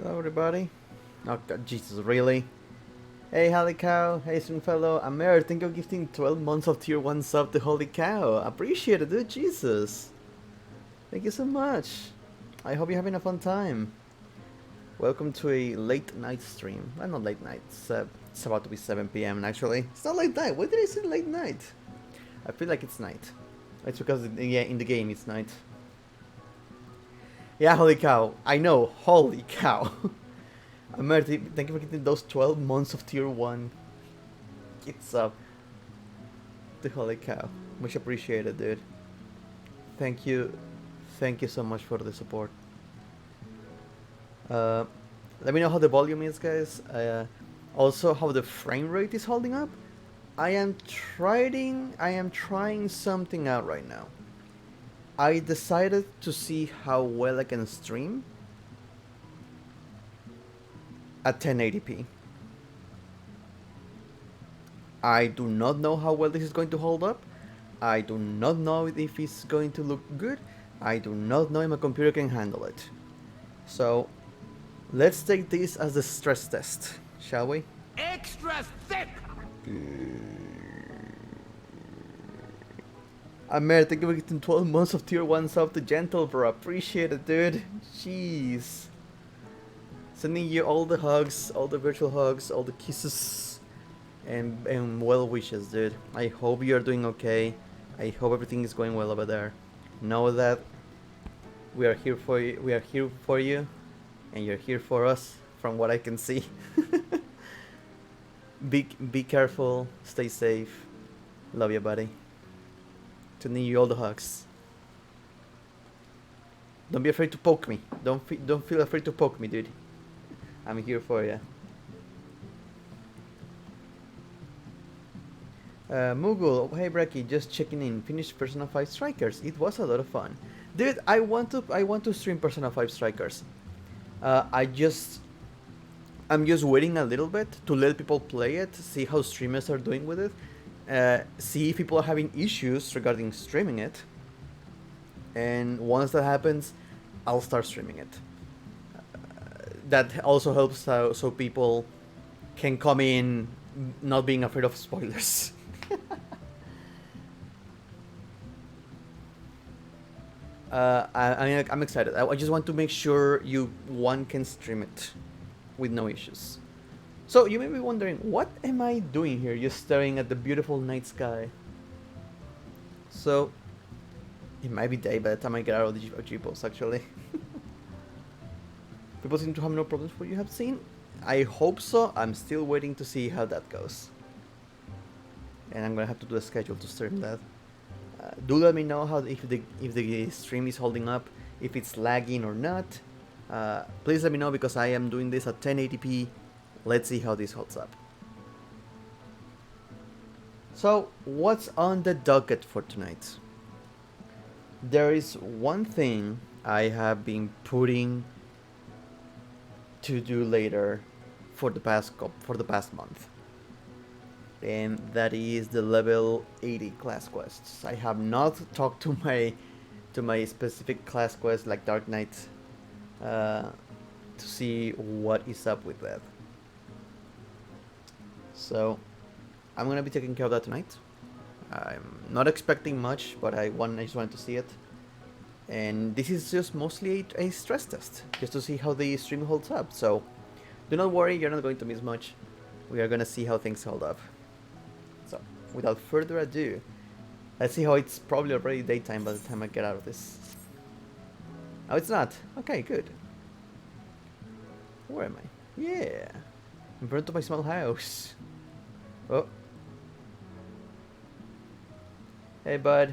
Hello, everybody. Oh, God, Jesus, really? Hey, Holy Cow. Hey, Stringfellow. Amer, thank you for gifting 12 months of Tier 1 sub to Holy Cow. Appreciate it, dude. Jesus. Thank you so much. I hope you're having a fun time. Welcome to a late night stream. Well, not late night. It's about to be 7 p.m. actually. It's not late night. Why did I say late night? I feel like it's night. It's because, yeah, in the game it's night. Yeah, Holy Cow. I know. Holy Cow. Amer, thank you for getting those 12 months of Tier 1. It's up. The Holy Cow. Much appreciated, dude. Thank you. Thank you so much for the support. Uh, Let me know how the volume is, guys. Also, how the frame rate is holding up. I am trying something out right now. I decided to see how well I can stream at 1080p. I do not know how well this is going to hold up. I do not know if it's going to look good. I do not know if my computer can handle it. So, let's take this as the stress test, shall we? Extra thick! Amer, thank you for getting 12 months of Tier 1 sub to Gentle, bro. Appreciate it, dude. Jeez. Sending you all the hugs, all the virtual hugs, all the kisses, and well wishes, dude. I hope you're doing okay. I hope everything is going well over there. Know that we are here for you. We are here for you, and you're here for us. From what I can see. Be careful. Stay safe. Love you, buddy. Sending you all the hugs. Don't be afraid to poke me. Don't feel afraid to poke me, dude. I'm here for you. Moogle, oh, hey Brecky, just checking in. Finished Persona 5 Strikers. It was a lot of fun, dude. I want to stream Persona 5 Strikers. I'm just waiting a little bit to let people play it, see how streamers are doing with it, see if people are having issues regarding streaming it, and once that happens, I'll start streaming it. That also helps so people can come in not being afraid of spoilers. I'm excited. I just want to make sure one can stream it with no issues. So you may be wondering, what am I doing here just staring at the beautiful night sky? So it might be day by the time I get out of the G-Post, actually. People seem to have no problems with what you have seen. I hope so. I'm still waiting to see how that goes. And I'm gonna have to do a schedule to stream that. Do let me know if the stream is holding up, if it's lagging or not. Please let me know because I am doing this at 1080p. Let's see how this holds up. So, what's on the docket for tonight? There is one thing I have been putting to do later for the past month, and that is the level 80 class quests. I have not talked to my specific class quest like Dark Knight to see what is up with that. So I'm gonna be taking care of that tonight. I'm not expecting much, but I just wanted to see it. And this is just mostly a stress test, just to see how the stream holds up. So do not worry, you're not going to miss much. We are gonna see how things hold up. So without further ado, let's see how it's probably already daytime by the time I get out of this. Oh, it's not. Okay, good. Where am I? Yeah, in front of my small house. Oh. Hey, bud.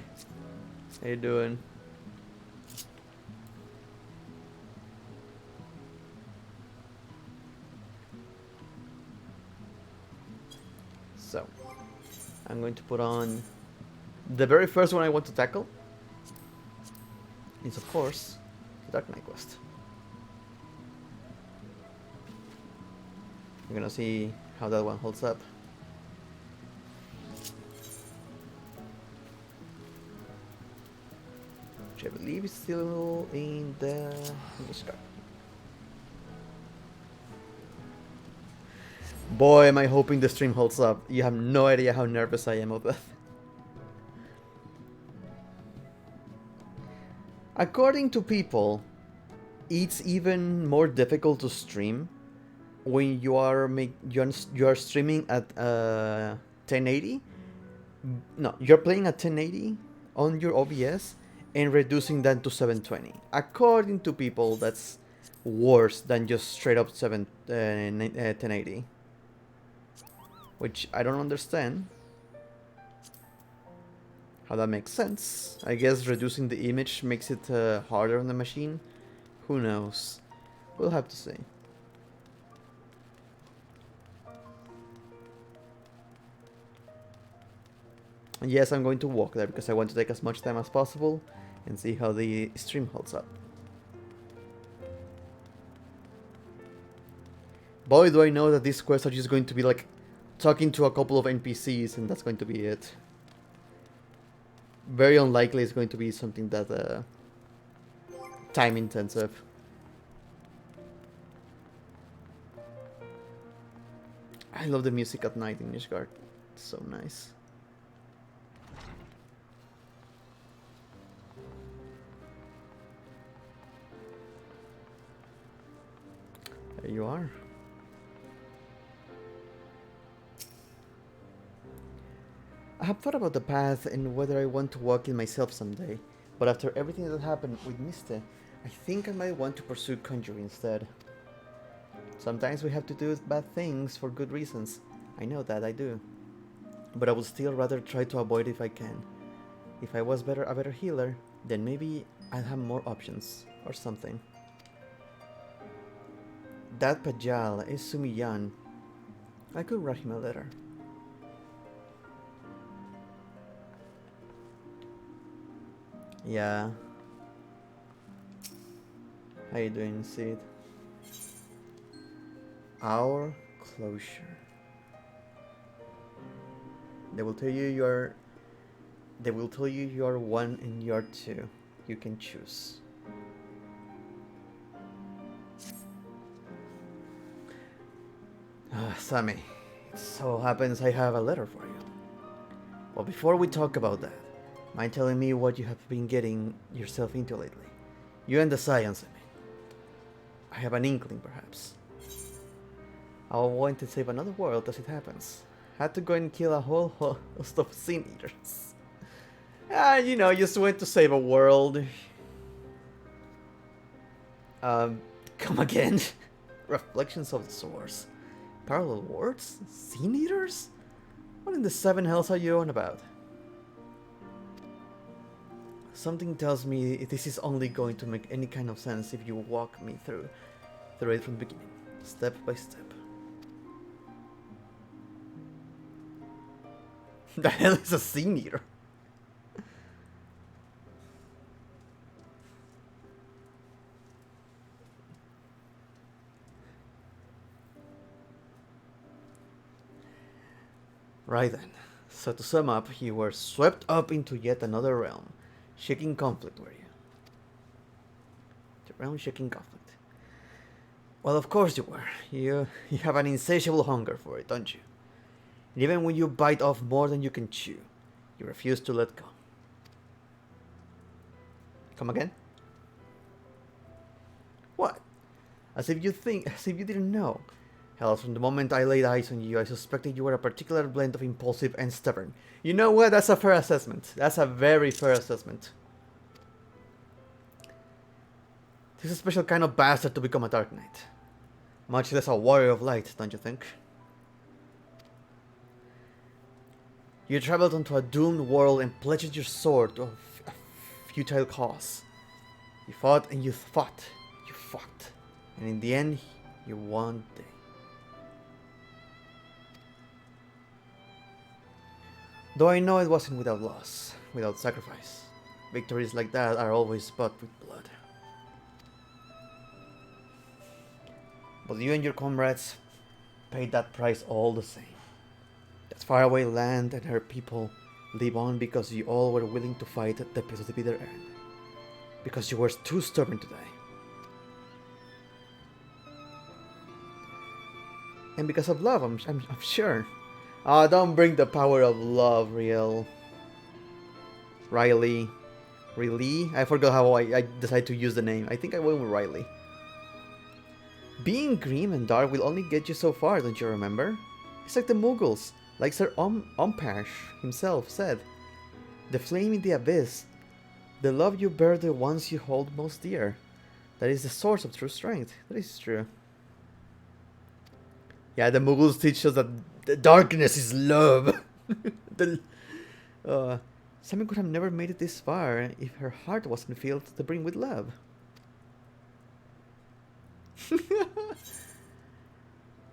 How you doing? So, I'm going to put on the very first one I want to tackle. Is of course the Dark Knight quest. We're gonna see how that one holds up. Which I believe is still in the scar. Boy, am I hoping the stream holds up. You have no idea how nervous I am of that. According to people, it's even more difficult to stream when you are streaming at 1080. No, you're playing at 1080 on your OBS and reducing that to 720. According to people, that's worse than just straight up 1080, which I don't understand how that makes sense. I guess reducing the image makes it harder on the machine. Who knows? We'll have to see. And yes, I'm going to walk there because I want to take as much time as possible and see how the stream holds up. Boy, do I know that these quests are just going to be like talking to a couple of NPCs and that's going to be it. Very unlikely it's going to be something that time intensive. I love the music at night in Nishgard. It's so nice. There you are. I have thought about the path and whether I want to walk it myself someday, but after everything that happened with Miste, I think I might want to pursue conjuring instead. Sometimes we have to do bad things for good reasons. I know that, I do. But I would still rather try to avoid it if I can. If I was a better healer, then maybe I'd have more options, or something. That Pajal is Sumiyan. I could write him a letter. Yeah. How you doing, Sid? Our closure. They will tell you you're 1 and you're 2. You can choose. Sammy, it so happens I have a letter for you. Well, before we talk about that, mind telling me what you have been getting yourself into lately? You and the science, I mean. I have an inkling, perhaps. I want to save another world as it happens. Had to go and kill a whole host of sin eaters. You know, just went to save a world. Come again? Reflections of the Source. Parallel worlds? Sin eaters? What in the 7 hells are you on about? Something tells me this is only going to make any kind of sense if you walk me through it from the beginning, step by step. The hell is a sin eater? Right then. So to sum up, you were swept up into yet another realm. Shaking conflict, were you? The realm shaking conflict. Well, of course you were. You have an insatiable hunger for it, don't you? And even when you bite off more than you can chew, you refuse to let go. Come again? What? As if you didn't know. Hell, from the moment I laid eyes on you, I suspected you were a particular blend of impulsive and stubborn. You know what? That's a fair assessment. That's a very fair assessment. This is a special kind of bastard to become a Dark Knight. Much less a warrior of light, don't you think? You traveled onto a doomed world and pledged your sword to a futile cause. You fought and you fought. You fought. And in the end, you won the day. Though I know it wasn't without loss, without sacrifice. Victories like that are always bought with blood. But you and your comrades paid that price all the same. That faraway land and her people live on because you all were willing to fight the bitter end. Because you were too stubborn to die. And because of love, I'm sure. Don't bring the power of love, Riley. Really? I forgot how I decided to use the name. I think I went with Riley. Being grim and dark will only get you so far, don't you remember? It's like the Mughals, like Sir Umpash himself said. The flame in the abyss. The love you bear the ones you hold most dear. That is the source of true strength. That is true. Yeah, the Mughals teach us that the darkness is love. the, Sammy could have never made it this far if her heart wasn't filled to the brim with love.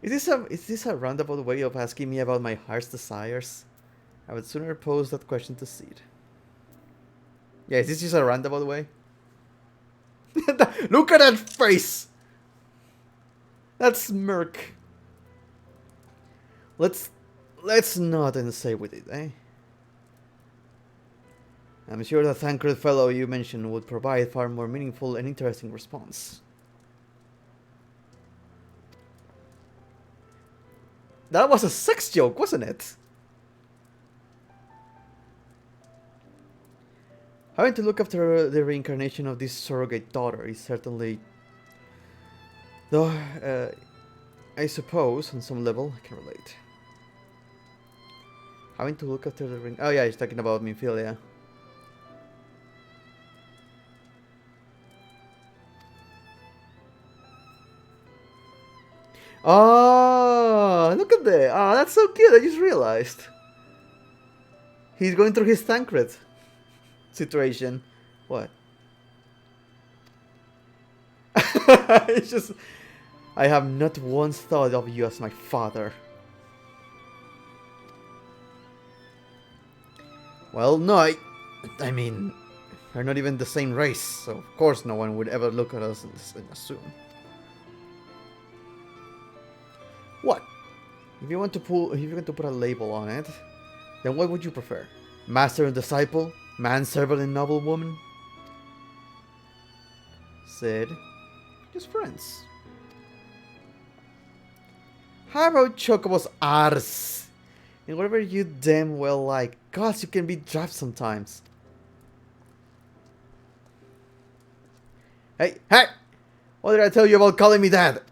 Is this a roundabout way of asking me about my heart's desires? I would sooner pose that question to Sid. Yeah, is this just a roundabout way? Look at that face! That smirk. Let's nod and say with it, eh? I'm sure the Thancred fellow you mentioned would provide far more meaningful and interesting response. That was a sex joke, wasn't it? Having to look after the reincarnation of this surrogate daughter is certainly... Though, I suppose, on some level, I can relate. Having to look after the ring... Oh yeah, he's talking about Minfilia. Oh, look at that. Oh, that's so cute. I just realized. He's going through his Thancred situation. What? It's just... I have not once thought of you as my father. Well, no, I mean... We're not even the same race, so of course no one would ever look at us and assume. What? If you're going to put a label on it, then what would you prefer? Master and disciple? Manservant and noblewoman? Sid. Just friends. How about Chocobo's arse? And whatever you damn well like. Gosh, you can be daft sometimes. Hey! What did I tell you about calling me dad?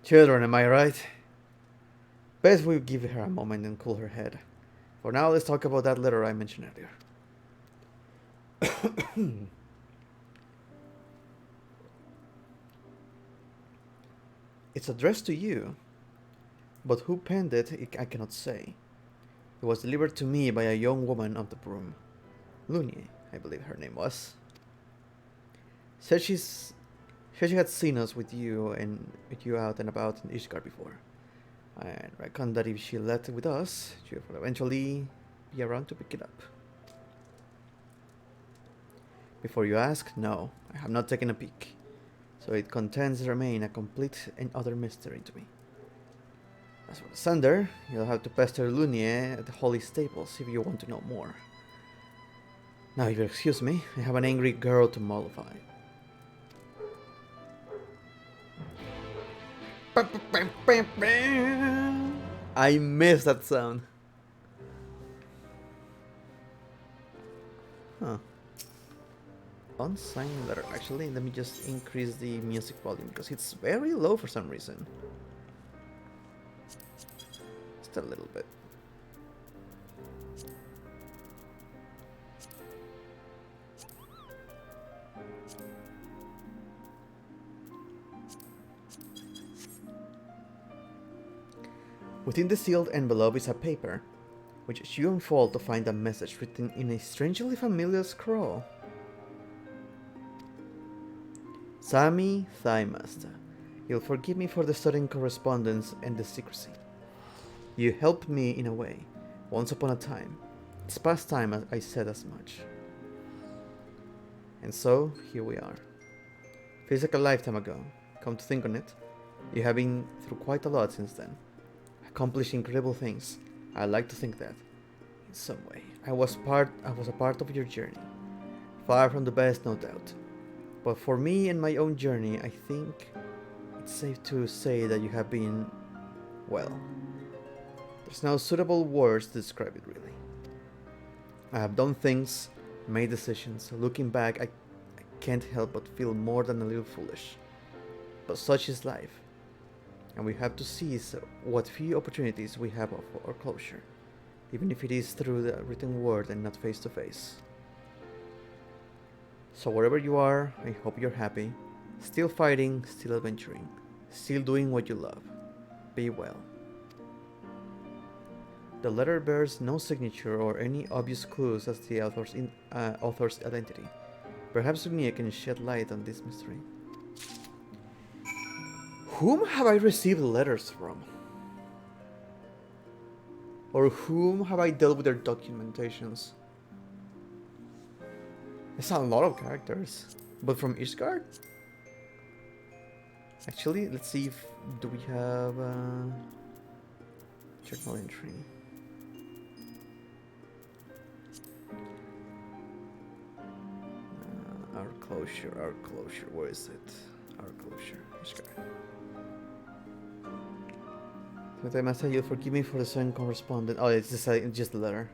Children, am I right? Best we give her a moment and cool her head. For now, let's talk about that letter I mentioned earlier. It's addressed to you, but who penned it, I cannot say. It was delivered to me by a young woman of the broom. Lunie, I believe her name was. Said she had seen us with you out and about in Ishgard before. I reckon that if she left it with us, she will eventually be around to pick it up. Before you ask, no, I have not taken a peek. So it contents remain a complete and utter mystery to me. As for the sender, you'll have to pester Lunie at the Holy Stables if you want to know more. Now, if you'll excuse me, I have an angry girl to mollify. I miss that sound. Huh. Unsigned letter. Actually, let me just increase the music volume because it's very low for some reason. Just a little bit. Within the sealed envelope is a paper, which you unfold to find a message written in a strangely familiar scroll. Sammy Thighmaster, you'll forgive me for the sudden correspondence and the secrecy. You helped me in a way, once upon a time. It's past time I said as much. And so, here we are. Feels like a lifetime ago. Come to think on it, you have been through quite a lot since then. Accomplished incredible things. I like to think that, in some way, I was a part of your journey. Far from the best, no doubt. But for me and my own journey, I think it's safe to say that you have been, well, there's no suitable words to describe it really. I have done things, made decisions. Looking back, I can't help but feel more than a little foolish. But such is life, and we have to seize what few opportunities we have of our closure, even if it is through the written word and not face to face. So wherever you are, I hope you're happy, still fighting, still adventuring, still doing what you love. Be well. The letter bears no signature or any obvious clues as to the author's identity. Perhaps Lunia can shed light on this mystery. Whom have I received letters from? Or whom have I dealt with their documentations? It's a lot of characters. But from Ishgard? Actually, let's see if... do we have... journal entry. Our closure, where is it? Our closure, Ishgard. But I must say, you'll forgive me for the sudden correspondence. Oh, it's just a letter.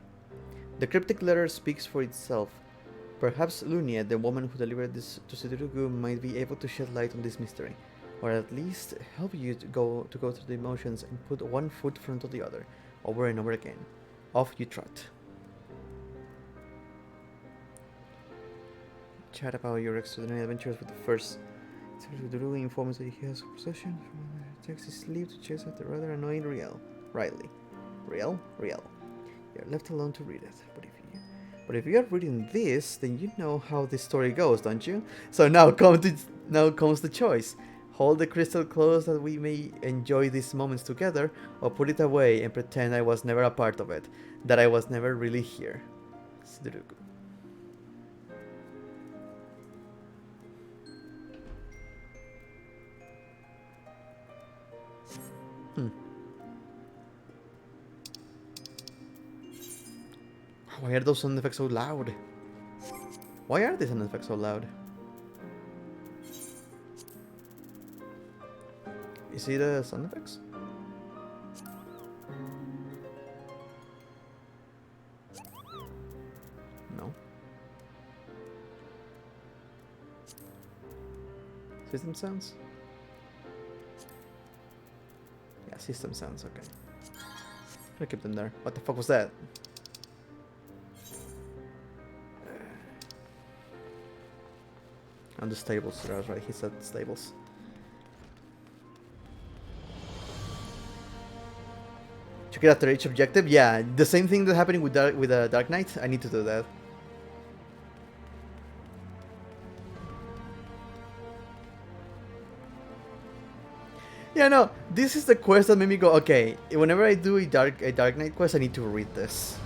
The cryptic letter speaks for itself. Perhaps Lunia, the woman who delivered this to Sidurugu, might be able to shed light on this mystery, or at least help you to go through the emotions and put one foot in front of the other, over and over again. Off you trot. Chat about your extraordinary adventures with the first. Sidurugu informs that he has possession from takes his leave to chase after the rather annoying Riley. Riel? You're left alone to read it, but if you are reading this, then you know how this story goes, don't you? So now comes the choice. Hold the crystal close that we may enjoy these moments together, or put it away and pretend I was never a part of it, that I was never really here. Sidurugu. Why are those sound effects so loud? Why are these sound effects so loud? Is it sound effects? No. System sounds? Yeah, system sounds, okay. I'm gonna keep them there. What the fuck was that? On the stables, that was right, he said stables. Check it after each objective? Yeah, the same thing that happening with Dark Knight, I need to do that. Yeah, no, this is the quest that made me go, okay, whenever I do a Dark Knight quest, I need to read this.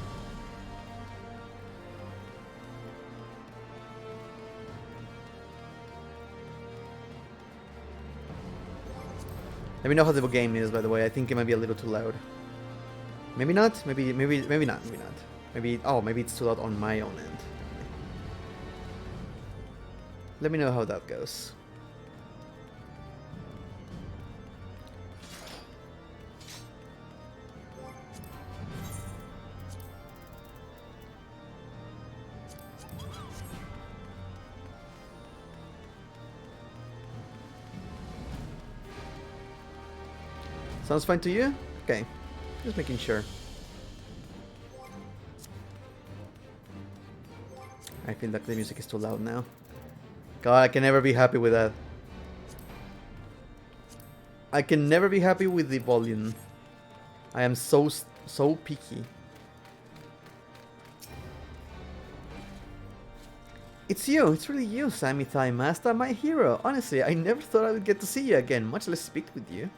Let me know how the game is, by the way. I think it might be a little too loud. Maybe not. Maybe not. Maybe it's too loud on my own end. Let me know how that goes. Sounds fine to you? Okay, just making sure. I feel like the music is too loud now. God, I can never be happy with that. I can never be happy with the volume. I am so picky. It's you, it's really you, Sammy Thigh Master, my hero. Honestly, I never thought I would get to see you again, much less speak with you.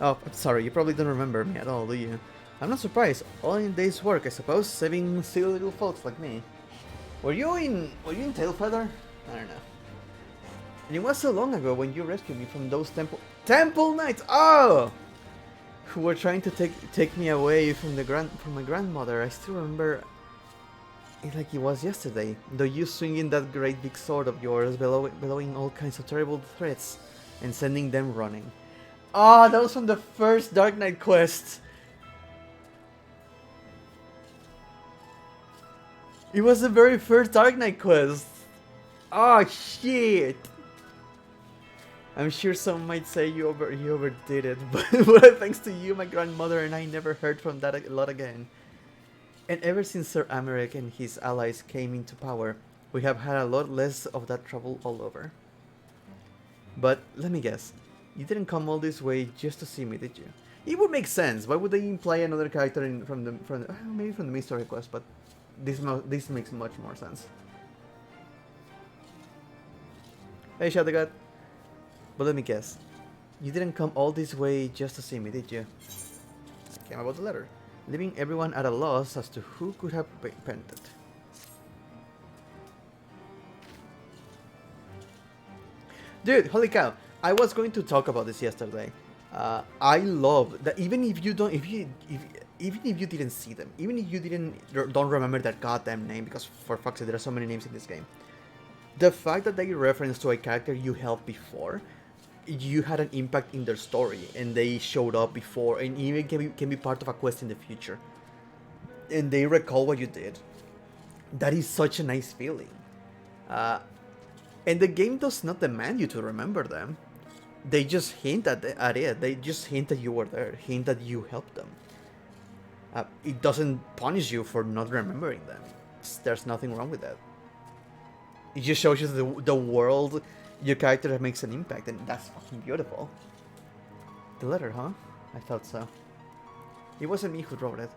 Oh, I'm sorry, you probably don't remember me at all, do you? I'm not surprised. All in a day's work, I suppose, saving silly little folks like me. Were you in Tailfeather? I don't know. And it was so long ago when you rescued me from those temple knights. Oh, who were trying to take me away from my grandmother. I still remember. It's like it was yesterday, though you swinging that great big sword of yours, bellowing all kinds of terrible threats, and sending them running. Ah, that was from the first Dark Knight quest! It was the very first Dark Knight quest! Oh shit! I'm sure some might say you overdid it, but thanks to you, my grandmother and I never heard from that a lot again. And ever since Sir Americ and his allies came into power, we have had a lot less of that trouble all over. But let me guess, you didn't come all this way just to see me, did you? It would make sense. Why would they imply another character maybe from the mystery quest? But this makes much more sense. Hey, Shadowgat. But let me guess, you didn't come all this way just to see me, did you? I came about the letter, leaving everyone at a loss as to who could have penned it. Dude, holy cow! I was going to talk about this yesterday. I love that even if you didn't see them, even if you don't remember that goddamn name, because for fuck's sake there are so many names in this game. The fact that they reference to a character you helped before, you had an impact in their story, and they showed up before, and even can be part of a quest in the future, and they recall what you did. That is such a nice feeling. And the game does not demand you to remember them. They just hint at it. They just hint that you were there, hint that you helped them. It doesn't punish you for not remembering them. There's nothing wrong with that. It just shows you the world your character makes an impact, and that's fucking beautiful. The letter, huh? I thought so. It wasn't me who wrote it.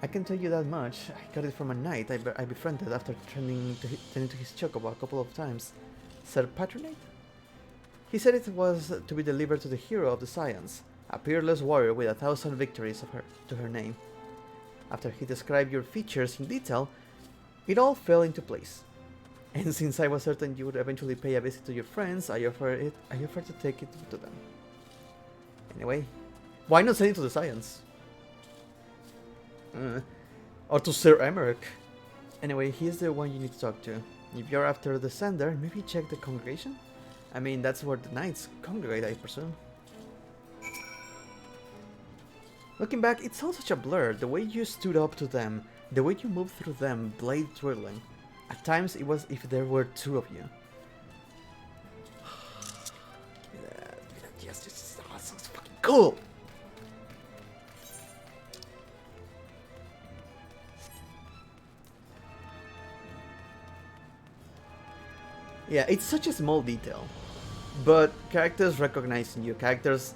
I can tell you that much. I got it from a knight I befriended after tending to his chocobo a couple of times. Sir Patronate? He said it was to be delivered to the hero of the science, a peerless warrior with 1,000 victories to her name. After he described your features in detail, it all fell into place. And since I was certain you would eventually pay a visit to your friends, I offered to take it to them. Anyway, why not send it to the science? Or to Sir Emeric. Anyway, he's the one you need to talk to. If you're after the sender, maybe check the congregation? I mean, that's where the knights congregate, I presume. Looking back, it's all such a blur. The way you stood up to them, the way you moved through them, blade twirling. At times, it was if there were two of you. Give me that. Yes, this sounds fucking cool! Yeah, it's such a small detail. But characters recognizing you, characters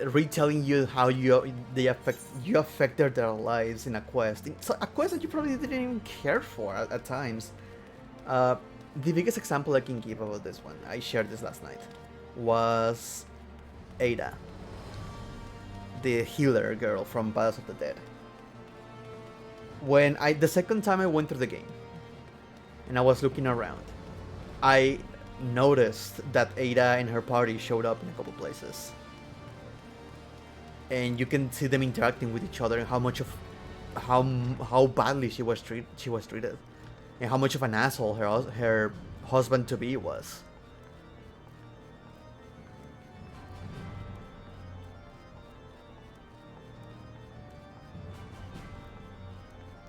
retelling you how you affected their lives in a quest. It's a quest that you probably didn't even care for at times. The biggest example I can give about this one, I shared this last night, was Ada, the healer girl from Battles of the Dead. The second time I went through the game, and I was looking around, I noticed that Ada and her party showed up in a couple places. And you can see them interacting with each other, and how badly she was treated, and how much of an asshole her husband to be was.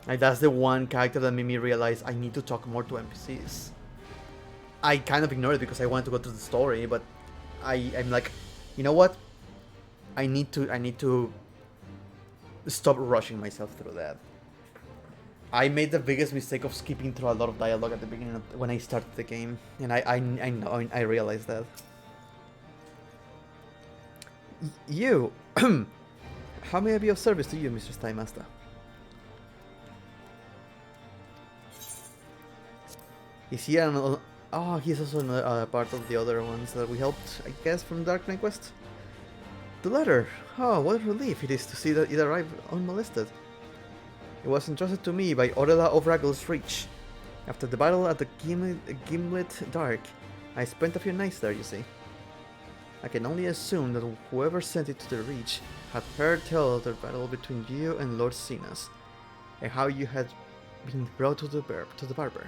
Like, that's the one character that made me realize I need to talk more to NPCs. I kind of ignored it because I wanted to go through the story, but I'm like, you know what? I need to stop rushing myself through that. I made the biggest mistake of skipping through a lot of dialogue at the beginning when I started the game, and I realized that. You, how may I be of service to you, Mr. Steinmaster? Is he an... Oh, he's also another part of the other ones that we helped, I guess, from Dark Knight Quest. The letter. Oh, what a relief it is to see that it arrived unmolested. It was entrusted to me by Orella of Raggles Reach. After the battle at the Gimlet Dark, I spent a few nights there, you see. I can only assume that whoever sent it to the Reach had heard tell of the battle between you and Lord Sinas, and how you had being brought to the barber.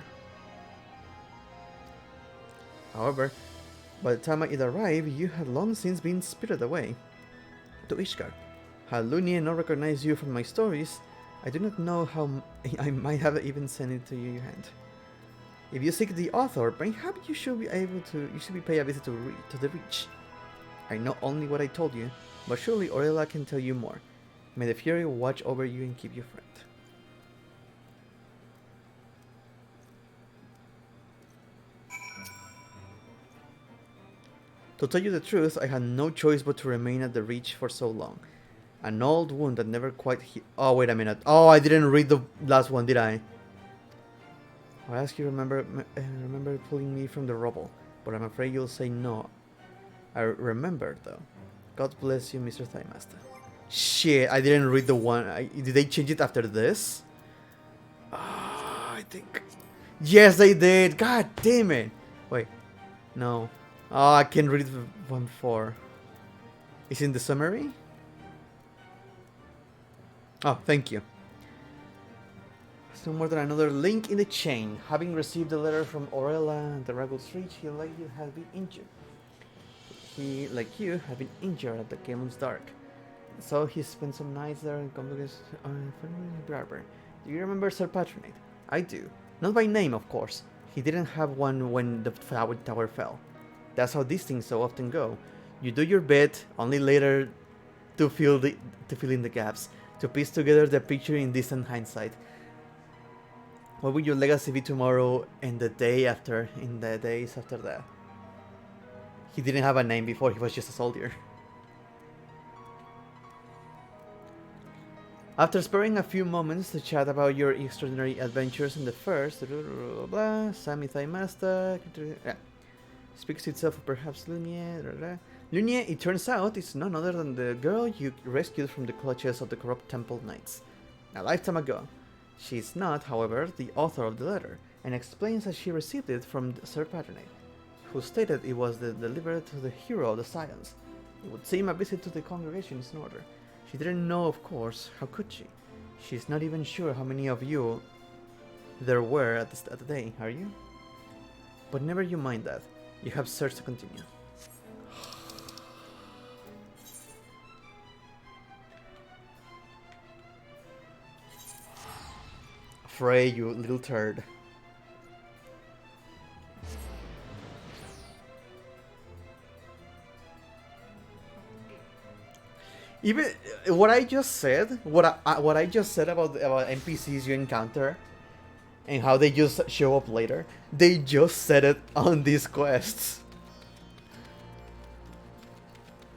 However, by the time it arrived, you had long since been spirited away to Ishgard. Had Lunia not recognized you from my stories, I do not know how I might have even sent it to your hand. If you seek the author, perhaps you should be pay a visit to the Reach. I know only what I told you, but surely Aurelia can tell you more. May the Fury watch over you and keep you friend. To tell you the truth, I had no choice but to remain at the Reach for so long. An old wound that never quite healed. Oh, wait a minute. Oh, I didn't read the last one, did I? I ask you remember pulling me from the rubble, but I'm afraid you'll say no. I remember, though. God bless you, Mr. Thighmaster. Shit, I didn't read the one. Did they change it after this? I think... Yes, they did! God damn it! Wait. No. Oh, I can read the one before. Is it in the summary? Oh, thank you. It's no more than another link in the chain. Having received a letter from Aurelia and the Raggles Reach, he, like you, had been injured. He, like you, had been injured at the Galen's Dark. So he spent some nights there and come to his barber. Do you remember Sir Patronate? I do. Not by name, of course. He didn't have one when the tower fell. That's how these things so often go. You do your bit, only later to fill in the gaps, to piece together the picture in distant hindsight. What will your legacy be tomorrow and the day after, in the days after that? He didn't have a name before, he was just a soldier. After sparing a few moments to chat about your extraordinary adventures in the first, Sammy Thighmaster, speaks itself, perhaps Lunia. Lunia, it turns out, is none other than the girl you rescued from the clutches of the corrupt temple knights a lifetime ago. She is not, however, the author of the letter, and explains that she received it from Sir Patronate, who stated it was delivered to the hero of the Silence. It would seem a visit to the congregation is in order. She didn't know, of course. How could she? She's not even sure how many of you there were at the day, are you? But never you mind that. You have search to continue. Frey, you little turd. Even what I just said, what I just said about NPCs you encounter, and how they just show up later, they just said it on these quests.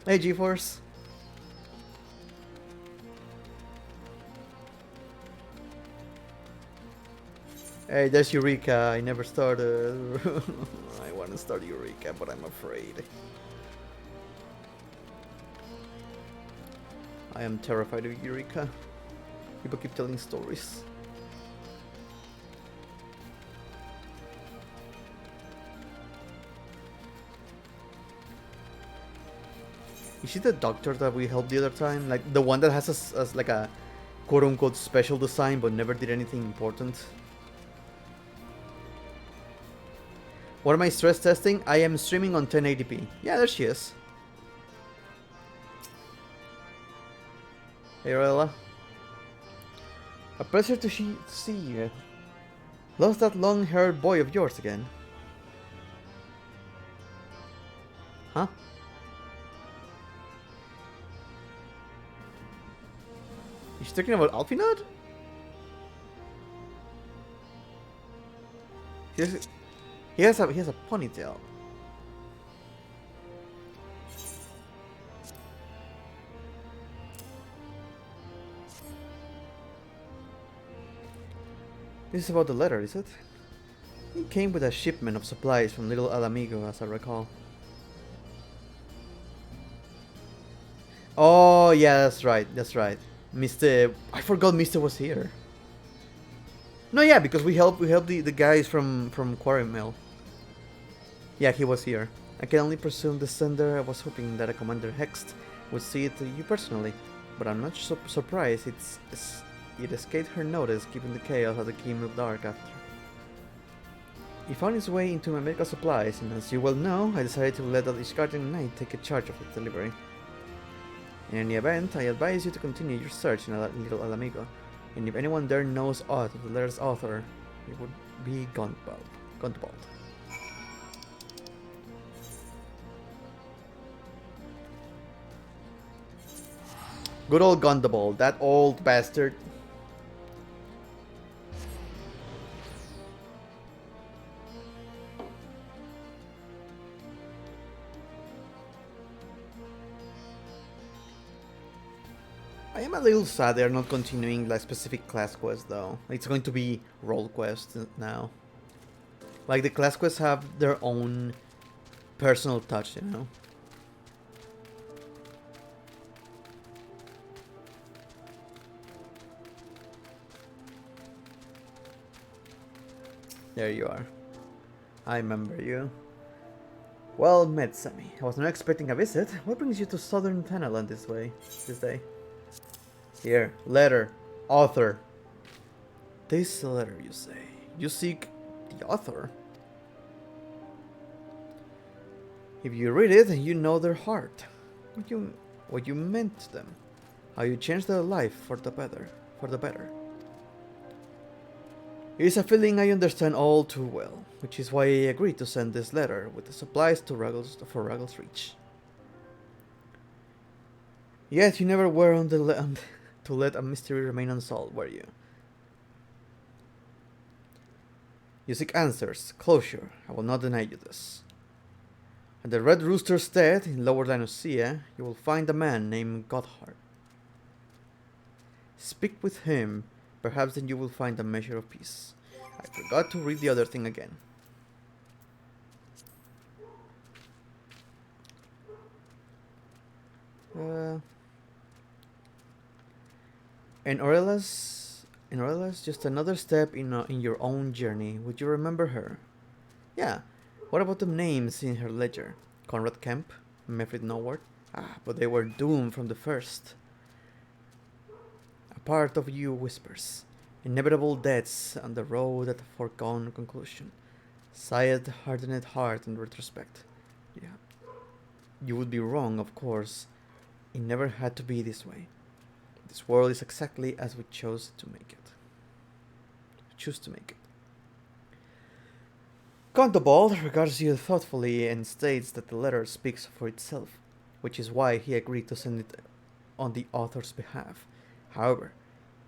Hey, GeForce. Hey, there's Eureka. I never started. I want to start Eureka, but I'm afraid. I am terrified of Eureka. People keep telling stories. Is she the doctor that we helped the other time? Like the one that has like a quote-unquote special design but never did anything important? What am I stress testing? I am streaming on 1080p. Yeah, there she is. Hey, Aurelia. A pleasure to see you. Lost that long-haired boy of yours again. Huh? Is she talking about Alfinod? He has a ponytail. This is about the letter, is it? It came with a shipment of supplies from Little Alamigo, as I recall. Oh, yeah, that's right, that's right. Mr. I forgot Mr. was here. No, yeah, because we helped the guys from Quarry Mill. Yeah, he was here. I can only presume the sender. I was hoping that a Commander Hext would see it to you personally, but I'm not surprised. it escaped her notice given the chaos of the Kingdom of Dark after. He found his way into my medical supplies, and as you well know, I decided to let the discarding knight take charge of its delivery. In any event, I advise you to continue your search in Little Alamigo, and if anyone there knows aught of the letter's author, it would be Gundobald. Good old Gundobald, that old bastard. I am a little sad they're not continuing like specific class quests though. It's going to be role quests now. Like the class quests have their own personal touch, you know? There you are. I remember you. Well met, Sammy. I was not expecting a visit. What brings you to southern Thanalan this day? Here, letter, author. This letter, you say. You seek the author. If you read it, you know their heart. What you meant to them. How you changed their life for the better. It is a feeling I understand all too well, which is why I agreed to send this letter with the supplies for Ruggles Reach. Yet you never were on the land to let a mystery remain unsolved, were you? You seek answers, closure. I will not deny you this. At the Red Rooster's stead in Lower Lanusia, you will find a man named Gotthard. Speak with him. Perhaps then you will find a measure of peace. I forgot to read the other thing again. And Aurella's just another step in your own journey. Would you remember her? Yeah. What about the names in her ledger? Conrad Kemp, Mefrid Noward. But they were doomed from the first. A part of you whispers. Inevitable deaths on the road at a foregone conclusion. Sighed hardened heart in retrospect. Yeah. You would be wrong, of course. It never had to be this way. This world is exactly as we chose to make it. Gundobald regards you thoughtfully and states that the letter speaks for itself, which is why he agreed to send it on the author's behalf. However,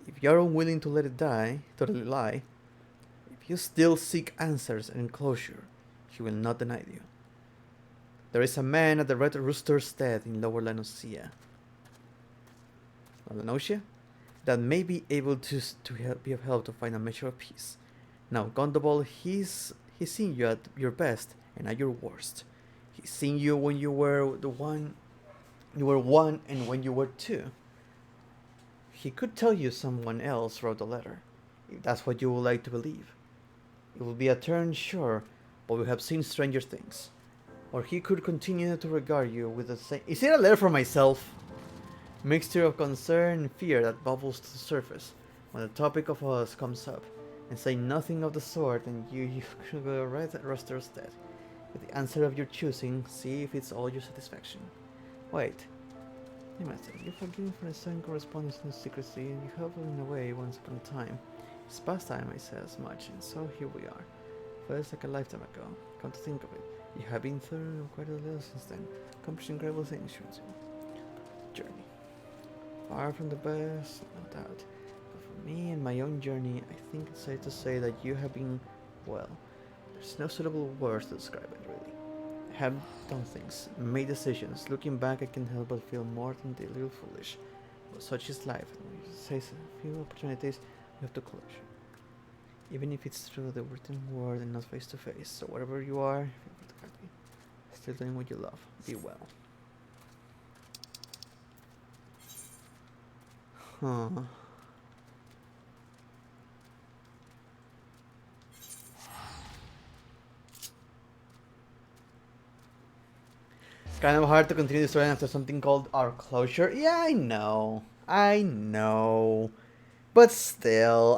if you are unwilling to let it lie, if you still seek answers and closure, he will not deny you. There is a man at the Red Rooster's stead in Lower Lanusia. That may be able to be of help to find a measure of peace. Now, Gundobald, he's seen you at your best and at your worst. He's seen you when you were one and when you were two. He could tell you someone else wrote the letter, if that's what you would like to believe. It will be a turn, sure, but we have seen stranger things. Or he could continue to regard you with the same... Is it a letter for myself? Mixture of concern and fear that bubbles to the surface when the topic of us comes up, and say nothing of the sort, and you could go right at Ruster's stead. With the answer of your choosing, see if it's all your satisfaction. Wait. You're forgiven for the sudden correspondence and secrecy, and you have fallen away once upon a time. It's past time, I said as much, and so here we are. Feels like a lifetime ago. Come to think of it, you have been through quite a little since then, accomplishing incredible things, journey. Far from the best, no doubt. But for me and my own journey, I think it's safe to say that you have been, well, there's no suitable words to describe it, really. I have done things, made decisions. Looking back, I can't help but feel more than a little foolish. But such is life, and when you say a few opportunities, we have to closure. Even if it's through the written word and not face to face. So wherever you are, still doing what you love. Be well. Huh. It's kind of hard to continue the story after something called our closure. Yeah, I know. But still,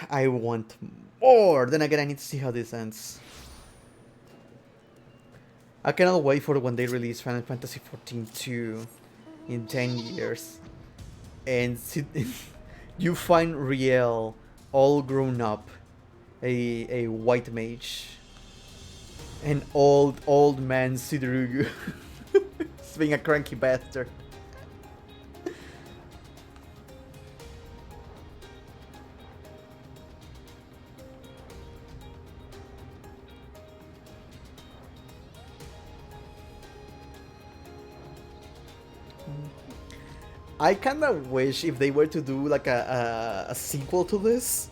I want more. Then again, I need to see how this ends. I cannot wait for when they release Final Fantasy XIV 2 in 10 years. And you find Riel all grown up, a white mage. An old man Siderugu. Being a cranky bastard. I kinda wish if they were to do like a sequel to this,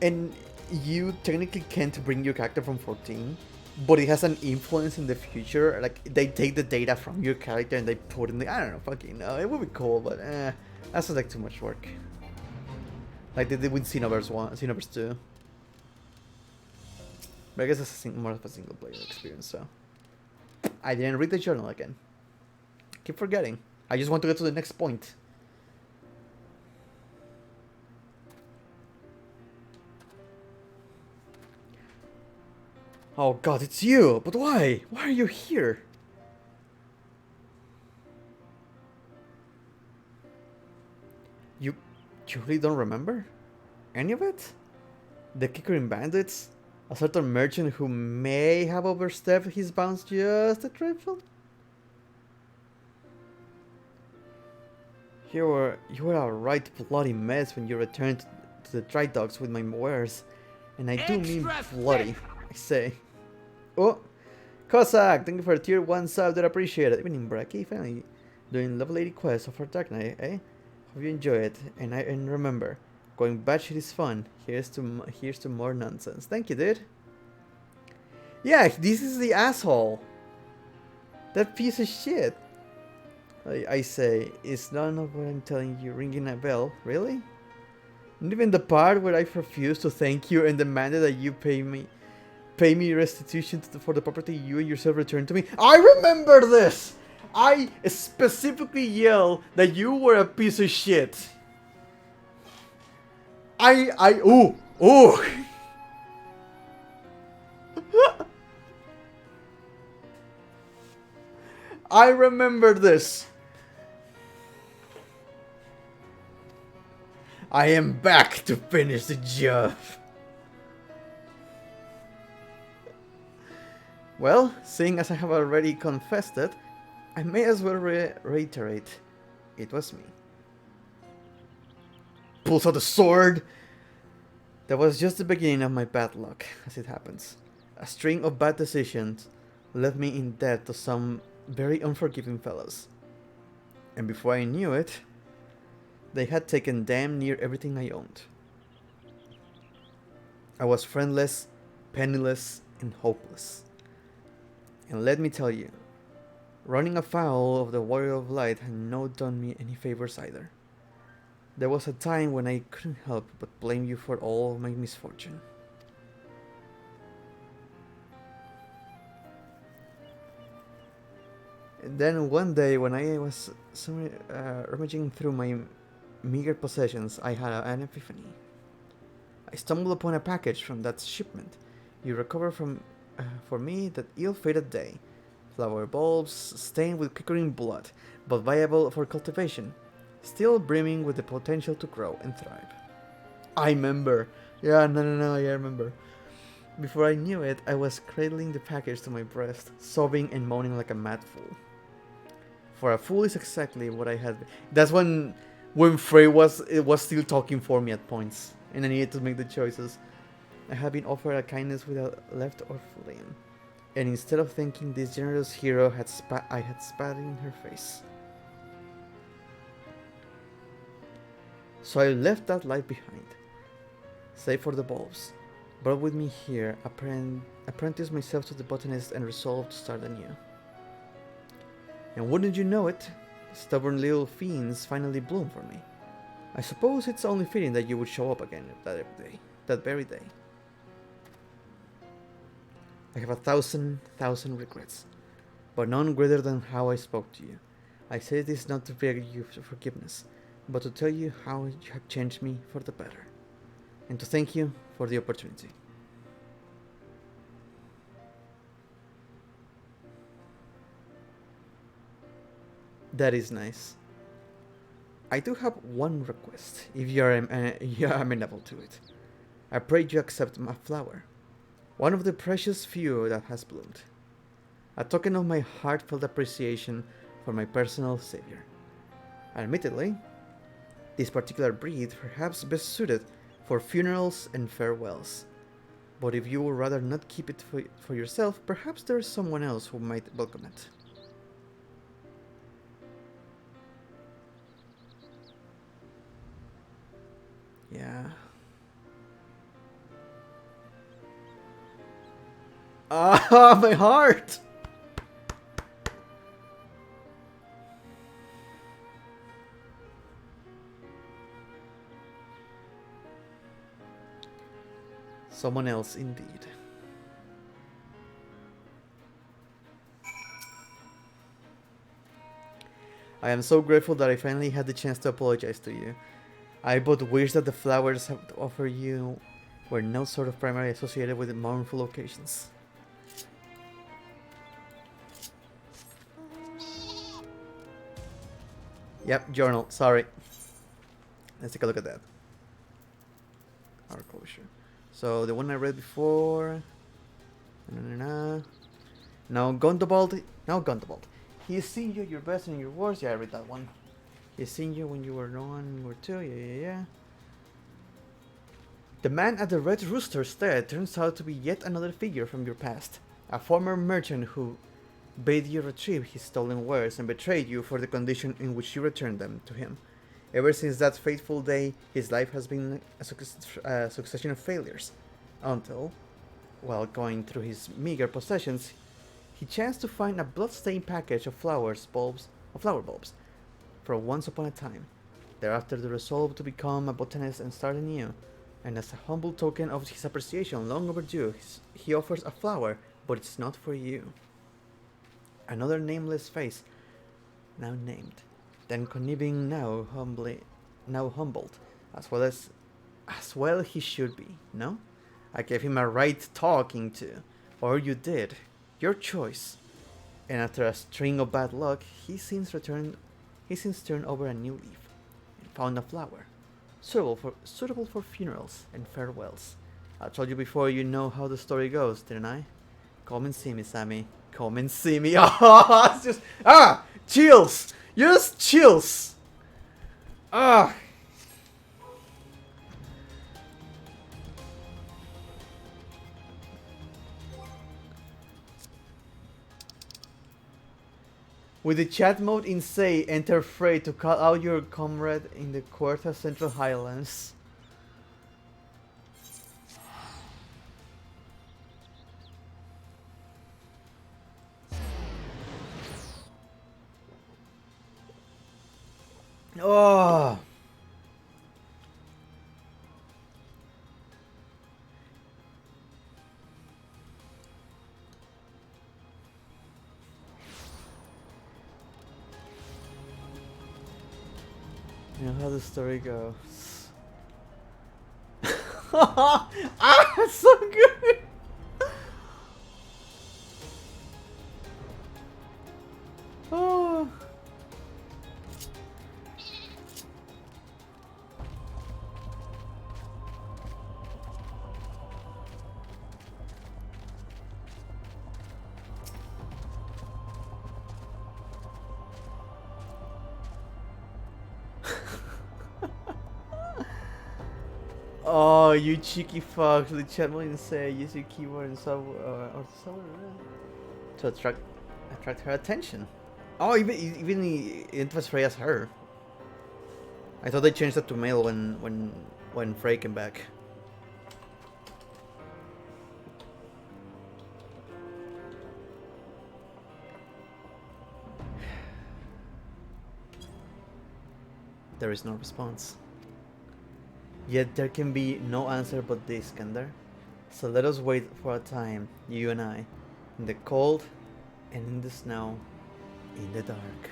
and you technically can't bring your character from 14, but it has an influence in the future. Like they take the data from your character and they put in the, I don't know, fucking no, it would be cool, but that's like too much work. Like they did with Xenoverse 1, Xenoverse 2. But I guess it's more of a single player experience, so. I didn't read the journal again. Keep forgetting. I just want to get to the next point. Oh god, it's you! But why? Why are you here? You really don't remember? Any of it? The Kickering Bandits? A certain merchant who may have overstepped his bounds just a trifle? You were a right bloody mess when you returned to the dry docks with my wares. And I do mean bloody, I say. Oh, Cossack, thank you for a tier 1 sub, that appreciate it. Even in Bracky, finally doing lovely lady quest of our Dark Knight, eh? Hope you enjoy it. And remember, going batshit is fun. Here's to more nonsense. Thank you, dude. Yeah, this is the asshole. That piece of shit. I say, is none of what I'm telling you ringing a bell? Really? And even the part where I refused to thank you and demanded that you pay me restitution for the property you and yourself returned to me. I remember this! I specifically yelled that you were a piece of shit. Ooh! I remember this. I am back to finish the job. Well, seeing as I have already confessed it, I may as well reiterate. It was me. Pulls out the sword. That was just the beginning of my bad luck, as it happens. A string of bad decisions left me in debt to some very unforgiving fellows. And before I knew it, they had taken damn near everything I owned. I was friendless, penniless, and hopeless. And let me tell you, running afoul of the Warrior of Light had not done me any favors either. There was a time when I couldn't help but blame you for all of my misfortune. And then one day when I was rummaging through my meager possessions, I had an epiphany. I stumbled upon a package from that shipment you recovered for me that ill-fated day. Flower bulbs stained with Kickering blood, but viable for cultivation, still brimming with the potential to grow and thrive. I remember. Yeah, no, I remember. Before I knew it, I was cradling the package to my breast, sobbing and moaning like a mad fool. For a fool is exactly what I had. That's when Frey was still talking for me at points, and I needed to make the choices. I had been offered a kindness without left or flame, and instead of thanking this generous hero, I had spat in her face. So I left that life behind, save for the bulbs, brought with me here, apprenticed myself to the botanist, and resolved to start anew. And wouldn't you know it, stubborn little fiends finally bloom for me. I suppose it's only fitting that you would show up again that very day. I have 1,000 regrets, but none greater than how I spoke to you. I say this not to beg you for forgiveness, but to tell you how you have changed me for the better, and to thank you for the opportunity. That is nice. I do have one request, if you are amenable to it. I pray you accept my flower, one of the precious few that has bloomed, a token of my heartfelt appreciation for my personal savior. Admittedly, this particular breed perhaps best suited for funerals and farewells. But if you would rather not keep it for yourself, perhaps there is someone else who might welcome it. Yeah. Ah, my heart! Someone else indeed. I am so grateful that I finally had the chance to apologize to you. I both wish that the flowers I have to offer you were no sort of primarily associated with mournful occasions. Yep, journal. Sorry. Let's take a look at that. Our closure. So the one I read before. Now Gundobald. Now Gundobald. He has seen you your best and your worst. Yeah, I read that one. He has seen you when you were 1, you were 2. Yeah. The man at the Red Rooster's stead turns out to be yet another figure from your past. A former merchant who bade you retrieve his stolen wares and betrayed you for the condition in which you returned them to him. Ever since that fateful day, his life has been a succession of failures, until, while going through his meager possessions, he chanced to find a blood-stained package of flower bulbs, from once upon a time. Thereafter, the resolve to become a botanist and start anew, and as a humble token of his appreciation long overdue, he offers a flower, but it's not for you. Another nameless face, now named, then conniving, now humbled, as well he should be, no? I gave him a right talking to, or you did, your choice. And after a string of bad luck, he since turned over a new leaf, and found a flower, suitable for funerals and farewells. I told you before, you know how the story goes, didn't I? Come and see me, Sammy. Come and see me. Oh, it's just chills. Just chills. Ah. With the chat mode in say, enter fray to call out your comrade in the Quarta Central Highlands. Oh. You know how the story goes. It's so good. Oh. Oh, you cheeky fuck. The chat will say use your keyboard and sub or sub to attract her attention. Oh, even it was Freya's her. I thought they changed that to male when Frey came back. There is no response. Yet there can be no answer but this, can there? So let us wait for a time, you and I, in the cold and in the snow, in the dark.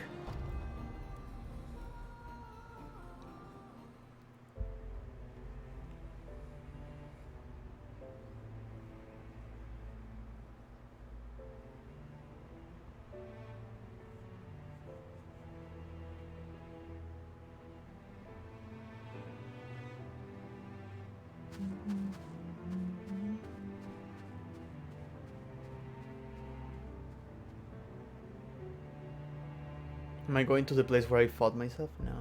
Am I going to the place where I fought myself? No.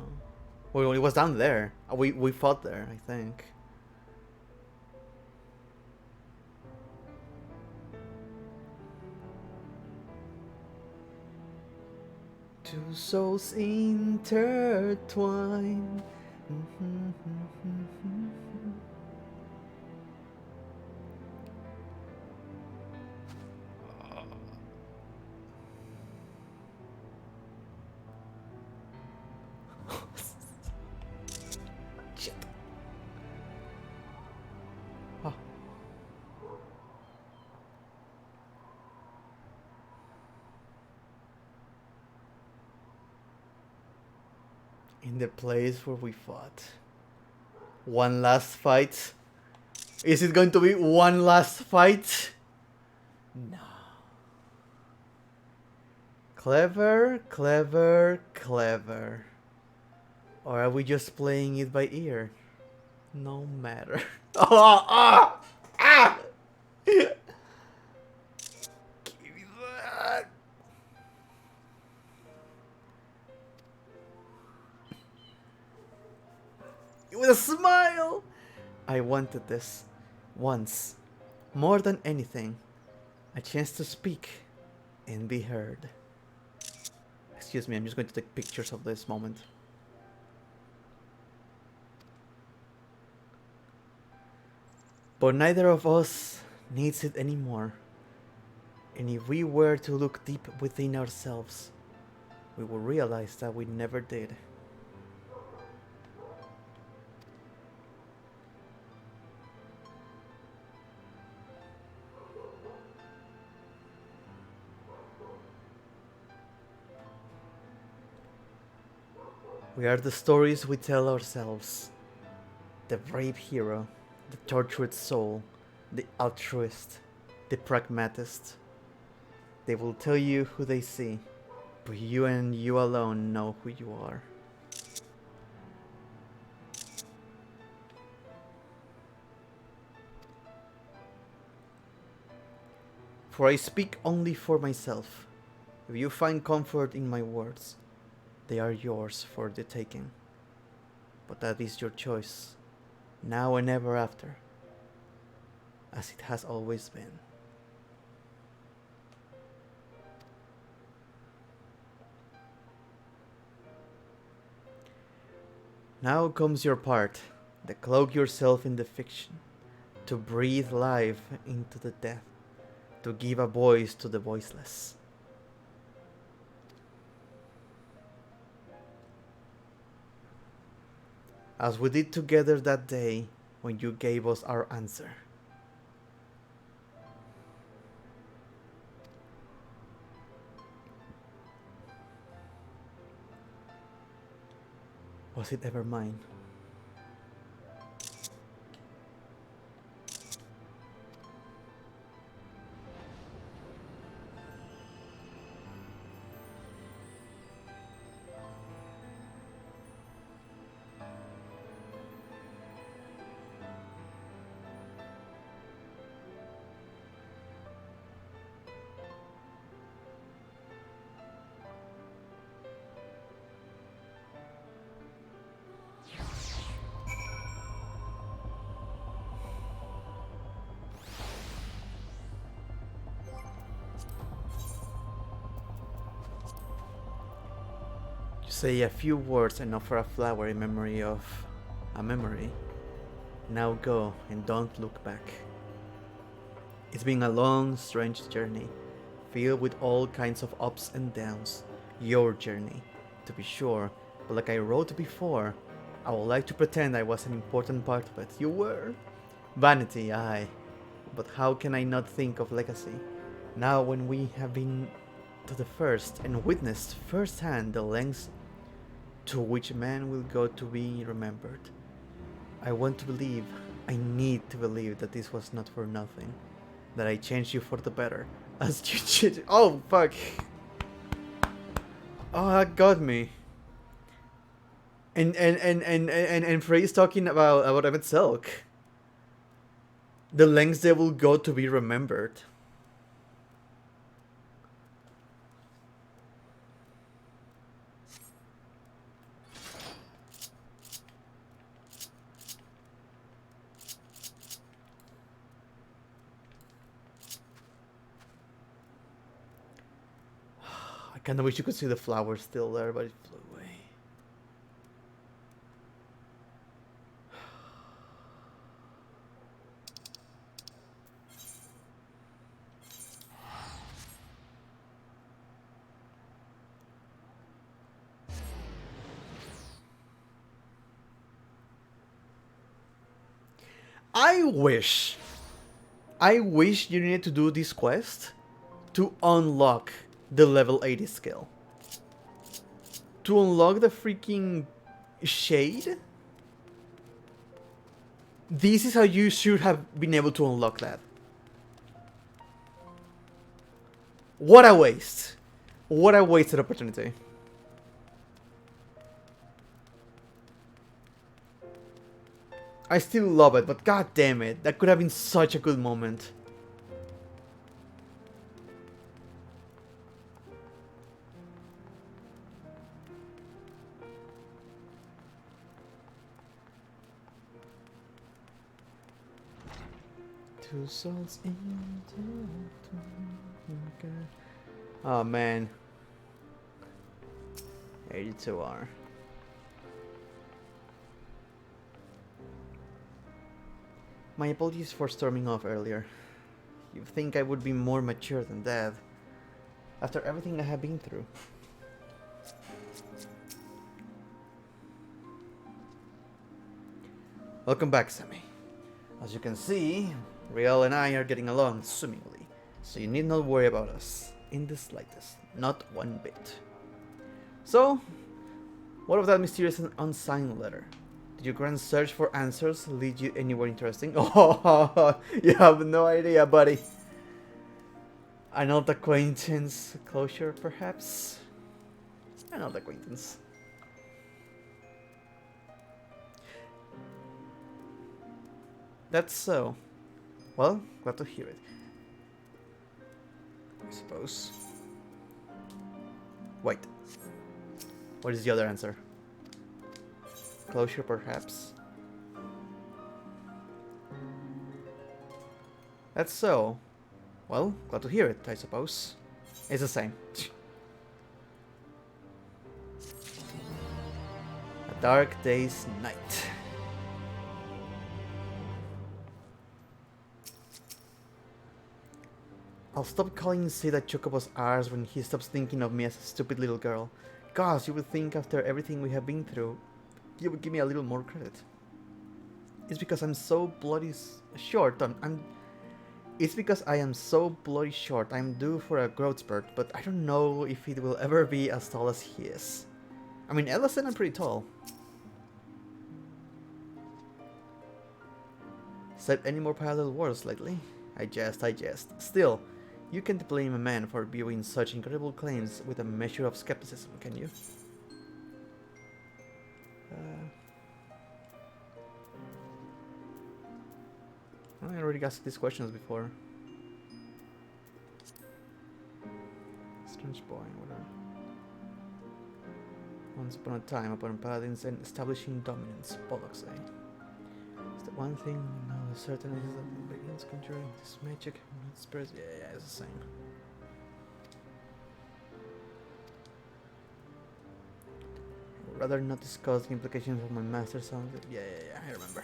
Well, it was down there. We fought there, I think. Two souls intertwined. Shit. Oh. In the place where we fought. One last fight. Is it going to be one last fight? No. Clever, clever, clever. Or are we just playing it by ear? No matter. Oh, ah! Ah! Give me that! With a smile! I wanted this. Once. More than anything. A chance to speak and be heard. Excuse me, I'm just going to take pictures of this moment. But neither of us needs it anymore. And if we were to look deep within ourselves, we will realize that we never did. We are the stories we tell ourselves. The brave hero, the tortured soul, the altruist, the pragmatist. They will tell you who they see, but you and you alone know who you are. For I speak only for myself. If you find comfort in my words, they are yours for the taking. But that is your choice, now and ever after, as it has always been. Now comes your part, to cloak yourself in the fiction, to breathe life into the death, to give a voice to the voiceless. As we did together that day when you gave us our answer. Was it ever mine? Say a few words and offer a flower in memory of a memory. Now go and don't look back. It's been a long, strange journey, filled with all kinds of ups and downs. Your journey, to be sure, but like I wrote before, I would like to pretend I was an important part of it. You were. Vanity, aye. But how can I not think of legacy? Now when we have been to the first and witnessed firsthand the lengths to which man will go to be remembered. I want to believe, I need to believe that this was not for nothing. That I changed you for the better. As you changed. Oh, fuck. Oh, that got me. And Frey's talking about Emmett Silk. The lengths they will go to be remembered. I kinda wish you could see the flower still there, but it flew away. I wish. I wish you needed to do this quest to unlock the level 80 skill. To unlock the freaking shade? This is how you should have been able to unlock that. What a waste. What a wasted opportunity. I still love it, but god damn it, that could have been such a good moment. Two souls into. Oh man. 82R. My apologies for storming off earlier. You'd think I would be more mature than that. After everything I have been through. Welcome back, Sammy. As you can see, Riel and I are getting along swimmingly, so you need not worry about us in the slightest, not one bit. So, what of that mysterious and unsigned letter? Did your grand search for answers lead you anywhere interesting? Oh, you have no idea, buddy. An old acquaintance closure, perhaps? An old acquaintance. That's so. Well, glad to hear it. I suppose. Wait. What is the other answer? Closure, perhaps? That's so. Well, glad to hear it, I suppose. It's the same. A dark day's night. I'll stop calling Sid a Chocobo's ours when he stops thinking of me as a stupid little girl. Gosh, you would think after everything we have been through, you would give me a little more credit. It's because I'm so bloody short. It's because I am so bloody short. I'm due for a growth spurt, but I don't know if it will ever be as tall as he is. I mean, Ella said I'm pretty tall. Said any more parallel worlds lately? I jest. Still, you can't blame a man for viewing such incredible claims with a measure of skepticism, can you? I already asked these questions before. Strange boy, whatever. Once upon a time, upon paladins and establishing dominance, bollocks, eh? It's the one thing now is certain is that it begins conjuring this magic not spirits. Yeah, it's the same. I would rather not discuss the implications of my master's sound. Yeah, I remember.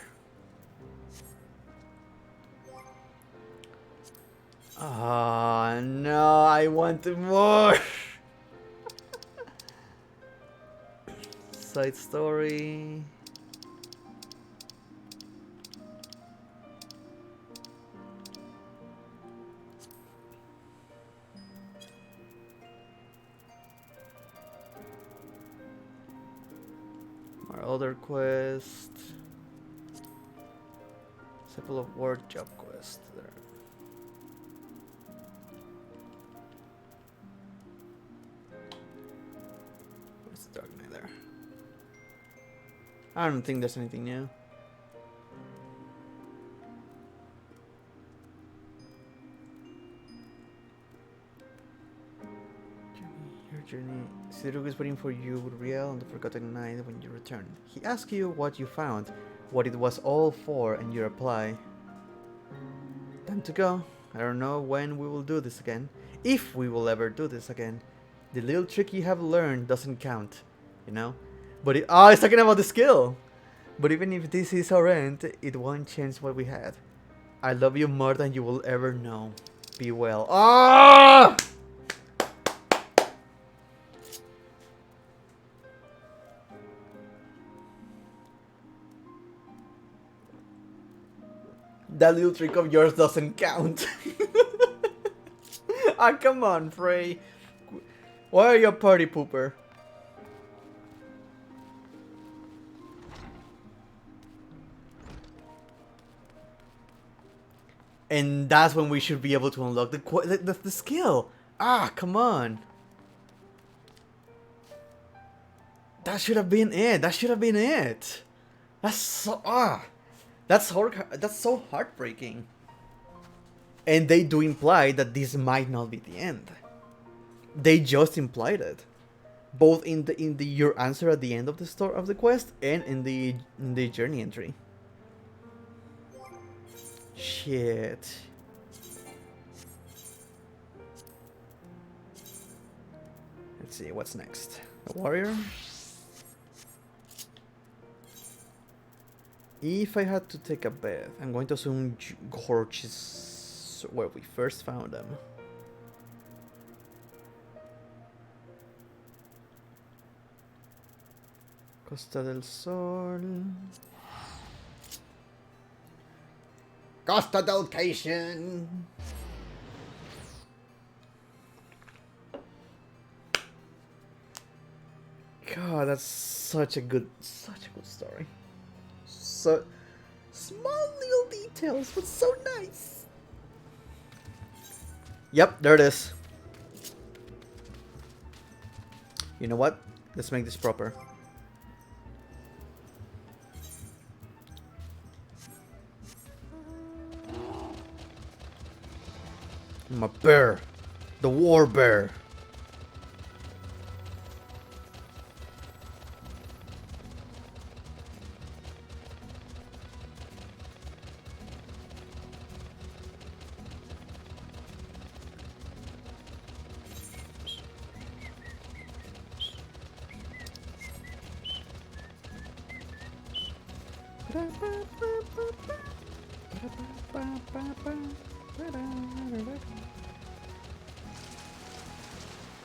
Oh no, I want more! Side story. Our other quest. Sample of word job quest there. Where's the Dark Knight there? I don't think there's anything new. journey. Cedric is waiting for you with Riel on the Forgotten Night when you return. He asks you what you found, what it was all for, and you reply, time to go. I don't know when we will do this again. If we will ever do this again. The little trick you have learned doesn't count, you know? But it's talking about the skill! But even if this is our end, it won't change what we had. I love you more than you will ever know. Be well. Ah! That little trick of yours doesn't count. Ah, come on, Frey. Why are you a party pooper? And that's when we should be able to unlock the skill. Ah, come on. That should have been it. That should have been it. That's so That's so heartbreaking. And they do imply that this might not be the end. They just implied it, both in the your answer at the end of the quest and in the journey entry. Shit. Let's see what's next. A warrior. If I had to take a bet, I'm going to assume Gorge is where we first found him. Costa del Sol. Costa del Cation. God, that's such a good story. So small little details, but so nice. Yep, there it is. You know what? Let's make this proper. I'm a bear. The war bear.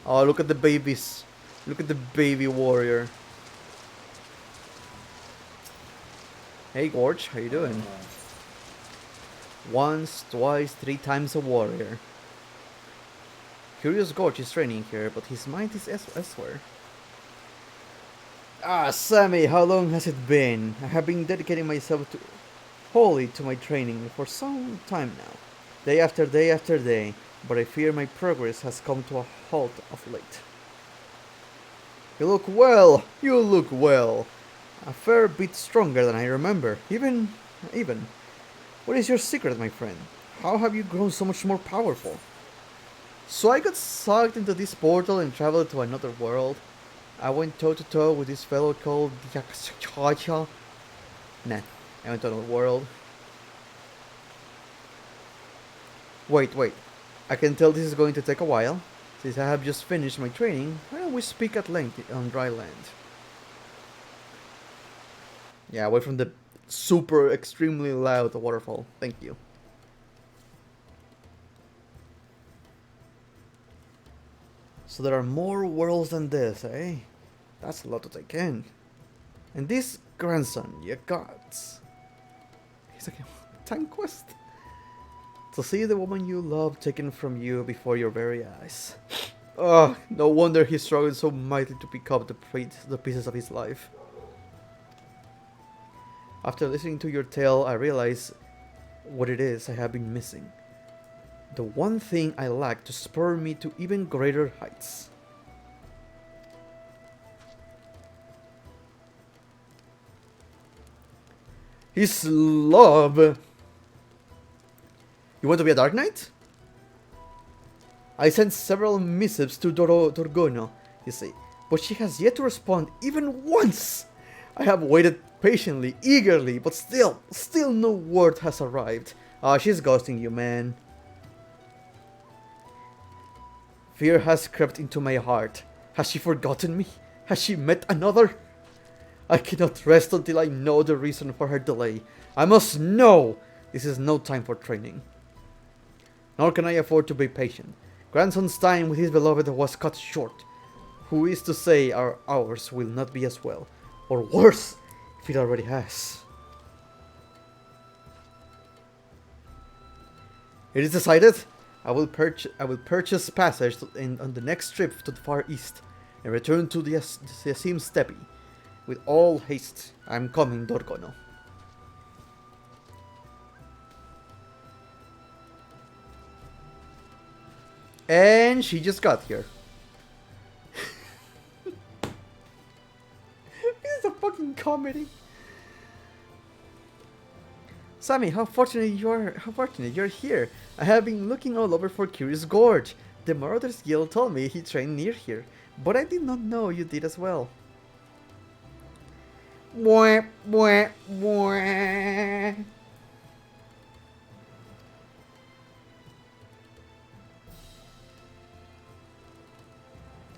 Oh, look at the babies. Look at the baby warrior. Hey, Gorge, how you doing? Once, twice, 3 times a warrior. Curious Gorge is training here, but his mind is elsewhere. Ah, Sammy, how long has it been? I have been dedicating myself wholly to my training for some time now. Day after day after day. But I fear my progress has come to a halt of late. You look well! You look well! A fair bit stronger than I remember. Even. What is your secret, my friend? How have you grown so much more powerful? So I got sucked into this portal and traveled to another world. I went toe to toe with this fellow called Yakchacha. Nah, I went to another world. Wait. I can tell this is going to take a while. Since I have just finished my training, why don't we speak at length on dry land? Yeah, away from the super extremely loud waterfall. Thank you. So there are more worlds than this, eh? That's a lot to take in. And this grandson you got. He's like a time quest. To see the woman you love taken from you before your very eyes. Oh, no wonder he struggled so mightily to pick up the pieces of his life. After listening to your tale, I realize what it is I have been missing. The one thing I lack to spur me to even greater heights. His love. You want to be a Dark Knight? I sent several missives to Dorgono. you see. But she has yet to respond even once. I have waited patiently, eagerly, but still no word has arrived. Ah, she's ghosting you, man. Fear has crept into my heart. Has she forgotten me? Has she met another? I cannot rest until I know the reason for her delay. I must know! This is no time for training. Nor can I afford to be patient. Grandson's time with his beloved was cut short. Who is to say our hours will not be as well, or worse, if it already has. It is decided. I will purchase passage on the next trip to the Far East, and return to the Yasim Steppe. With all haste, I am coming, Dorgono. And she just got here. It's a fucking comedy. Sammy, how fortunate you're here. I have been looking all over for Curious Gorge. The Marauders Guild told me he trained near here, but I did not know you did as well. Bwah, bwah, bwah.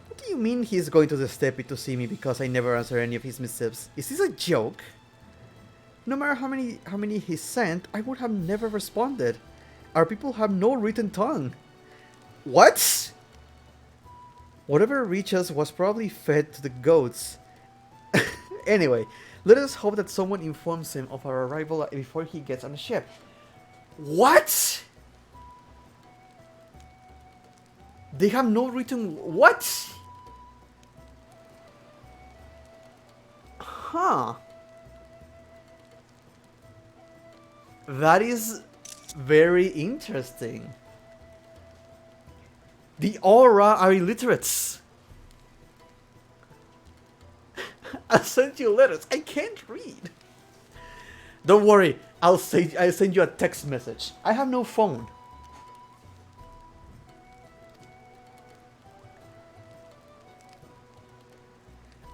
What do you mean he's going to the steppe to see me because I never answer any of his missives? Is this a joke? No matter how many he sent, I would have never responded. Our people have no written tongue. What? Whatever reached us was probably fed to the goats. Anyway, let us hope that someone informs him of our arrival before he gets on the ship. What? They have no written... What? Huh. That is very interesting. The Aura are illiterates. I sent you letters. I can't read. Don't worry. I'll send you a text message. I have no phone.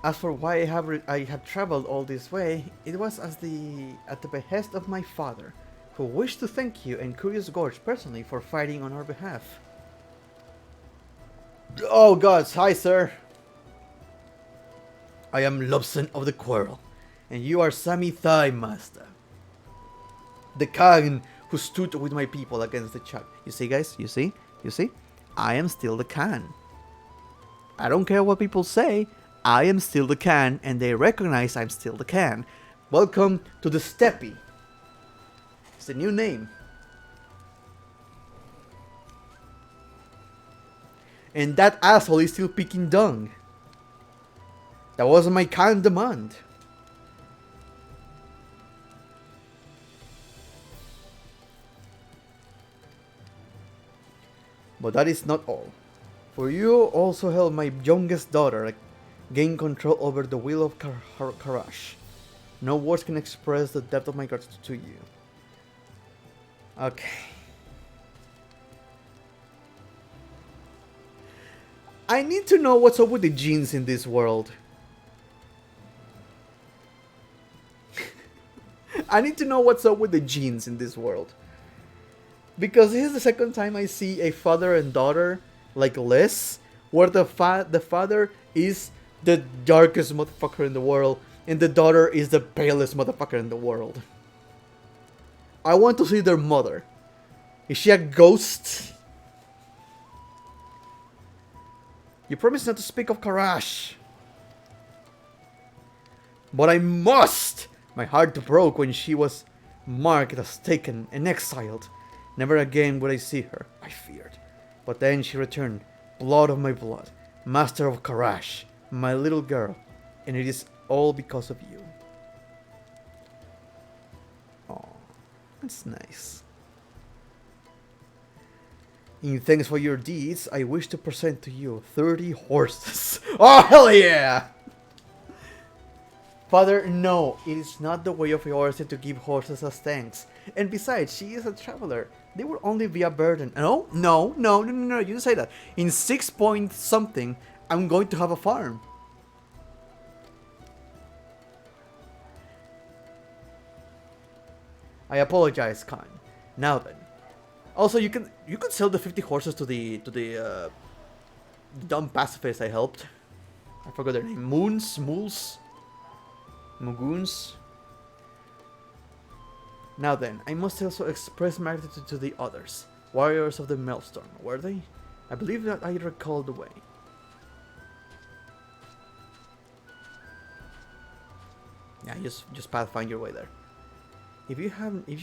As for why I have traveled all this way, it was at the behest of my father, who wished to thank you and Curious Gorge personally for fighting on our behalf. Oh gods, hi sir. I am Lobson of the Quarrel, and you are Sammy Thigh Master, the Khan who stood with my people against the Chak. You see guys, you see? I am still the Khan. I don't care what people say, I am still the Khan, and they recognize I'm still the Khan. Welcome to the Steppe. It's a new name. And that asshole is still picking dung. That wasn't my Khan demand. But that is not all. For you also helped my youngest daughter gain control over the will of Karash. No words can express the depth of my gratitude to you. Okay. I need to know what's up with the genes in this world. I need to know what's up with the genes in this world. Because this is the second time I see a father and daughter like this, where the father is the darkest motherfucker in the world, and the daughter is the palest motherfucker in the world. I want to see their mother. Is she a ghost? You promised not to speak of Karash. But I must! My heart broke when she was marked as taken and exiled. Never again would I see her, I feared. But then she returned, blood of my blood, master of Karash, my little girl, and it is all because of you. Oh, that's nice. In thanks for your deeds, I wish to present to you 30 horses. Oh, hell yeah! Father, no, it is not the way of yours to give horses as thanks. And besides, she is a traveler. They will only be a burden. No, you didn't say that. In 6 point something, I'm going to have a farm. I apologize, Khan. Now then. Also, you can sell the 50 horses to the dumb pacifist I helped. I forgot their name. Mools, Mugoons. Now then, I must also express my gratitude to the others. Warriors of the Maelstrom, were they? I believe that I recall the way. Yeah, just find your way there. If you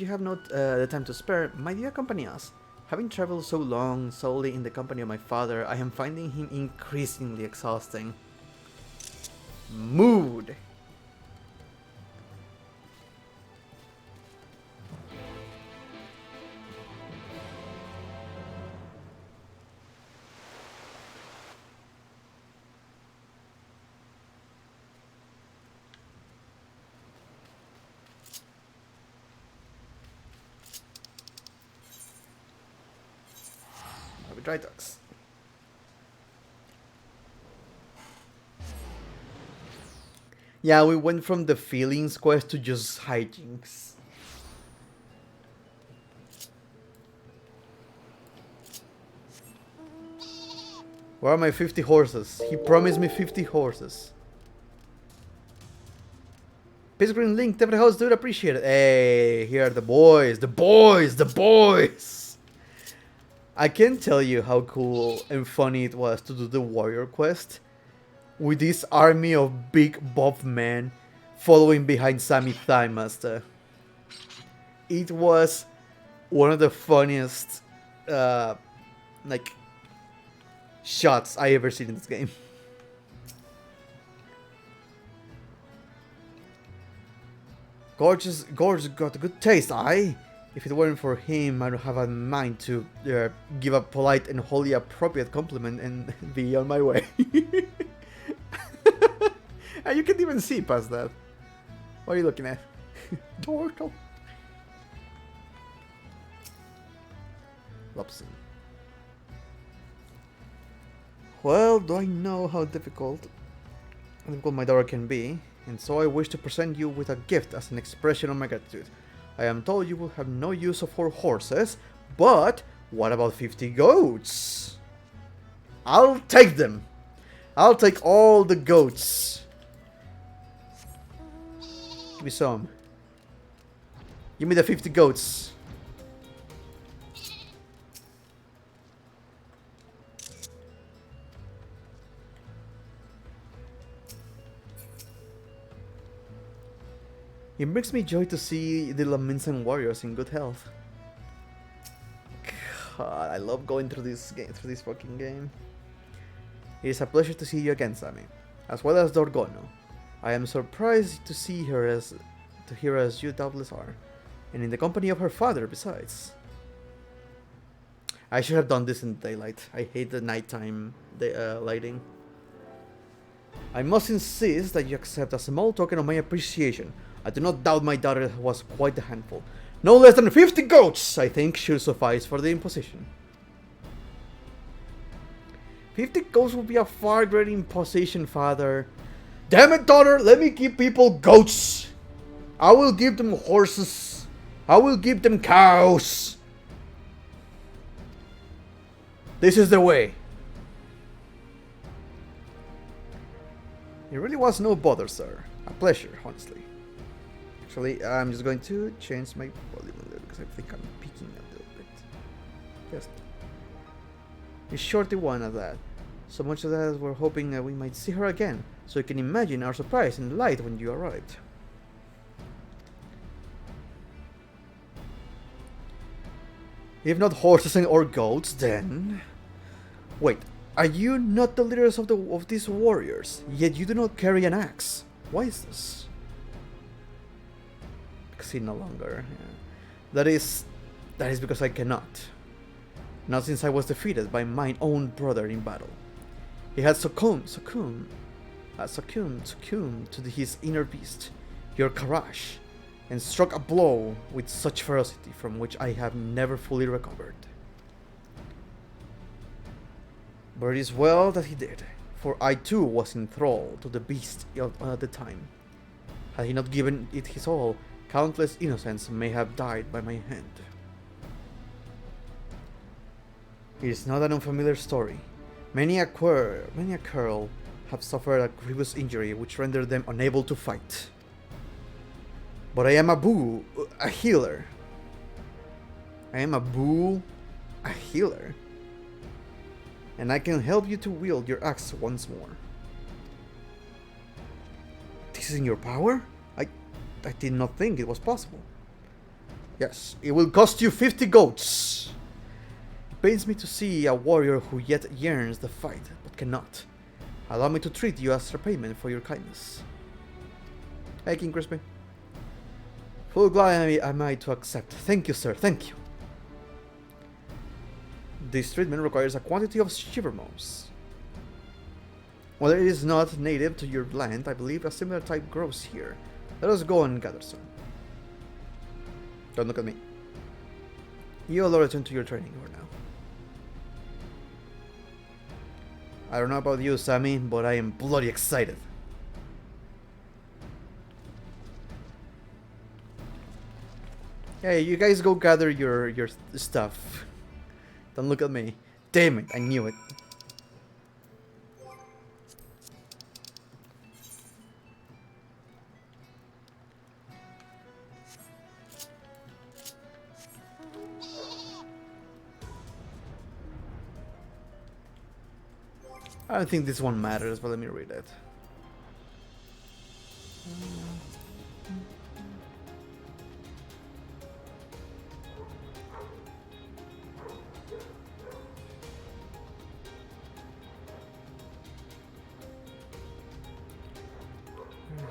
have not the time to spare, might you accompany us? Having traveled so long solely in the company of my father, I am finding him increasingly exhausting. Mood. Dry ducks. Yeah, we went from the feelings quest to just hijinks. Where are my 50 horses? He promised me 50 horses. Peace Green Link, Tevra House, dude, appreciate it. Hey, here are the boys, the boys, the boys! I can't tell you how cool and funny it was to do the warrior quest with this army of big buff men following behind Sammy Thigh Master. It was one of the funniest like shots I ever seen in this game. Gorgeous got a good taste, aye? If it weren't for him, I would have a mind to give a polite and wholly appropriate compliment and be on my way. And you can't even see past that. What are you looking at? Turtle. Lobson. Well, do I know how difficult my daughter can be, and so I wish to present you with a gift as an expression of my gratitude. I am told you will have no use for horses, but what about 50 goats? I'll take them. I'll take all the goats. Give me some. Give me the 50 goats. It brings me joy to see the Laminsan warriors in good health. God, I love going through this fucking game. It is a pleasure to see you again, Sammy, as well as Dorgono. I am surprised to see her as you doubtless are, and in the company of her father besides. I should have done this in daylight. I hate the nighttime lighting. I must insist that you accept a small token of my appreciation. I do not doubt my daughter was quite a handful. No less than 50 goats, I think, should suffice for the imposition. 50 goats would be a far greater imposition, father. Damn it, daughter, let me give people goats. I will give them horses. I will give them cows. This is the way. It really was no bother, sir. A pleasure, honestly. Actually, I'm just going to change my volume a little because I think I'm peaking a little bit. Just a shorty one of that. So much of that we're hoping that we might see her again. So you can imagine our surprise and delight when you arrived. If not horses or goats, then... Wait, are you not the leaders of these warriors? Yet you do not carry an axe. Why is this? Because he no longer... Yeah. That is because I cannot. Not since I was defeated by mine own brother in battle. He had succumbed to his inner beast, your Karash, and struck a blow with such ferocity from which I have never fully recovered. But it is well that he did, For I too was enthralled to the beast at the time. Had he not given it his all, countless innocents may have died by my hand. It is not an unfamiliar story. Many a Curl have suffered a grievous injury which rendered them unable to fight. But I am a healer. I am a healer. And I can help you to wield your axe once more. This is in your power? I did not think it was possible. Yes, it will cost you 50 goats. It pains me to see a warrior who yet yearns the fight, but cannot. Allow me to treat you as repayment for your kindness. Hey, King Crispy. Full glad am I to accept. Thank you, sir, thank you. This treatment requires a quantity of shivermoss. While it is not native to your land, I believe a similar type grows here. Let us go and gather some. Don't look at me. You all return to your training for now. I don't know about you, Sammy, but I am bloody excited. Hey, you guys go gather your stuff. Don't look at me. Damn it, I knew it. I don't think this one matters, but let me read it.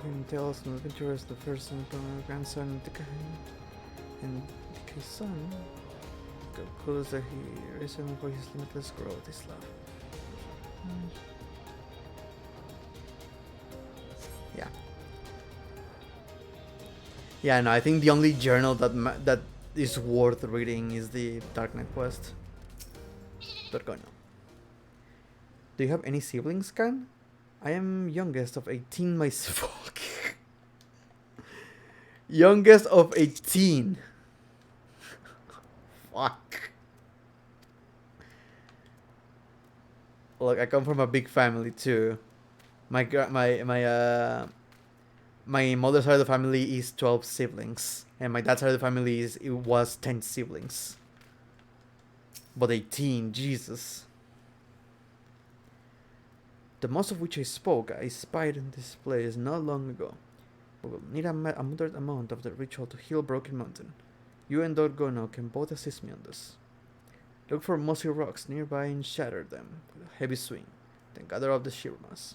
He tells an adventurous the first grandson and his son concludes that he raised him for his limitless growth, his love. Yeah, no, I think the only journal that is worth reading is the Dark Knight quest. But go now. Do you have any siblings, Khan? I am youngest of 18 myself. Youngest of 18. Fuck. Look, I come from a big family too. My mother's side of the family is 12 siblings, and my dad's side of the family was 10 siblings. But 18, Jesus. The most of which I spoke, I spied in this place not long ago. We will need a moderate amount of the ritual to heal Broken Mountain. You and Dorgono can both assist me on this. Look for mossy rocks nearby and shatter them with a heavy swing, then gather up the shivermoss.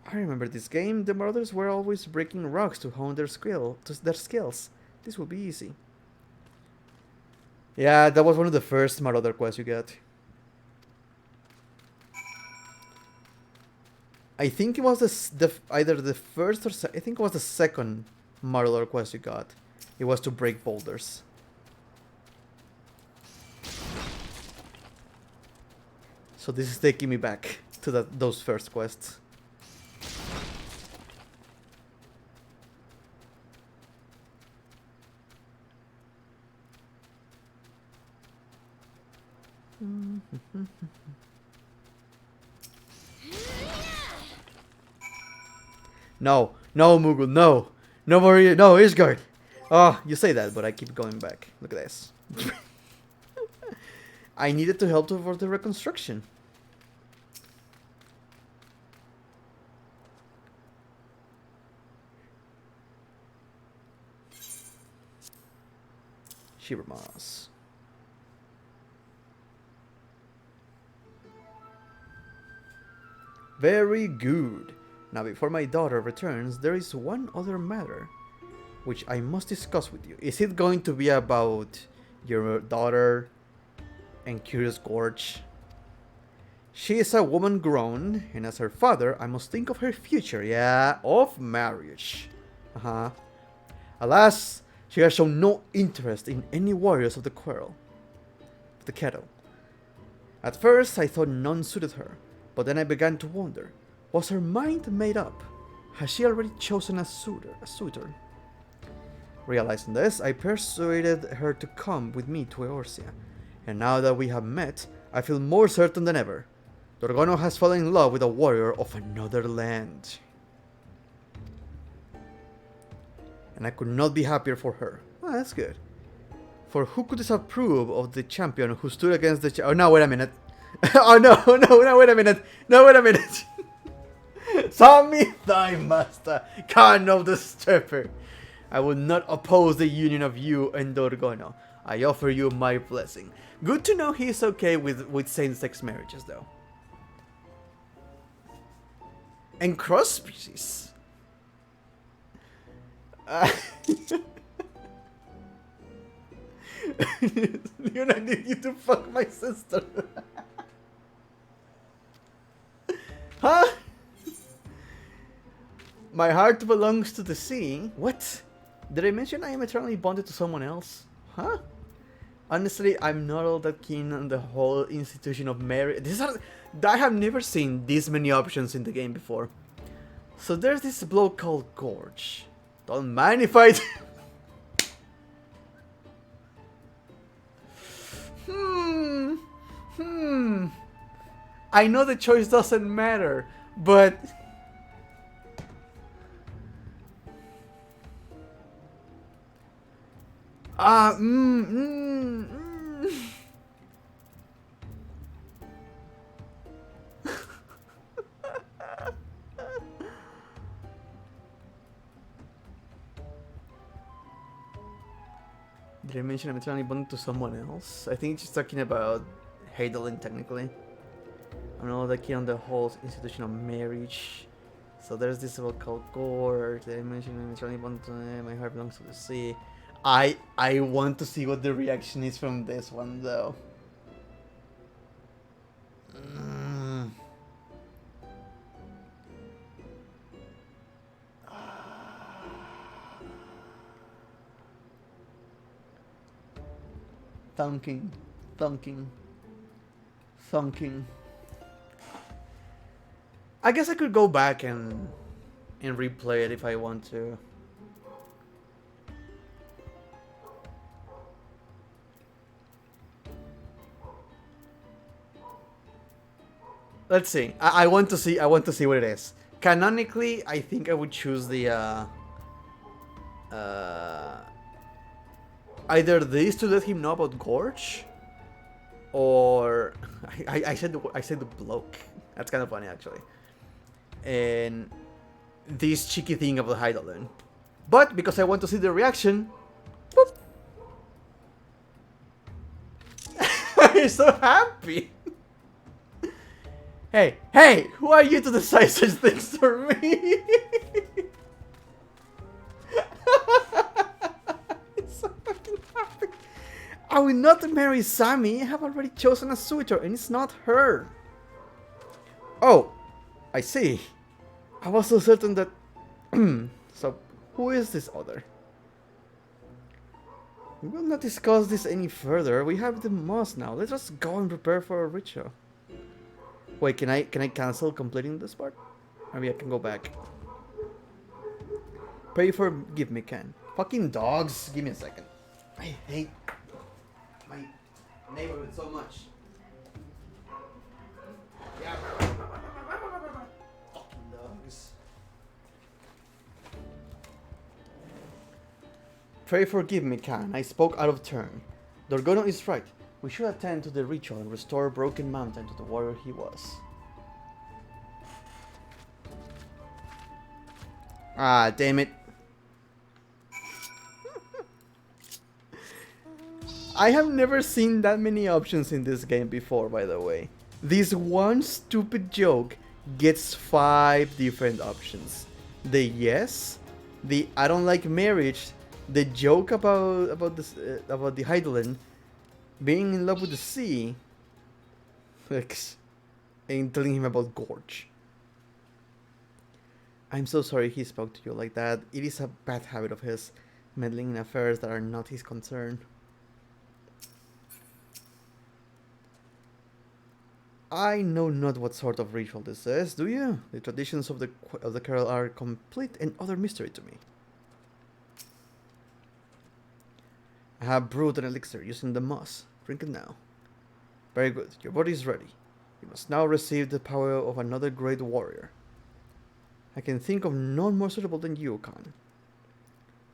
I remember this game. The marauders were always breaking rocks to hone their skills. This will be easy. Yeah, that was one of the first marauder quests you get. I think it was either the first or I think it was the second marauder quest you got. It was to break boulders. So this is taking me back to those first quests. No, Moogle, no. No more, no, Ishgard. Oh, you say that, but I keep going back. Look at this. I needed to help for the reconstruction. Shivermoss. Very good. Now, before my daughter returns, there is one other matter which I must discuss with you. Is it going to be about your daughter and Curious Gorge? She is a woman grown, and as her father, I must think of her future, yeah, of marriage. Alas, she has shown no interest in any warriors of the kettle. At first, I thought none suited her, But then I began to wonder, was her mind made up? Had she already chosen a suitor? Realizing this, I persuaded her to come with me to Eorzea. And now that we have met, I feel more certain than ever. Dorgono has fallen in love with a warrior of another land. And I could not be happier for her. Oh, that's good. For who could disapprove of the champion who stood against the oh, no, wait a minute. Oh, no, wait a minute. No, wait a minute. Sami, thy master, Khan of the Stripper. I will not oppose the union of you and Dorgono. I offer you my blessing. Good to know he is okay with same-sex marriages, though. And cross-species. Leon, I need you to fuck my sister. Huh? My heart belongs to the sea. What? Did I mention I am eternally bonded to someone else? Huh? Honestly, I'm not all that keen on the whole institution of marriage. I have never seen this many options in the game before. So there's this bloke called Gorge. Don't mind if I... I know the choice doesn't matter, but... Did I mention I'm eternally bonded to someone else? I think she's talking about Heidelin, technically. I'm not that keen on the whole institution of marriage. So there's this about called Gore. Did I mention I'm eternally bonded to my heart belongs to the sea? I want to see what the reaction is from this one, though. Thunking. I guess I could go back and replay it if I want to. Let's see. I want to see what it is. Canonically, I think I would choose the either this to let him know about Gorge, or I said the bloke. That's kind of funny, actually. And this cheeky thing of the Heidelin. But because I want to see the reaction, boop. I'm so happy. Hey, who are you to decide such things for me? I'm so fucking happy. I will not marry Sami. I have already chosen a suitor, and it's not her. Oh, I see. I was so certain that... So, who is this other? We will not discuss this any further. We have the moss now. Let's just go and prepare for a ritual. Wait, can I cancel completing this part? Maybe I can go back. Pray for give me can. Fucking dogs. Give me a second. I hate my neighborhood so much. Yeah. Fucking dogs. Pray forgive me, Khan. I spoke out of turn. Dorgono is right. We should attend to the ritual and restore Broken Mountain to the warrior he was. Ah, damn it. I have never seen that many options in this game before, by the way. This one stupid joke gets 5 different options. The yes, the I don't like marriage, the joke about the Heidelin, being in love with the sea, and telling him about Gorge. I'm so sorry he spoke to you like that. It is a bad habit of his, meddling in affairs that are not his concern. I know not what sort of ritual this is, do you? The traditions of the carol are complete and utter mystery to me. I have brewed an elixir using the moss. Drink it now. Very good. Your body is ready. You must now receive the power of another great warrior. I can think of none more suitable than you, Khan.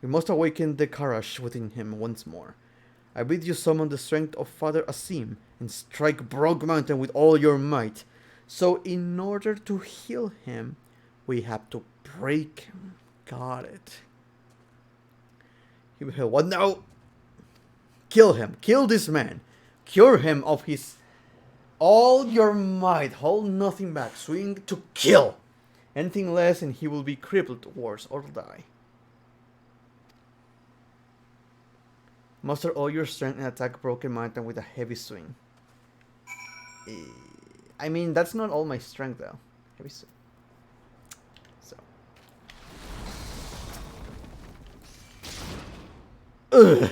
We must awaken the courage within him once more. I bid you summon the strength of Father Asim and strike Brogue Mountain with all your might. So in order to heal him, we have to break him. Got it. He will heal. What now? Kill him. Kill this man. Cure him of his... all your might. Hold nothing back. Swing to kill. Anything less and he will be crippled, worse, or die. Muster all your strength and attack Broken Mountain with a heavy swing. I mean, that's not all my strength though. Heavy swing. So. Ugh.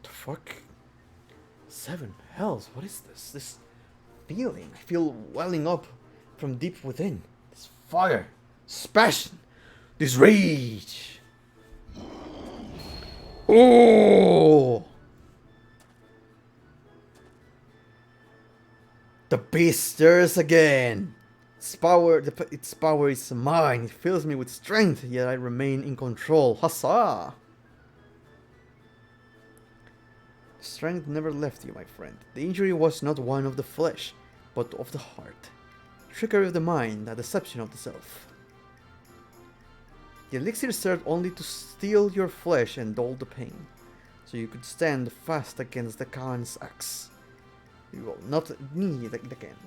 Fuck. 7 hells, what is this? This feeling I feel welling up from deep within. This fire, this passion, this rage. Oh! The beast stirs again. Its power is mine. It fills me with strength, yet I remain in control. Huzzah! Strength never left you, my friend. The injury was not one of the flesh, but of the heart. Trickery of the mind, a deception of the self. The elixir served only to steal your flesh and dull the pain, so you could stand fast against the Khan's axe. You will not need it again,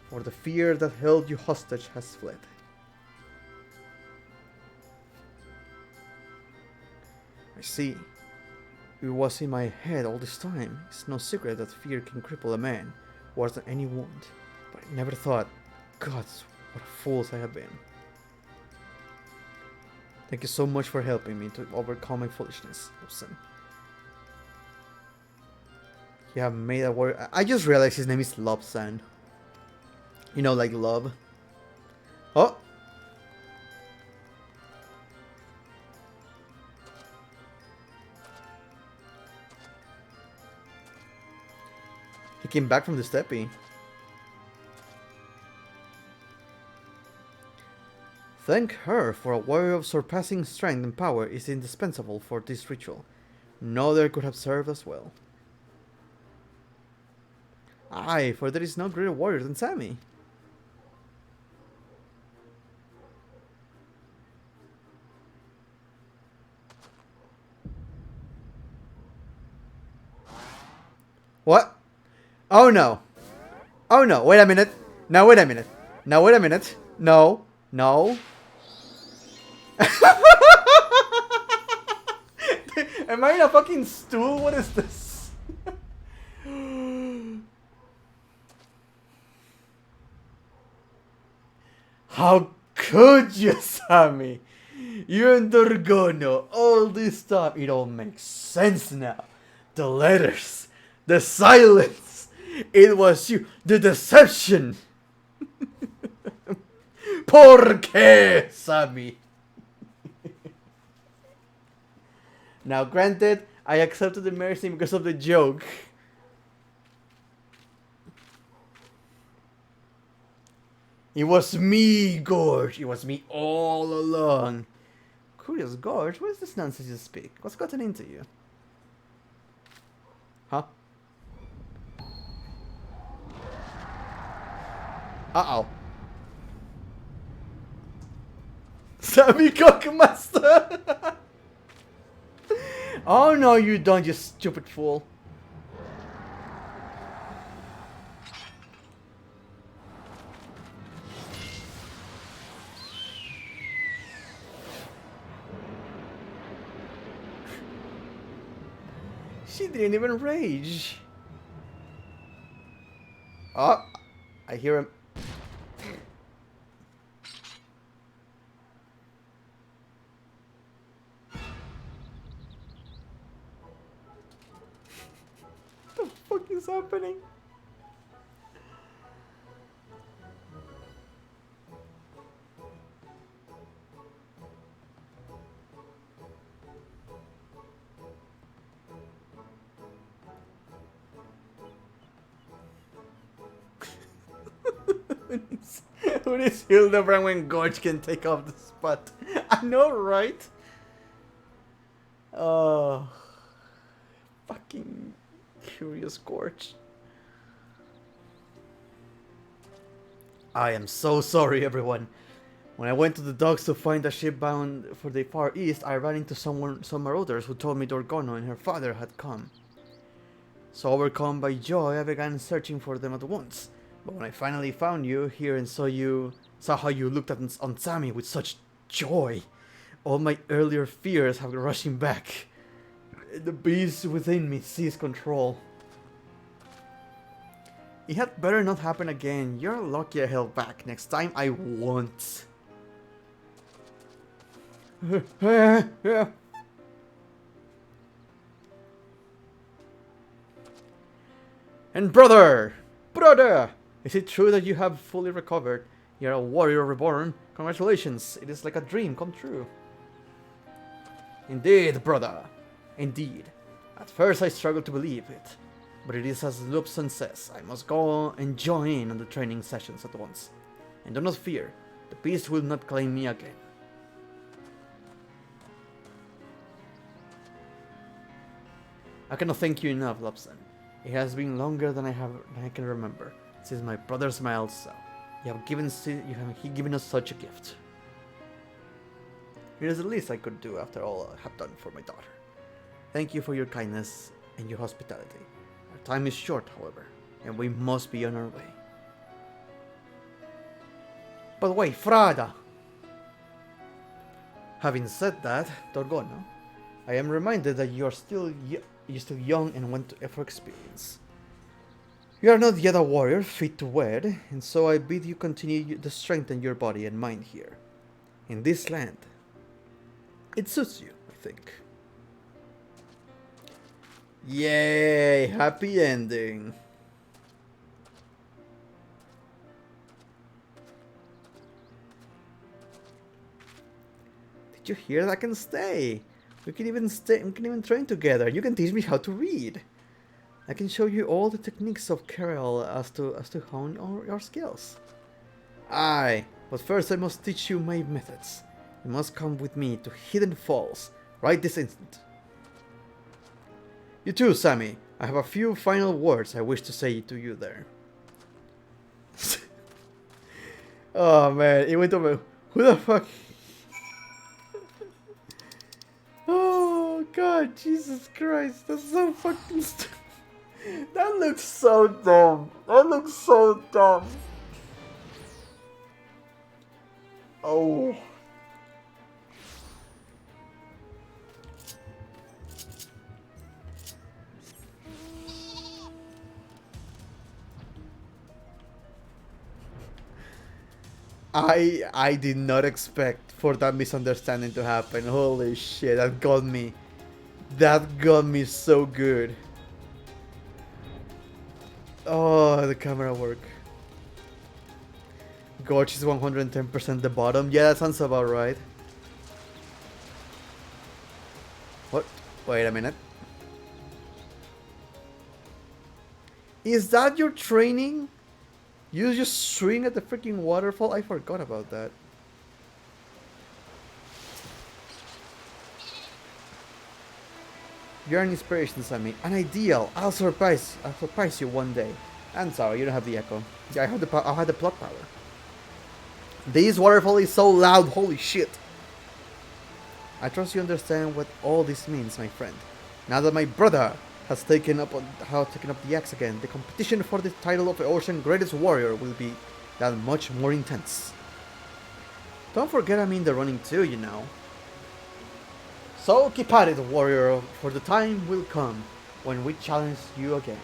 for the fear that held you hostage has fled. I see. It was in my head all this time. It's no secret that fear can cripple a man worse than any wound. But I never thought, God, what a fool I have been. Thank you so much for helping me to overcome my foolishness, Lobsan. You have made a warrior. I just realized his name is Lobsan. You know, like love. Oh! He came back from the steppe. Thank her, for a warrior of surpassing strength and power is indispensable for this ritual. No other could have served as well. Aye, for there is no greater warrior than Sammy. What? Oh no. Oh no, wait a minute. Now wait a minute. Now wait a minute. No. No. Am I in a fucking stool? What is this? How could you, Sammy? You and Dorgono all this time. It all makes sense now. The letters. The silence. It was you. The deception. ¿Por qué, Sammy? Now, granted, I accepted the mercy because of the joke. It was me, Gorge. It was me all along. Curious, Gorge, what is this nonsense you speak? What's gotten into you? Huh? Uh-oh. Sammy Cockmaster! Oh no, you don't, you stupid fool. She didn't even rage. Oh, I hear him. What the fuck is happening? Who is Hildebrand when Gorge can take off the spot? I know, right? Oh, fucking curious Gorge. I am so sorry, everyone. When I went to the docks to find a ship bound for the Far East, I ran into some marauders who told me Dorgono and her father had come. So overcome by joy, I began searching for them at once. But when I finally found you here and saw how you looked on Sammy with such joy, all my earlier fears have rushing back. The beast within me seized control. It had better not happen again. You're lucky I held back. Next time I won't. And brother! Brother! Is it true that you have fully recovered? You're a warrior reborn. Congratulations. It is like a dream come true. Indeed, brother. Indeed. At first I struggled to believe it. But it is as Lupson says. I must go and join on the training sessions at once. And do not fear. The beast will not claim me again. I cannot thank you enough, Lupson. It has been longer than I can remember. Since my brother smiled so. You have given us such a gift. It is the least I could do after all I have done for my daughter. Thank you for your kindness and your hospitality. Our time is short, however, and we must be on our way. But wait, Frada! Having said that, Dorgono, I am reminded that you're still young and want for experience. You are not yet a warrior fit to wed, and so I bid you continue to strengthen your body and mind here. In this land. It suits you, I think. Yay! Happy ending. Did you hear that? I can stay. We can even train together. You can teach me how to read. I can show you all the techniques of Carol as to hone your skills. Aye, but first I must teach you my methods. You must come with me to Hidden Falls, right this instant. You too, Sammy. I have a few final words I wish to say to you there. Oh man, it went over. Who the fuck? Oh god, Jesus Christ, that's so fucking stupid. That looks so dumb. That looks so dumb. Oh. I did not expect for that misunderstanding to happen. Holy shit, that got me. That got me so good. Oh, the camera work. Gorge is 110% the bottom. Yeah, that sounds about right. What? Wait a minute. Is that your training? You just swing at the freaking waterfall? I forgot about that. You're an inspiration, Sammy. An ideal. I'll surprise you one day. I'm sorry, you don't have the echo. Yeah, I have the plot power. This waterfall is so loud. Holy shit. I trust you understand what all this means, my friend. Now that my brother has taken up the axe again, the competition for the title of the Ocean's greatest warrior will be that much more intense. Don't forget I'm in the running too, you know. So keep at it, warrior, for the time will come when we challenge you again.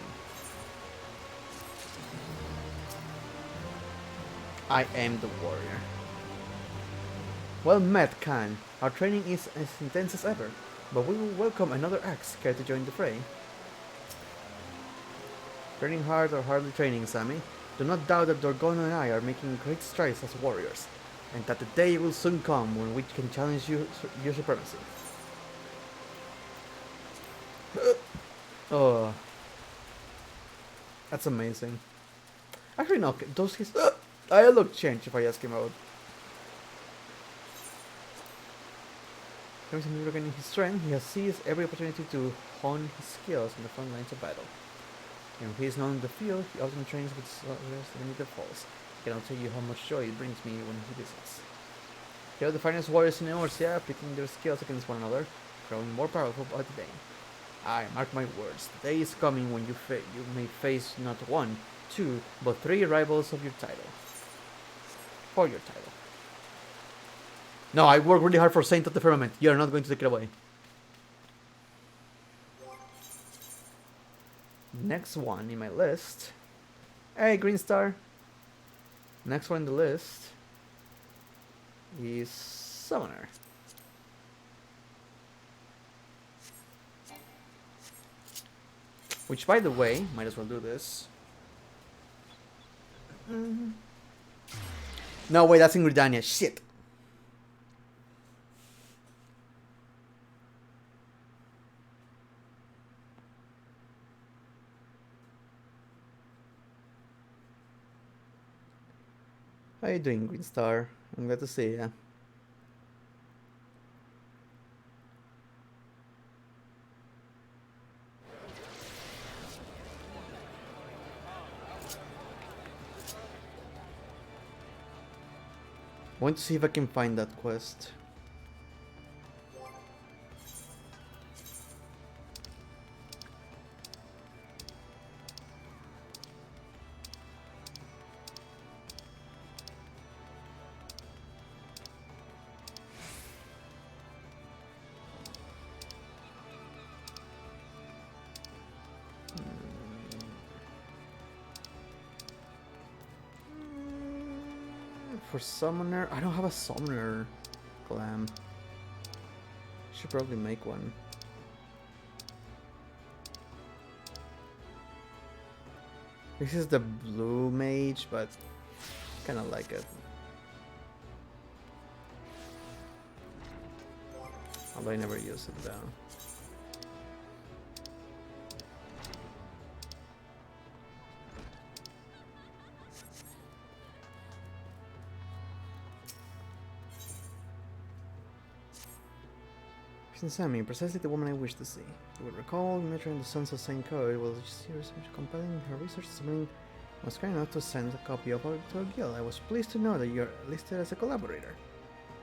I am the warrior. Well met, Khan. Our training is as intense as ever, but we will welcome another axe. Care to join the fray? Training hard or hardly training, Sammy. Do not doubt that Dorgono and I are making great strides as warriors, and that the day will soon come when we can challenge your supremacy. Oh, that's amazing. Actually, no, those his dialogue change if I ask him out. Regaining his strength, he has seized every opportunity to hone his skills in the front lines of battle. And when he is not in the field, he often trains with soldiers beneath the falls. I cannot tell you how much joy it brings me when he visits. Here are the finest warriors in Eorzea, pitting their skills against one another, growing more powerful by the day. I mark my words, the day is coming when you may face not one, two, but three rivals of your title. For your title. No, I work really hard for Saint of the Firmament. You're not going to take it away. Next one in my list. Hey, Green Star. Next one in the list is Summoner. Which, by the way, might as well do this. No, wait, that's in Gridania. Shit. How you doing, Green Star? I'm glad to see ya. I want to see if I can find that quest. For Summoner, I don't have a Summoner glam. Should probably make one. This is the blue mage, but kind of like it. Although I never use it though. Sammy, precisely the woman I wish to see. You will recall, we met her in the Sons of Saint Code while she was compelling her research. Summoning was kind enough to send a copy of her to a guild. I was pleased to know that you're listed as a collaborator.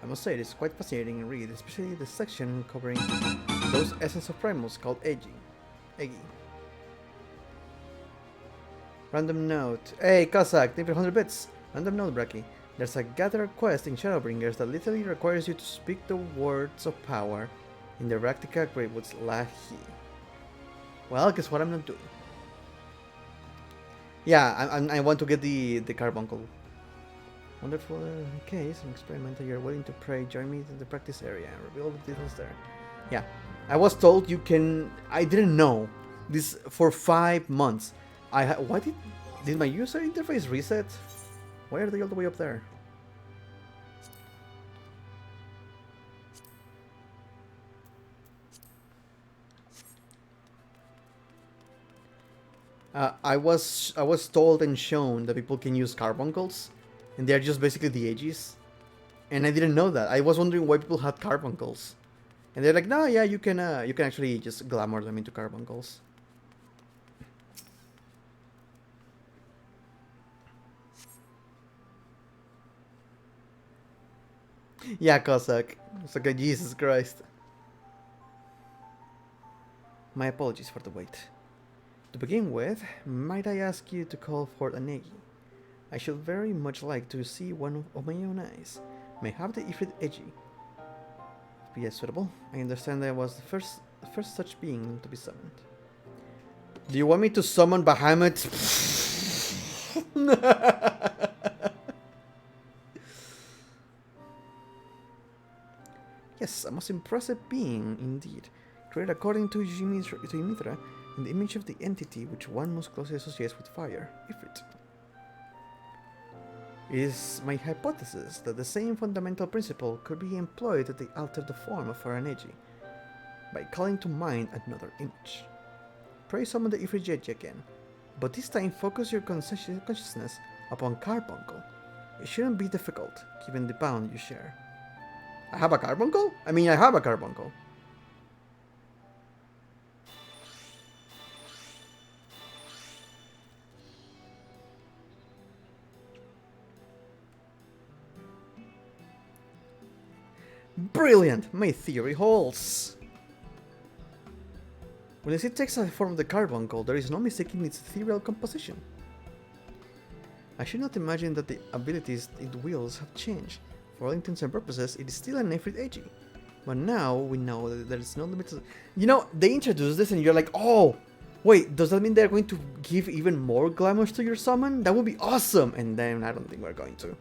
I must say, it is quite fascinating to read, especially the section covering those essence of primals called Eggy. Random note. Hey, Cossack, thank you for 100 bits. Random note, Bracky. There's a gather quest in Shadowbringers that literally requires you to speak the words of power in the Raktika Greatwood's Lahi. Well, guess what I'm not doing? Yeah, I want to get the carbuncle. Wonderful case, an experimenter. You're willing to pray. Join me in the practice area and reveal the details there. Yeah, I was told you can. I didn't know this for 5 months. Why did my user interface reset? Why are they all the way up there? I was told and shown that people can use carbuncles, and they're just basically the ages, and I didn't know that. I was wondering why people had carbuncles, and they're like, no, yeah, you can actually just glamour them into carbuncles. Yeah, Cossack. It's like, Jesus Christ. My apologies for the wait. To begin with, might I ask you to call for a Negi? I should very much like to see one of my own eyes. May have the Ifrit Edgy. Be as suitable. I understand that I was the first such being to be summoned. Do you want me to summon Bahamut? Yes, a most impressive being indeed. Created according to Ymithra in the image of the entity which one most closely associates with fire, Ifrit. It is my hypothesis that the same fundamental principle could be employed to alter the form of our energy, by calling to mind another image. Pray summon the Ifrit again, but this time focus your consciousness upon Carbuncle. It shouldn't be difficult, given the bond you share. I have a Carbuncle? I mean, I have a Carbuncle. Brilliant! My theory holds! When it takes the form of the carbuncle, there is no mistaking its ethereal composition. I should not imagine that the abilities it wields have changed. For all intents and purposes, it is still an Ifrit AG. But now we know that there is no limit to... You know, they introduce this and you're like, oh! Wait, does that mean they're going to give even more glamours to your summon? That would be awesome! And then I don't think we're going to.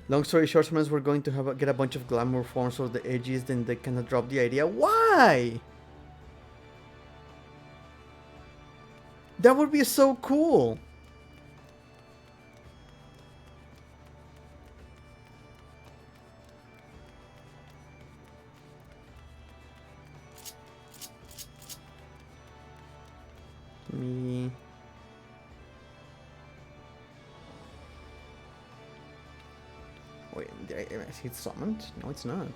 Long story short, summons we're going to get a bunch of glamour forms for the edges, then they cannot drop the idea. Why? That would be so cool. Me. Wait, is it summoned? No, it's not.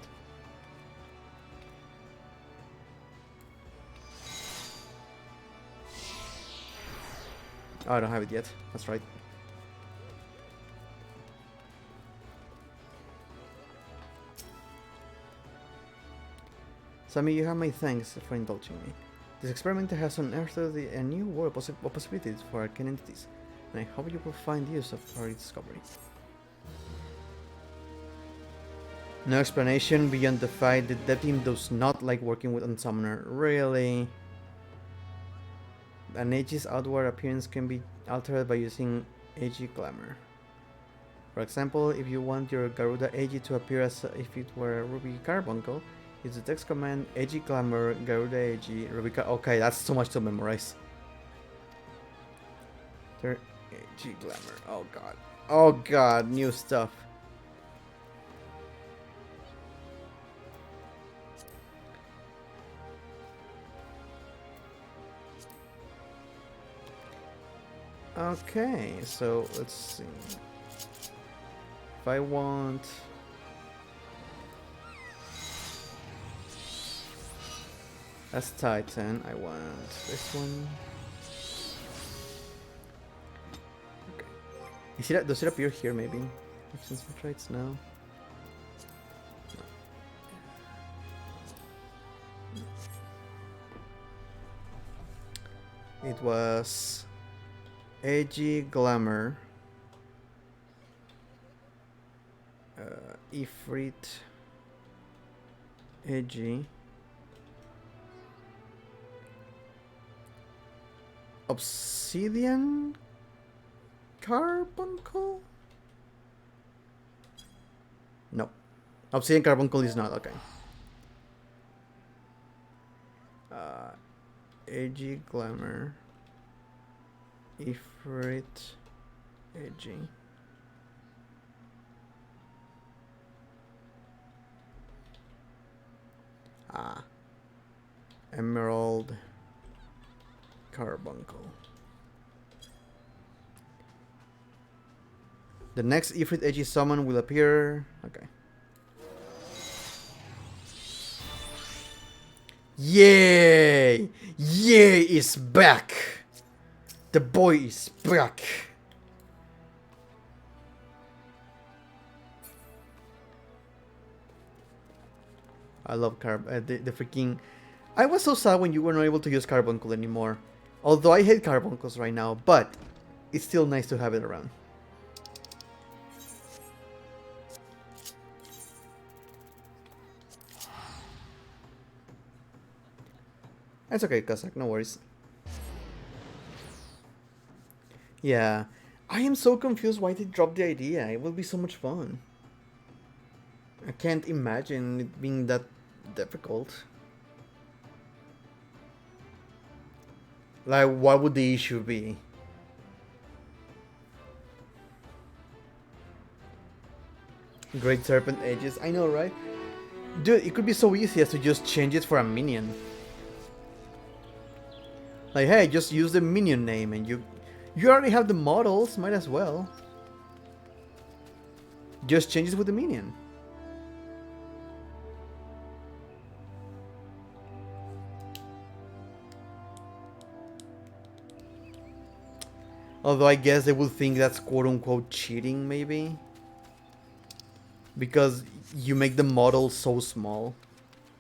Oh, I don't have it yet. That's right. Sammy, you have my thanks for indulging me. This experiment has unearthed a new world of possibilities for arcane entities, and I hope you will find use for its discovery. No explanation beyond the fact that the team does not like working with Unsummoner. Really? An AG's outward appearance can be altered by using AG Glamour. For example, if you want your Garuda AG to appear as if it were a Ruby Carbuncle, use the text command AG Glamour Garuda AG Ruby Okay, that's too much to memorize. AG Glamour. Oh god. Oh god, new stuff. Okay, so let's see. If I want... As Titan, I want this one. Okay. You see that? Does it appear here maybe? Since we tried now. It was... AG Glamour, Ifrit, AG, Obsidian Carbuncle? No. Obsidian Carbuncle is not, okay. AG Glamour. Ifrit AG. Emerald Carbuncle. The next Ifrit AG summon will appear. Okay. Yay! Yay is back! The boy is back! I love the freaking... I was so sad when you were not able to use Carbuncle anymore. Although I hate Carbuncles right now, but it's still nice to have it around. It's okay, Kazak, no worries. Yeah. I am so confused why they dropped the idea. It will be so much fun. I can't imagine it being that difficult. Like, what would the issue be? Great Serpent Ages. I know, right? Dude, it could be so easy as to just change it for a minion. Like, hey, just use the minion name and you already have the models, might as well. Just change it with the minion. Although I guess they would think that's quote-unquote cheating, maybe. Because you make the model so small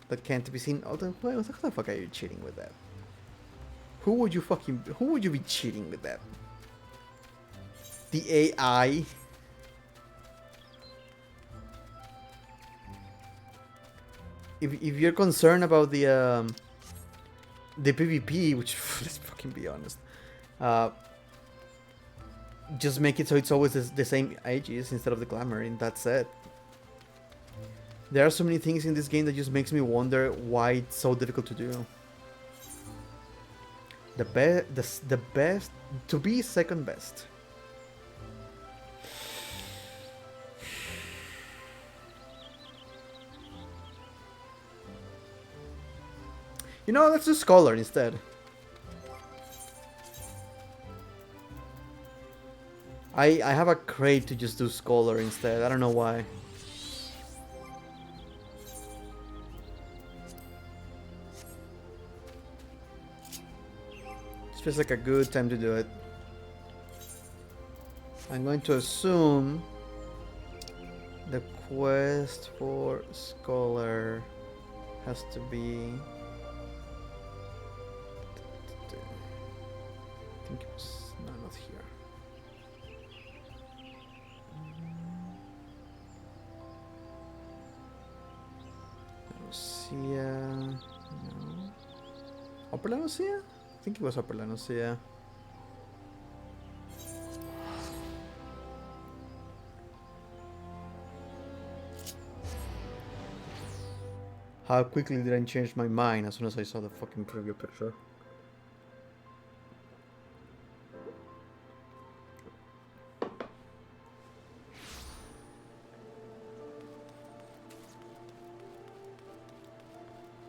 that can't be seen. Oh, what the fuck are you cheating with that? Who would you be cheating with that? The AI? If you're concerned about the PvP, which let's fucking be honest, just make it so it's always the same ages instead of the glamour, and that's it. There are so many things in this game that just makes me wonder why it's so difficult to do. The best to be second best. You know, let's do Scholar instead. I have a crate to just do Scholar instead. I don't know why. It feels like a good time to do it. I'm going to assume the quest for Scholar has to be... I think it was... No, not here. Lucia... No. Upper Lucia? I think it was Upper Lucia. How quickly did I change my mind as soon as I saw the fucking preview picture?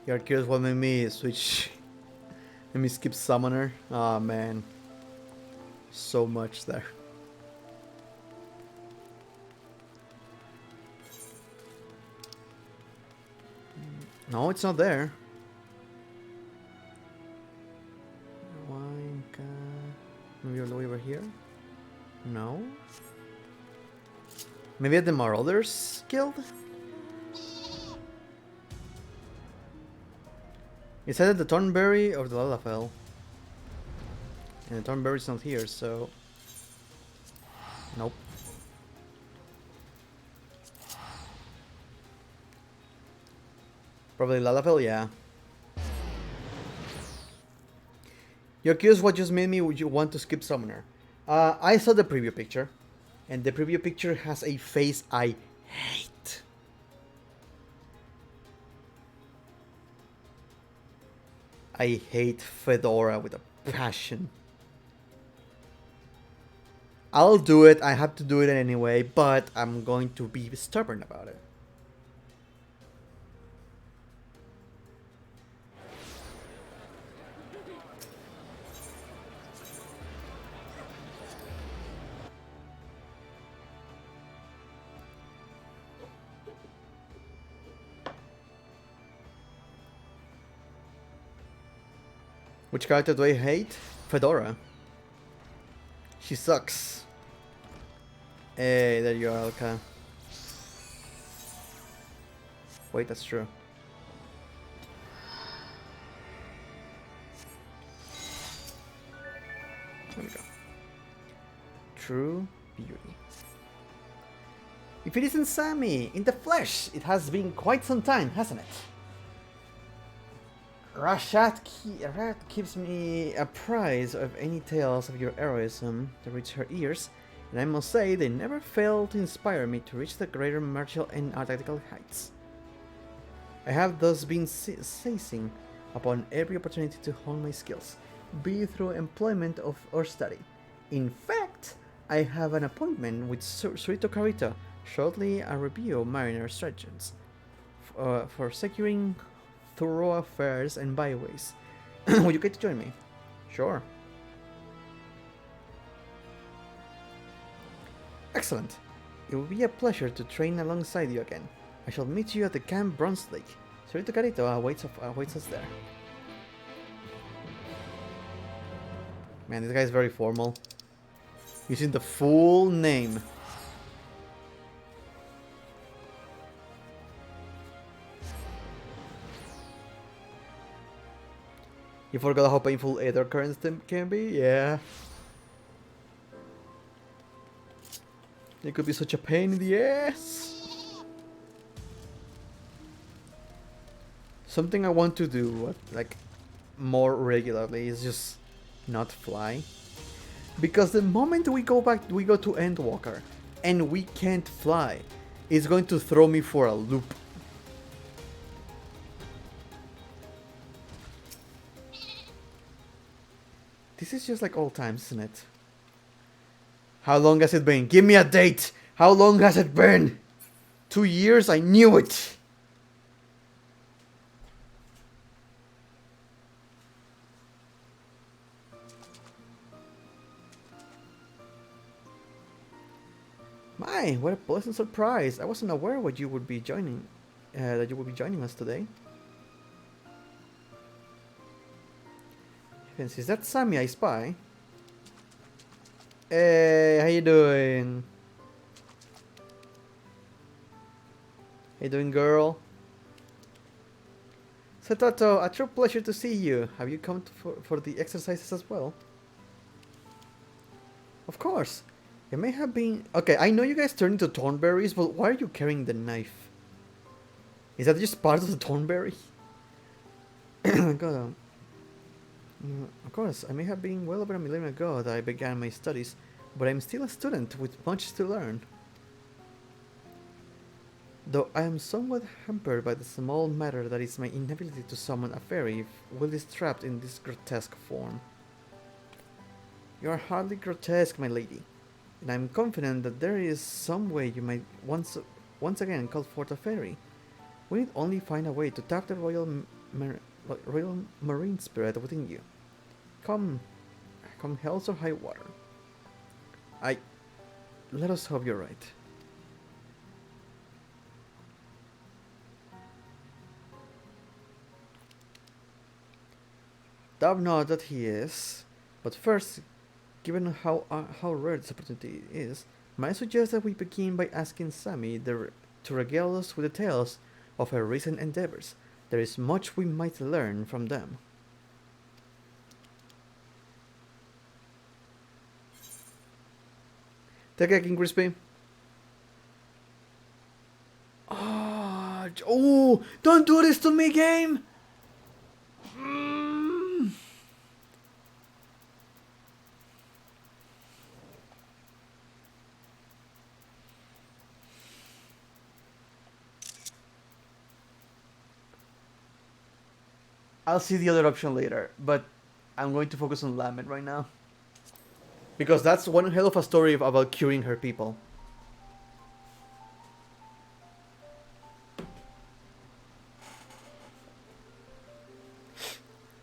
You're curious what made me switch? Let me skip Summoner. Ah, man. So much there. No, it's not there. Maybe all the way over here? No. Maybe at the Marauders Guild? It's either the Thornberry or the Lalafell. And the Thornberry's not here, so... Nope. Probably Lalafell, yeah. You're curious what just made me would you want to skip Summoner. I saw the preview picture. And the preview picture has a face I hate. I hate Fedora with a passion. I'll do it, I have to do it anyway, but I'm going to be stubborn about it. Which character do I hate? Fedora. She sucks. Hey, there you are, Alka. Wait, that's true. There we go. True beauty. If it isn't Sammy, in the flesh, it has been quite some time, hasn't it? Rat keeps me apprised of any tales of your heroism that reach her ears, and I must say they never fail to inspire me to reach the greater martial and tactical heights. I have thus been seizing upon every opportunity to hone my skills, be it through employment or study. In fact, I have an appointment with Surito Karita, shortly a review of mariner strategies, for securing thorough affairs and byways. Would you like to join me? Sure. Excellent. It will be a pleasure to train alongside you again. I shall meet you at the Camp Bronze Lake. Surito Carito awaits us there. Man, this guy is very formal. Using the full name. You forgot how painful Aether currents can be? Yeah. It could be such a pain in the ass. Something I want to do, like, more regularly is just not fly. Because the moment we go to Endwalker, and we can't fly, it's going to throw me for a loop. This is just like old times, isn't it? How long has it been? Give me a date! How long has it been? 2 years? I knew it! My, what a pleasant surprise! I wasn't aware that you would be joining us today. Is that Sammy I spy? Hey, how you doing? How you doing, girl? Satoto, a true pleasure to see you. Have you come for the exercises as well? Of course. It may have been... Okay, I know you guys turned into thornberries, but why are you carrying the knife? Is that just part of the thornberry? God, of course, I may have been well over a millennium ago that I began my studies, but I'm still a student with much to learn. Though I am somewhat hampered by the small matter that is my inability to summon a fairy while is trapped in this grotesque form. You are hardly grotesque, my lady, and I am confident that there is some way you might once again call forth a fairy. We need only find a way to tap the royal marine spirit within you. Come hells or high water. Let us hope you're right. Doubt not that he is, but first, given how rare this opportunity is, might I suggest that we begin by asking Sammy to regale us with the tales of her recent endeavors. There is much we might learn from them. Take a King Crispy. Oh, don't do this to me, game! I'll see the other option later, but I'm going to focus on Lament right now. Because that's one hell of a story about curing her people.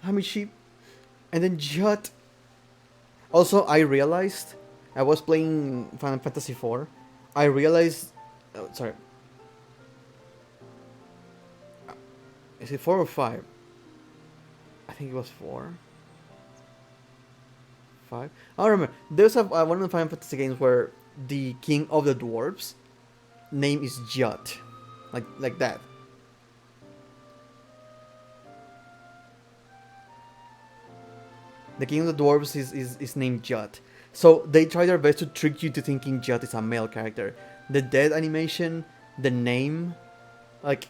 Hamishi. And then Jut. Also, I realized, I was playing Final Fantasy IV. I realized, sorry. Is it 4 or 5? I think it was 4. 5. I don't remember. There's one of the Final Fantasy games where the king of the dwarves name is Jut, like that. The king of the dwarves is named Jut. So they try their best to trick you to thinking Jut is a male character. The dead animation, the name, like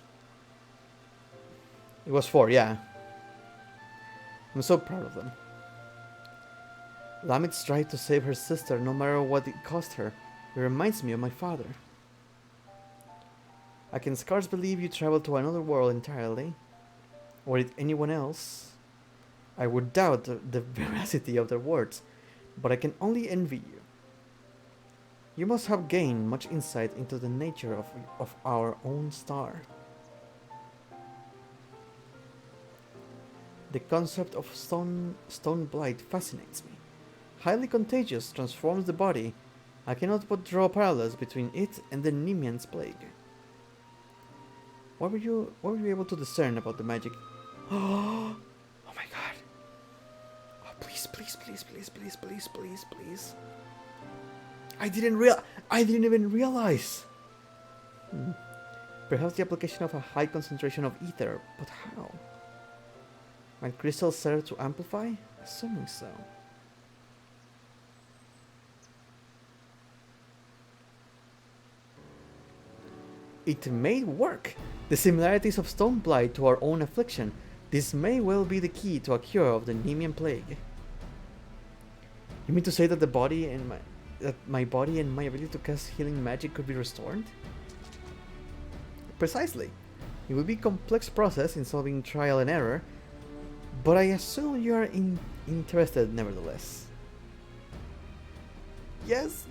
it was 4, yeah. I'm so proud of them. Lamitz tried to save her sister no matter what it cost her. It reminds me of my father. I can scarce believe you traveled to another world entirely. Or did anyone else? I would doubt the veracity of their words, but I can only envy you. You must have gained much insight into the nature of our own star. The concept of stone blight fascinates me. Highly contagious, transforms the body. I cannot but draw parallels between it and the Nemean's plague. What were you able to discern about the magic? Oh my god. Oh, please, please, please, please, please, please, please, please. I didn't even realize. Perhaps the application of a high concentration of ether, but how? Might crystals serve to amplify? Assuming so. It may work. The similarities of stone blight to our own affliction. This may well be the key to a cure of the Nemean plague. You mean to say that my body and my ability to cast healing magic could be restored? Precisely. It will be a complex process involving trial and error, but I assume you are interested nevertheless. Yes,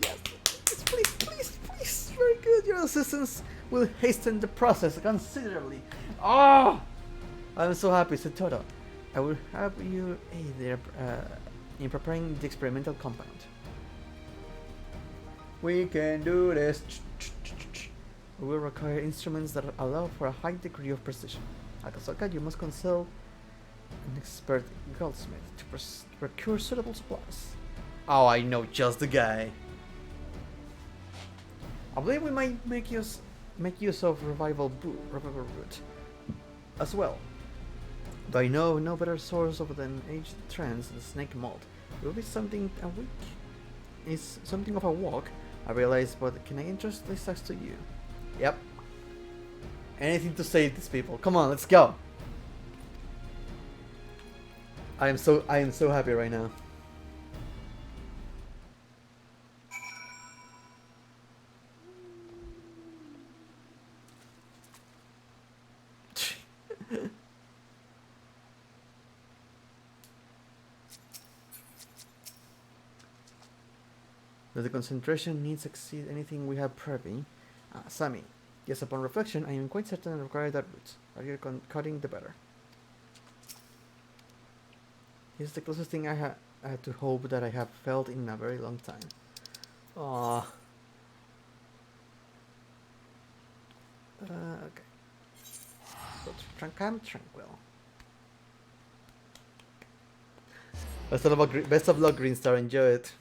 please, please, please. Very good. Your assistance will hasten the process considerably. Oh! I'm so happy, Satoto. I will have you aid there in preparing the experimental compound. We can do this. We will require instruments that allow for a high degree of precision. Akasoka, you must consult an expert goldsmith to procure suitable supplies. Oh, I know just the guy. I believe we might make use of revival root as well. Though I know no better source of an aged trance than snake mold. It will be something a week. It's something of a walk, I realize, but can I entrust this task to you? Yep. Anything to save these people. Come on, let's go. I am so happy right now. Does the concentration needs exceed anything we have privy? Sammy. Yes, upon reflection, I am quite certain I require that root. Earlier cutting, the better. This is the closest thing I had to hope that I have felt in a very long time. Aww. Okay. So, calm, tranquil. Best of luck, Green Star. Enjoy it.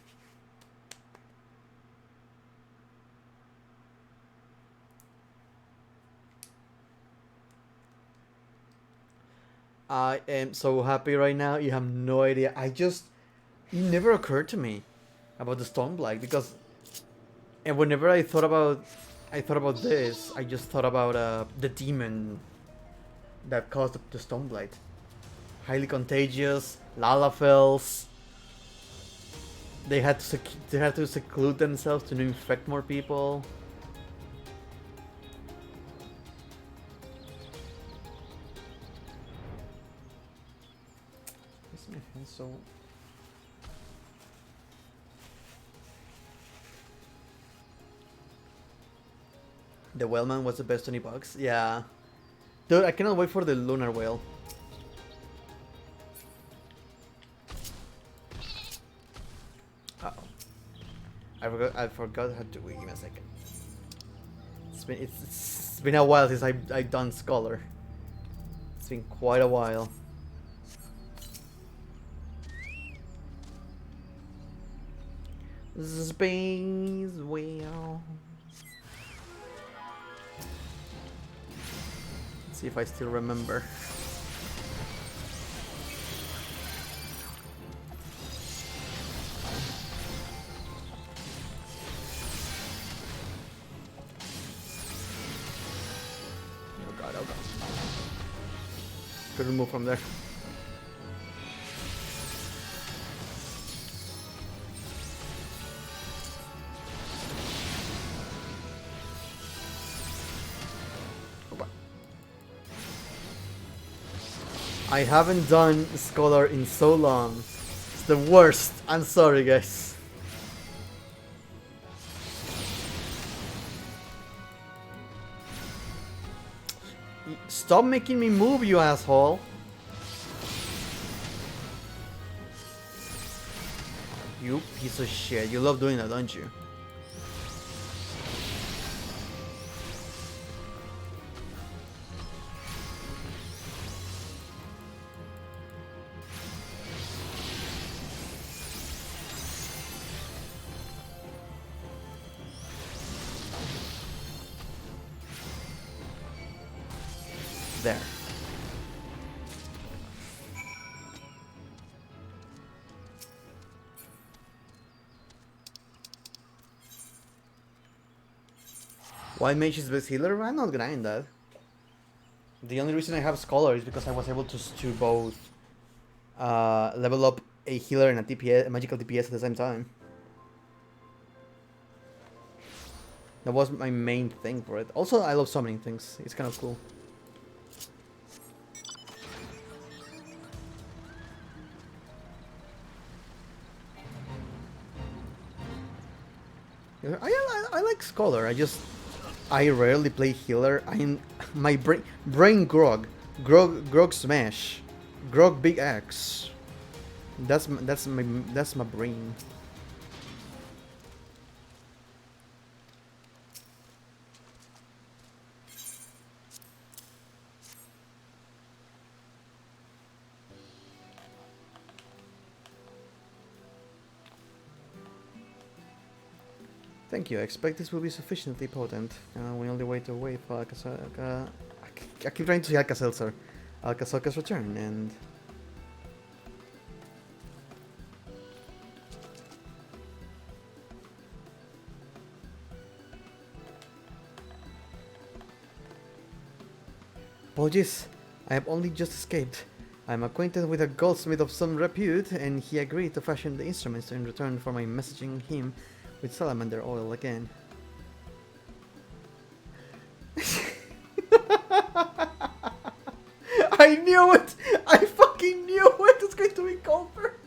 I am so happy right now. You have no idea. It never occurred to me about the stone blight because, and whenever I thought about this, I just thought about the demon that caused the stone blight. Highly contagious, Lalafels. They had to seclude themselves to infect more people. So the Whaleman was the best 20 bucks. Yeah. Dude, I cannot wait for the lunar whale. Uh oh. I forgot how to wait. Give me a second. It's been a while since I've done Scholar. It's been quite a while. Space whale. Let's see if I still remember. Oh god, oh god. Couldn't move from there. I haven't done Scholar in so long. It's the worst. I'm sorry, guys. Stop making me move, you asshole. You piece of shit. You love doing that, don't you? There. Why mage is best healer? I'm not grinding that. The only reason I have Scholar is because I was able to both level up a healer and a DPS, a magical DPS at the same time. That was my main thing for it. Also, I love summoning things. It's kind of cool. I like Scholar. I rarely play healer. My brain grog smash, grog big axe. That's my brain. Thank you. I expect this will be sufficiently potent. We only wait to wait for I keep trying to say Alka-Seltzer. Alka-Seltzer's return, and apologies. I have only just escaped. I am acquainted with a goldsmith of some repute, and he agreed to fashion the instruments in return for my messaging him with salamander oil again. I knew it! I fucking knew it! It's going to be Colbert!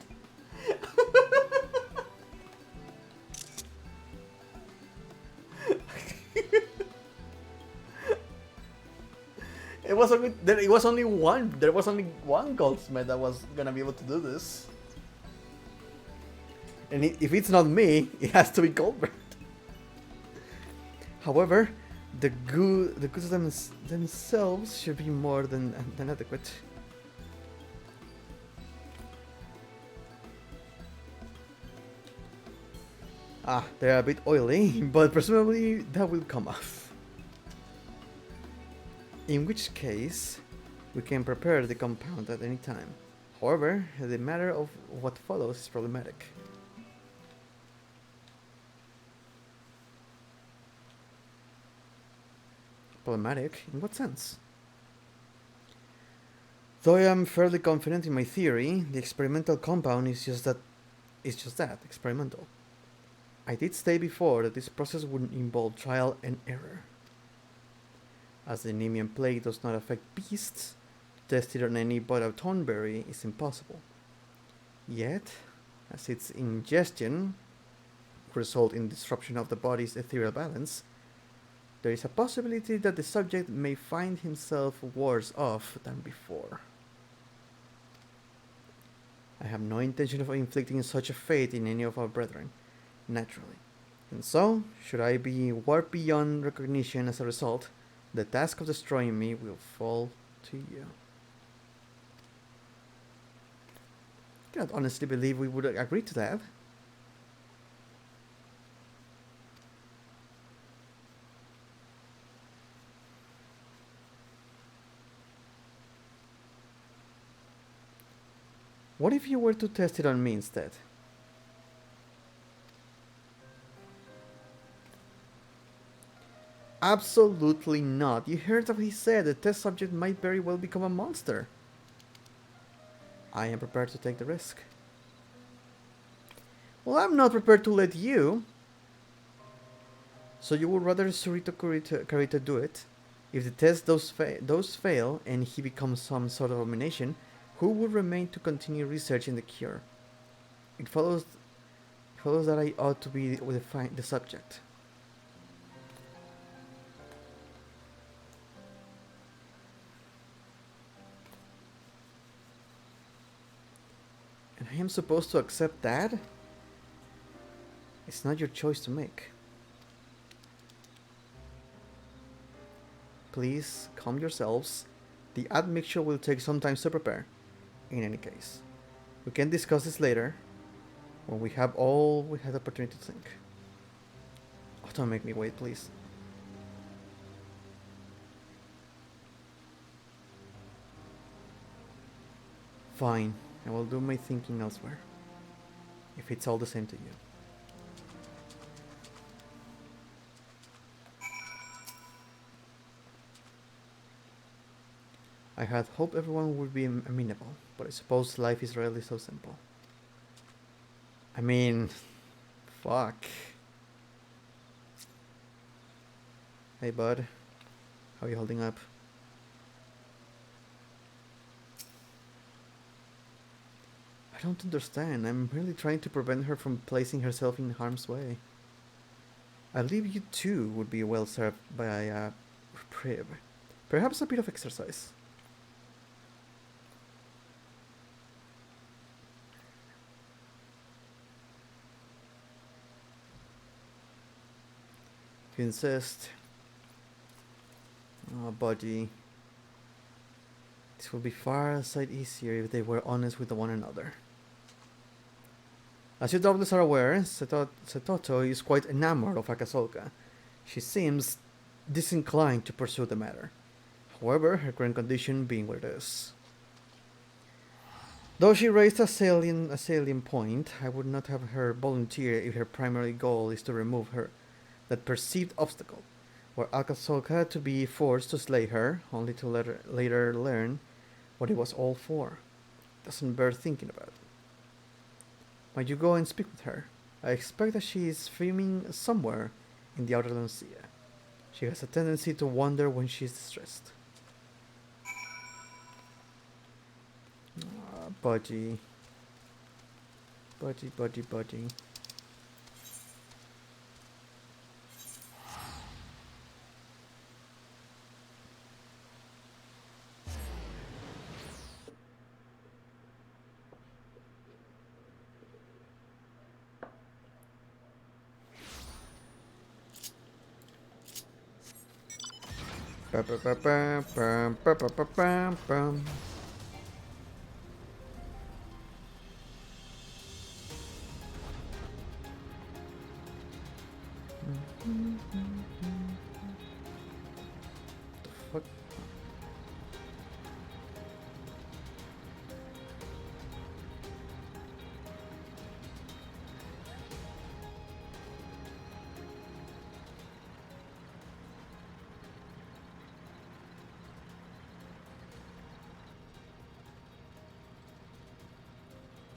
There was only one goldsmith that was gonna be able to do this. And if it's not me, it has to be Colbert. However, the goods themselves should be more than adequate. Ah, they're a bit oily, but presumably that will come off. In which case, we can prepare the compound at any time. However, the matter of what follows is problematic. Problematic? In what sense? Though I am fairly confident in my theory, the experimental compound is just that, experimental. I did state before that this process would involve trial and error. As the Nemean plague does not affect beasts, tested on any bud of thornberry is impossible. Yet, as its ingestion result in disruption of the body's ethereal balance, there is a possibility that the subject may find himself worse off than before. I have no intention of inflicting such a fate in any of our brethren, naturally. And so, should I be warped beyond recognition as a result, the task of destroying me will fall to you. I cannot honestly believe we would agree to that. What if you were to test it on me instead? Absolutely not. You heard what he said. The test subject might very well become a monster. I am prepared to take the risk. Well, I'm not prepared to let you. So you would rather Surito Kurita do it? If the test those fail and he becomes some sort of abomination, Who would remain to continue researching the cure? It follows that I ought to be the subject. And I am supposed to accept that? It's not your choice to make. Please calm yourselves. The admixture will take some time to prepare. In any case, we can discuss this later when we have the opportunity to think. Oh, don't make me wait, please. Fine, I will do my thinking elsewhere. If it's all the same to you. I had hoped everyone would be amenable, but I suppose life is rarely so simple. I mean, fuck. Hey bud, how are you holding up? I don't understand. I'm really trying to prevent her from placing herself in harm's way. I believe you too would be well served by a reprieve. Perhaps a bit of exercise. If you insist. Oh, buddy. This would be far a sight easier if they were honest with one another. As you doubtless are aware, Setoto is quite enamored of Akasolka. She seems disinclined to pursue the matter. However, her current condition being what it is. Though she raised a salient point, I would not have her volunteer if her primary goal is to remove that perceived obstacle, were Akasolka to be forced to slay her, only to later learn what it was all for. Doesn't bear thinking about. Might you go and speak with her? I expect that she is fuming somewhere in the outer Lucia. She has a tendency to wander when she is distressed. Budgie. Budgie. Fuck.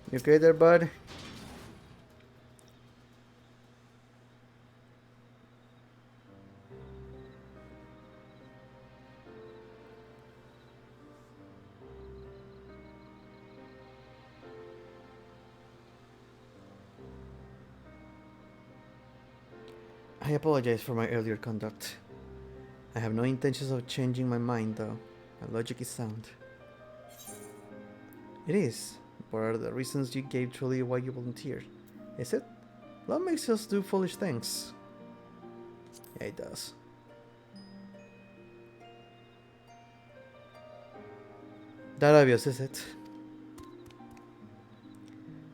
You okay there, bud? I apologize for my earlier conduct. I have no intentions of changing my mind, though. My logic is sound. It is. What are the reasons you gave truly why you volunteered? Is it? Love makes us do foolish things. Yeah, it does. That obvious, is it?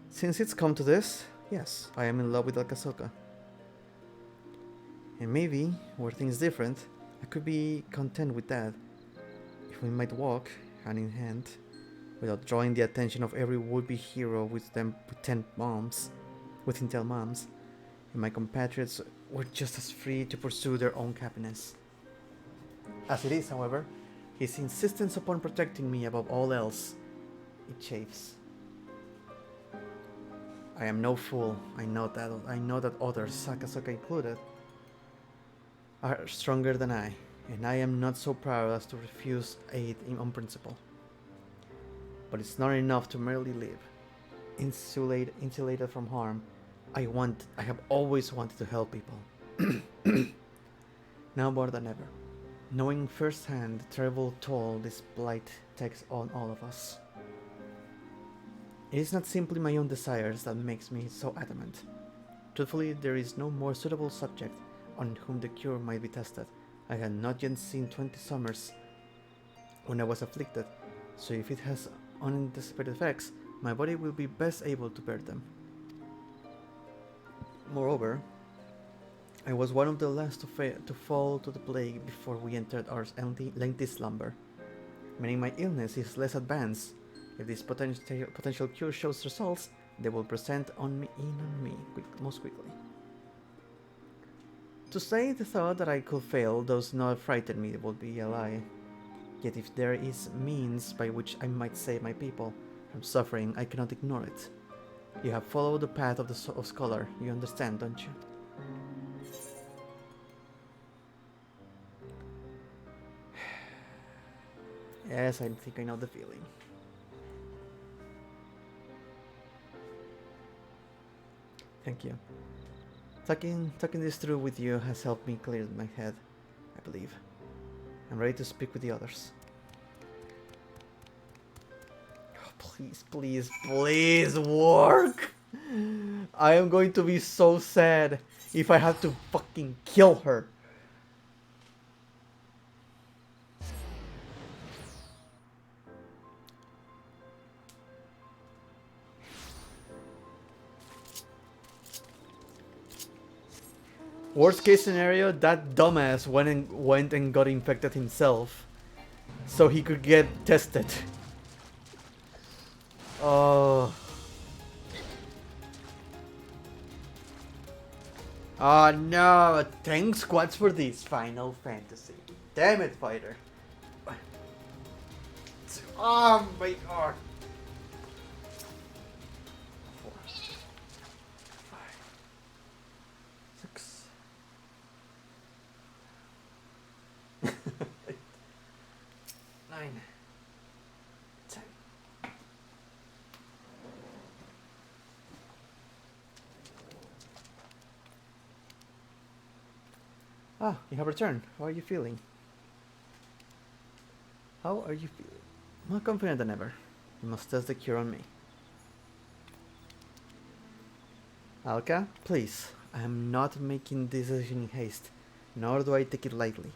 Since it's come to this, yes, I am in love with Akasoka. And maybe, were things different, I could be content with that. If we might walk, hand in hand, without drawing the attention of every would-be hero with 10 moms, and my compatriots were just as free to pursue their own happiness. As it is, however, his insistence upon protecting me above all else, it chafes. I am no fool. I know that others, Akasoka included, are stronger than I, and I am not so proud as to refuse aid on principle. but it's not enough to merely live. Insulated from harm, I have always wanted to help people. Now more than ever, knowing firsthand the terrible toll this blight takes on all of us. It is not simply my own desires that makes me so adamant. Truthfully, there is no more suitable subject on whom the cure might be tested. I had not yet seen 20 summers when I was afflicted, so if it has unanticipated effects, my body will be best able to bear them. Moreover, I was one of the last to fall to the plague before we entered our lengthy slumber. Meaning my illness is less advanced. If this potential cure shows results, they will present on me most quickly. To say the thought that I could fail does not frighten me would be a lie. Yet if there is means by which I might save my people from suffering, I cannot ignore it. You have followed the path of the scholar, you understand, don't you? Yes, I think I know the feeling. Thank you. Talking this through with you has helped me clear my head, I believe. I'm ready to speak with the others. Oh, please work! I am going to be so sad if I have to fucking kill her. Worst case scenario, that dumbass went and got infected himself, so he could get tested. Oh. Oh no! Thanks squads for this Final Fantasy. Damn it, fighter. Oh my god. 4, 5, 6. 9, 10. Ah, you have returned. How are you feeling? How are you feeling? More confident than ever. You must test the cure on me. Alka, please. I am not making this decision in haste, nor do I take it lightly.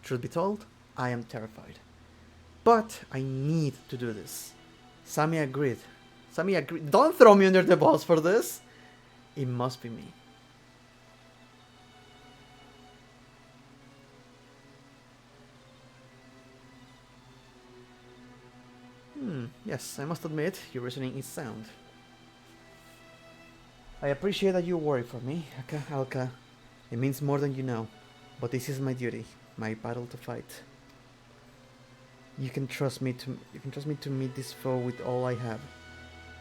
Truth be told, I am terrified. But I need to do this. Sammy agreed. Don't throw me under the bus for this. It must be me. Yes, I must admit, your reasoning is sound. I appreciate that you worry for me, Alka. It means more than you know. But this is my duty, my battle to fight. You can trust me to meet this foe with all I have.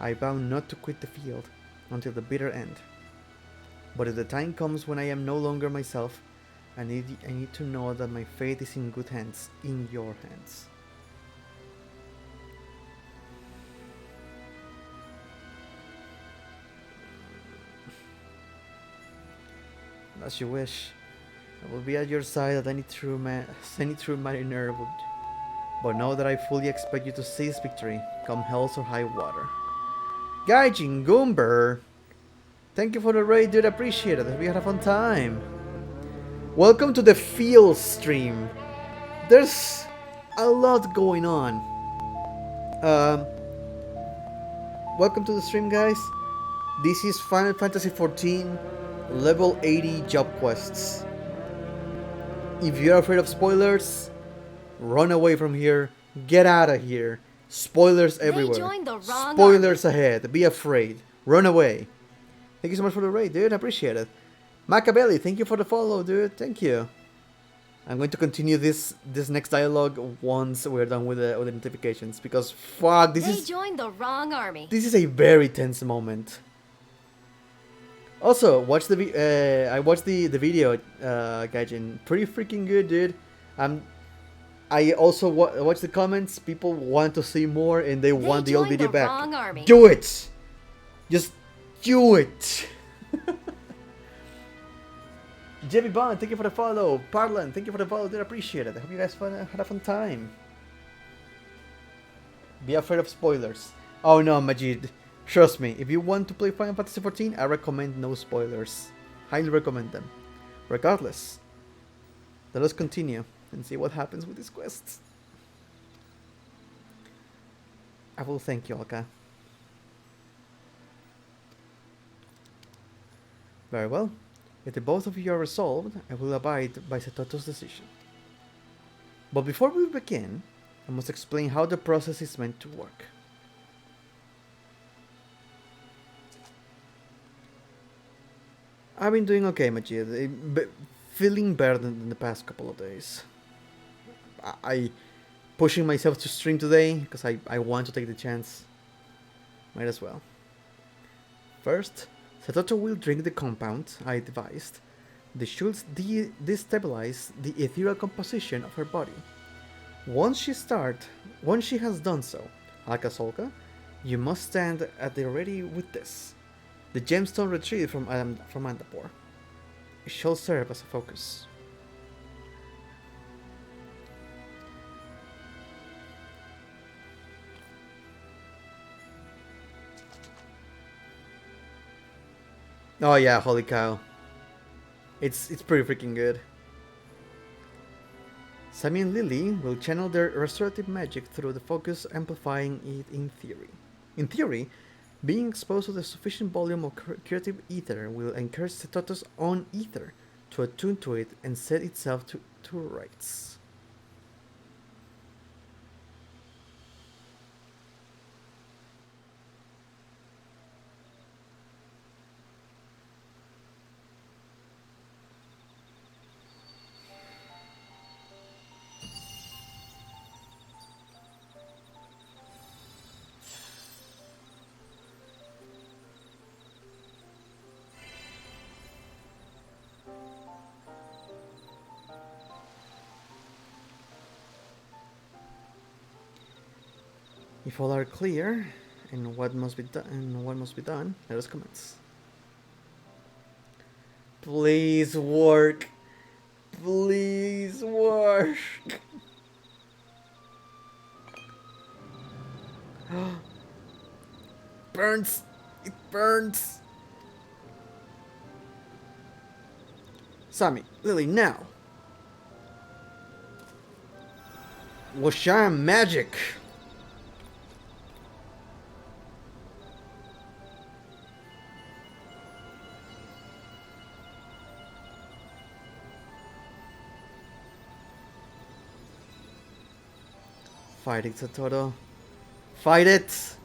I vow not to quit the field until the bitter end. But if the time comes when I am no longer myself, I need to know that my fate is in good hands, in your hands. As you wish. I will be at your side as any true mariner would. But know that I fully expect you to seize victory, come hell or high water. Gaijin Goomber! Thank you for the raid, dude. Appreciate it. We had a fun time. Welcome to the Feel stream. There's a lot going on. Welcome to the stream, guys. This is Final Fantasy XIV level 80 job quests. If you're afraid of spoilers, run away from here. Get out of here. Spoilers everywhere. Spoilers ahead. Be afraid. Run away. Thank you so much for the raid, dude. I appreciate it. Machiavelli, thank you for the follow, dude. Thank you. I'm going to continue this next dialogue once we're done with the notifications, because fuck, They joined the wrong army. This is a very tense moment. Also, watch I watched the video, Gaijin. Pretty freaking good, dude. I also watch the comments. People want to see more and they want the old joined video the back. wrong army. Do it! Just do it! JB Bond, thank you for the follow. Parlan, thank you for the follow. Did appreciate it. I hope you guys had a fun time. Be afraid of spoilers. Oh no, Majid. Trust me, if you want to play Final Fantasy XIV, I recommend no spoilers. Highly recommend them. Regardless, let us continue and see what happens with these quests. I will thank you, Alka. Very well. If the both of you are resolved, I will abide by Setoto's decision. But before we begin, I must explain how the process is meant to work. I've been doing okay, Majid. Feeling better than the past couple of days. I pushing myself to stream today because I want to take the chance. Might as well. First, Setoto will drink the compound I devised. This should destabilize the ethereal composition of her body. Once she has done so, Alka-Solka, you must stand at the ready with this. The gemstone retrieved from Andapur. It shall serve as a focus. Oh yeah, holy cow. It's pretty freaking good. Sammy and Lily will channel their restorative magic through the focus, amplifying it in theory. In theory, being exposed to the sufficient volume of curative ether will encourage Setoto's own ether to attune to it and set itself to rights. If all are clear and what must be done, let us commence. Please work. Please work. Burns. It burns. Sammy, Lily, now. Washam magic. Fight it, Satoru. Fight it!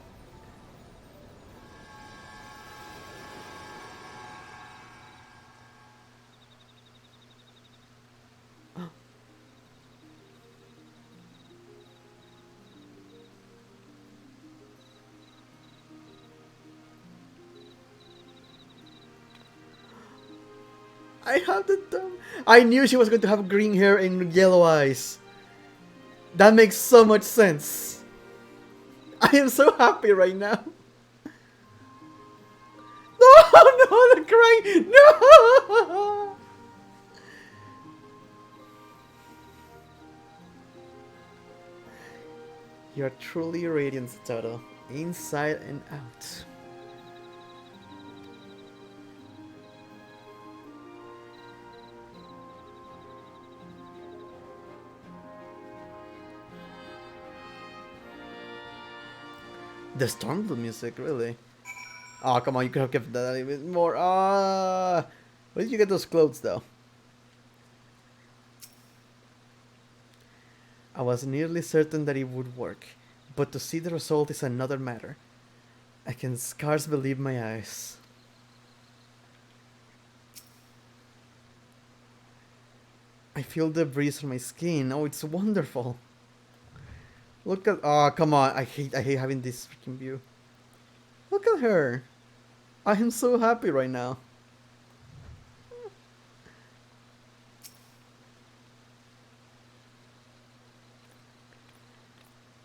I have the dumb. I knew she was going to have green hair and yellow eyes. That makes so much sense. I am so happy right now. No, the crying. No. You are truly radiant, Satoru, inside and out. The Stormblue music, really? Oh, come on, you could have kept that a little bit more. Where did you get those clothes, though? I was nearly certain that it would work, but to see the result is another matter. I can scarce believe my eyes. I feel the breeze on my skin. Oh, it's wonderful. Look at. Oh, come on. I hate having this freaking view. Look at her. I am so happy right now.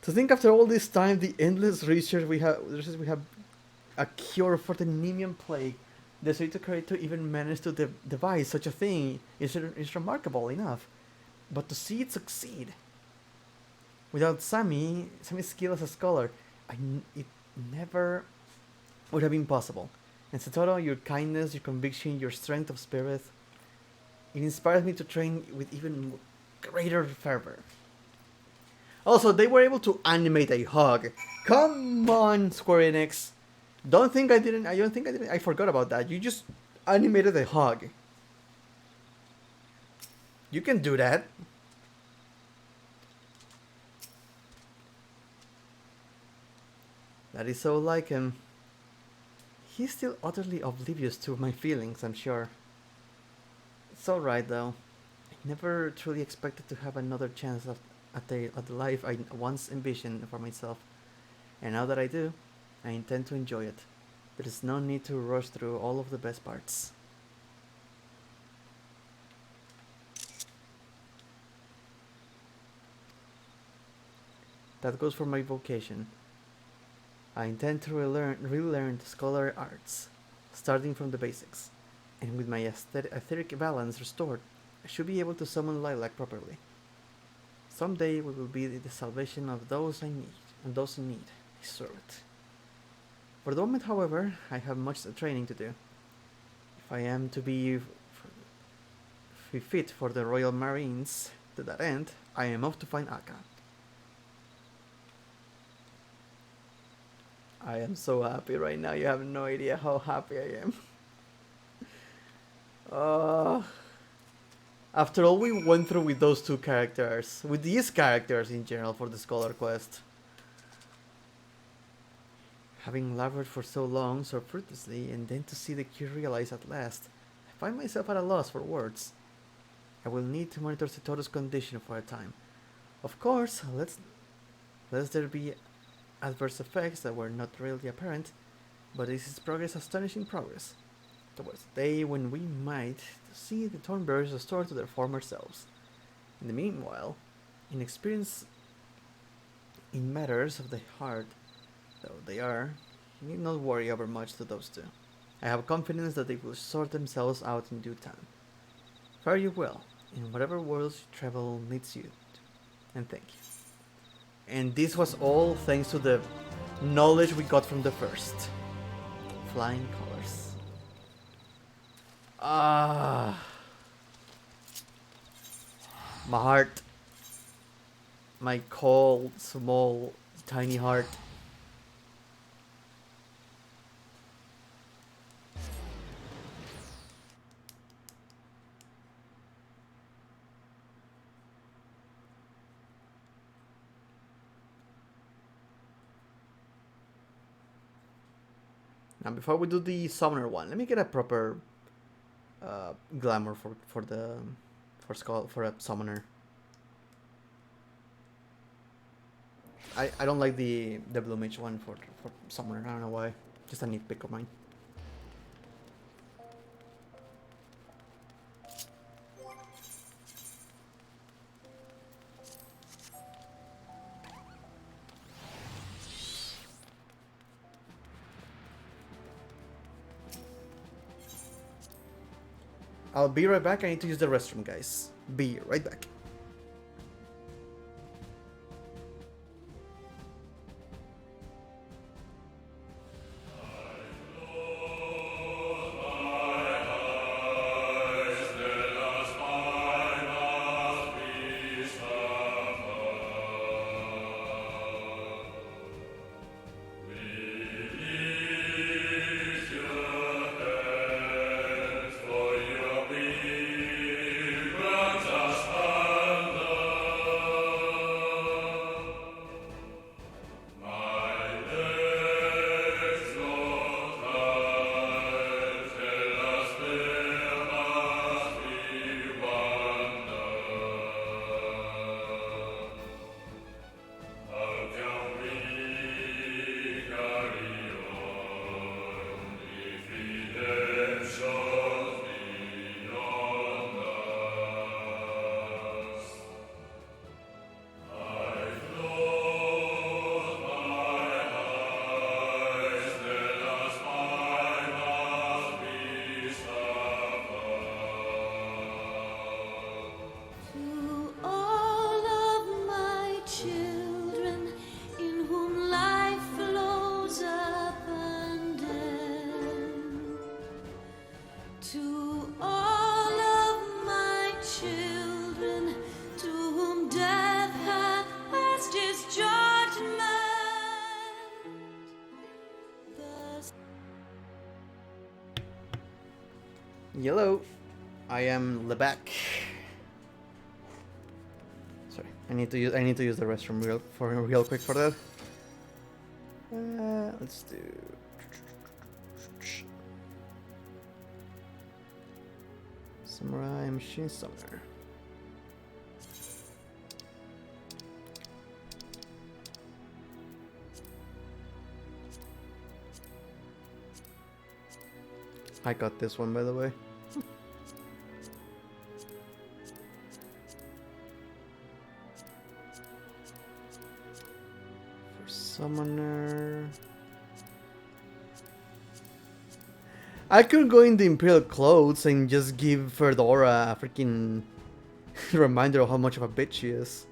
To think after all this time, the endless research we have a cure for the Nemean plague, the Satan creator even managed to devise such a thing is remarkable enough. But to see it succeed, without Sammy's skill as a scholar, it never would have been possible. And Satoru, your kindness, your conviction, your strength of spirit, it inspires me to train with even greater fervor. Also, they were able to animate a hug. Come on, Square Enix. Don't think I didn't. I don't think I didn't. I forgot about that. You just animated a hug. You can do that. That is so like him. He's still utterly oblivious to my feelings, I'm sure. It's alright though. I never truly expected to have another chance at the life I once envisioned for myself. And now that I do, I intend to enjoy it. There is no need to rush through all of the best parts. That goes for my vocation. I intend to relearn the scholar arts, starting from the basics. And with my etheric balance restored, I should be able to summon Lilac properly. Someday we will be the salvation of those I need, and those in need. I swear it. For the moment, however, I have much training to do. If I am to be fit for the Royal Marines, to that end, I am off to find Akka. I am so happy right now, you have no idea how happy I am. After all we went through with those two characters, with these characters in general for the Scholar Quest, having labored for so long, so fruitlessly, and then to see the cure realized at last, I find myself at a loss for words. I will need to monitor Satoru's condition for a time. Of course, lest there be adverse effects that were not really apparent, but this is progress, astonishing progress, towards the day when we might see the Thornberries restored to their former selves. In the meanwhile, inexperience in matters of the heart though they are, you need not worry over much to those two. I have confidence that they will sort themselves out in due time. Fare you well, in whatever worlds you travel meets you, and thank you. And this was all thanks to the knowledge we got from the first. Flying colors. My heart. My cold, small, tiny heart. Now, before we do the summoner one, let me get a proper glamour for a summoner. I don't like the blue mage one for summoner. I don't know why. Just a nitpick of mine. I'll be right back. I need to use the restroom, guys. Be right back. Grant us Yellow. I am Lebec. Sorry, I need to use the restroom real quick for that. Let's do. Samurai Machine Summoner. I got this one, by the way. For Summoner... I could go in the Imperial clothes and just give Fedora a freaking reminder of how much of a bitch she is.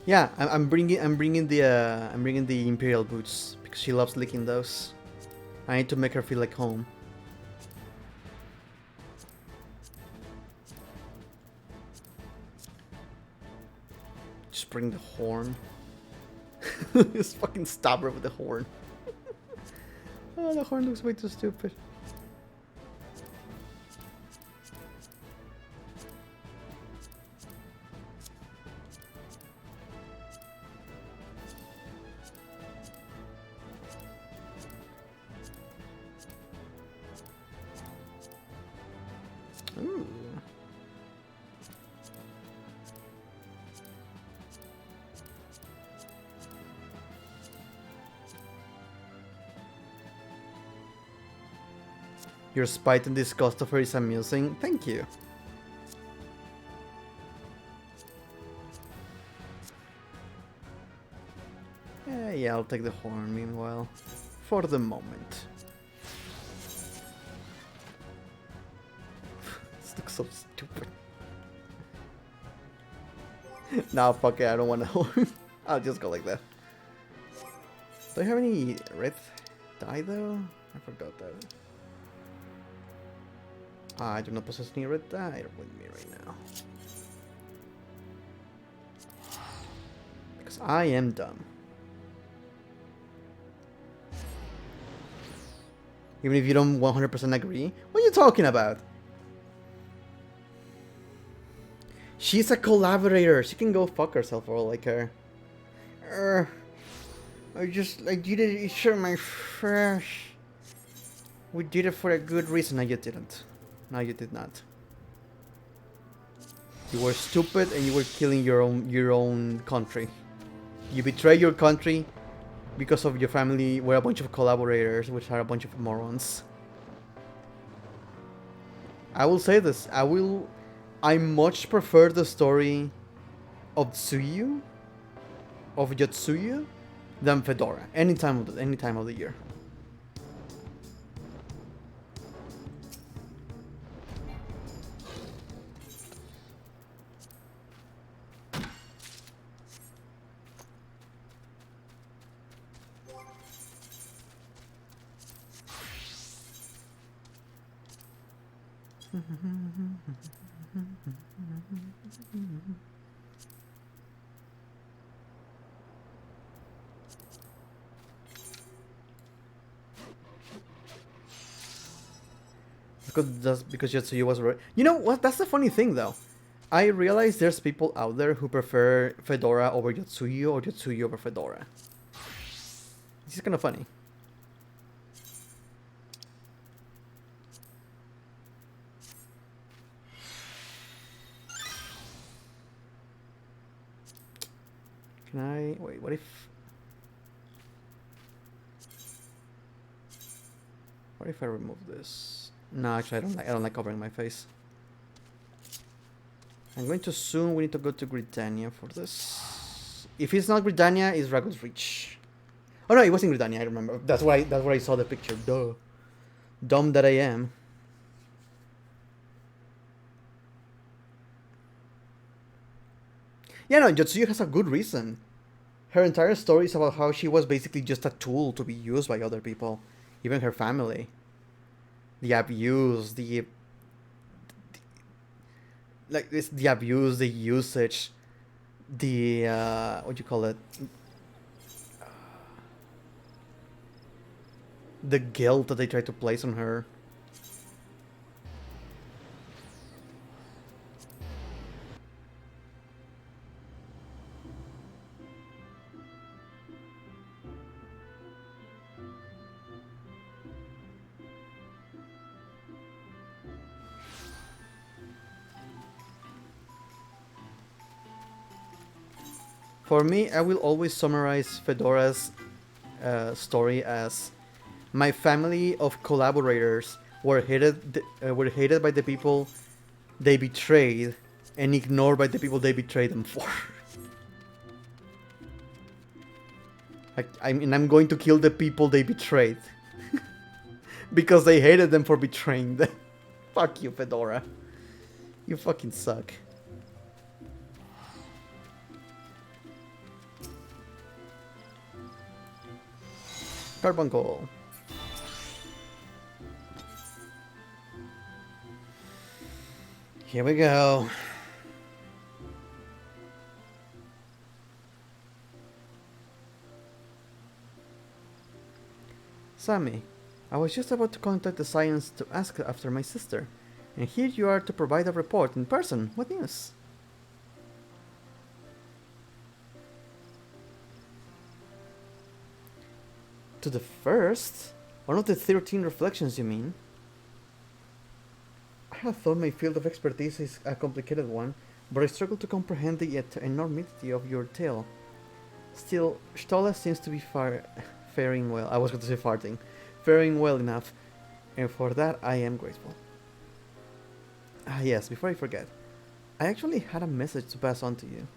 Yeah, I'm bringing the Imperial boots because she loves licking those. I need to make her feel like home. Just bring the horn. Just fucking stab her with the horn. Oh, the horn looks way too stupid. Ooh. Your spite and disgust of her is amusing. Thank you. Yeah, I'll take the horn meanwhile. For the moment. This looks so stupid. Nah, fuck it, I don't want a horn. I'll just go like that. Do I have any red dye though? I forgot that. I do not possess any red dye with me right now. Because I am dumb. Even if you don't 100% agree? What are you talking about? She's a collaborator. She can go fuck herself for all I care. I did it. It's sure my fresh. We did it for a good reason. No, you didn't. No, you did not. You were stupid and you were killing your own country. You betrayed your country because of your family were a bunch of collaborators, which are a bunch of morons. I will say this. I much prefer the story of Tsuyu, of Yotsuyu, than Fedora. Any time of the year. Because Yotsuyu was right. You know what? That's the funny thing, though. I realize there's people out there who prefer Fedora over Yotsuyu or Yotsuyu over Fedora. This is kind of funny. Can I wait? What if I remove this? No, actually, I don't like covering my face. I'm going to assume we need to go to Gridania for this. If it's not Gridania, it's Ragos Reach. Oh no, it wasn't Gridania, I remember. That's where I saw the picture. Duh. Dumb that I am. Yeah, no, Jotsuyu has a good reason. Her entire story is about how she was basically just a tool to be used by other people, even her family. The abuse, the abuse, the usage, the what do you call it? The guilt that they try to place on her. For me, I will always summarize Fedora's story as my family of collaborators were hated by the people they betrayed and ignored by the people they betrayed them for. I'm going to kill the people they betrayed because they hated them for betraying them. Fuck you, Fedora. You fucking suck. Carbuncle. Here we go. Sammy, I was just about to contact the Science to ask after my sister, and here you are to provide a report in person. What news? To the first? One of the 13 reflections, you mean? I have thought my field of expertise is a complicated one, but I struggle to comprehend the enormity of your tale. Still, Stola seems to be faring well. I was going to say farting. Faring well enough, and for that I am grateful. Ah yes, before I forget, I actually had a message to pass on to you.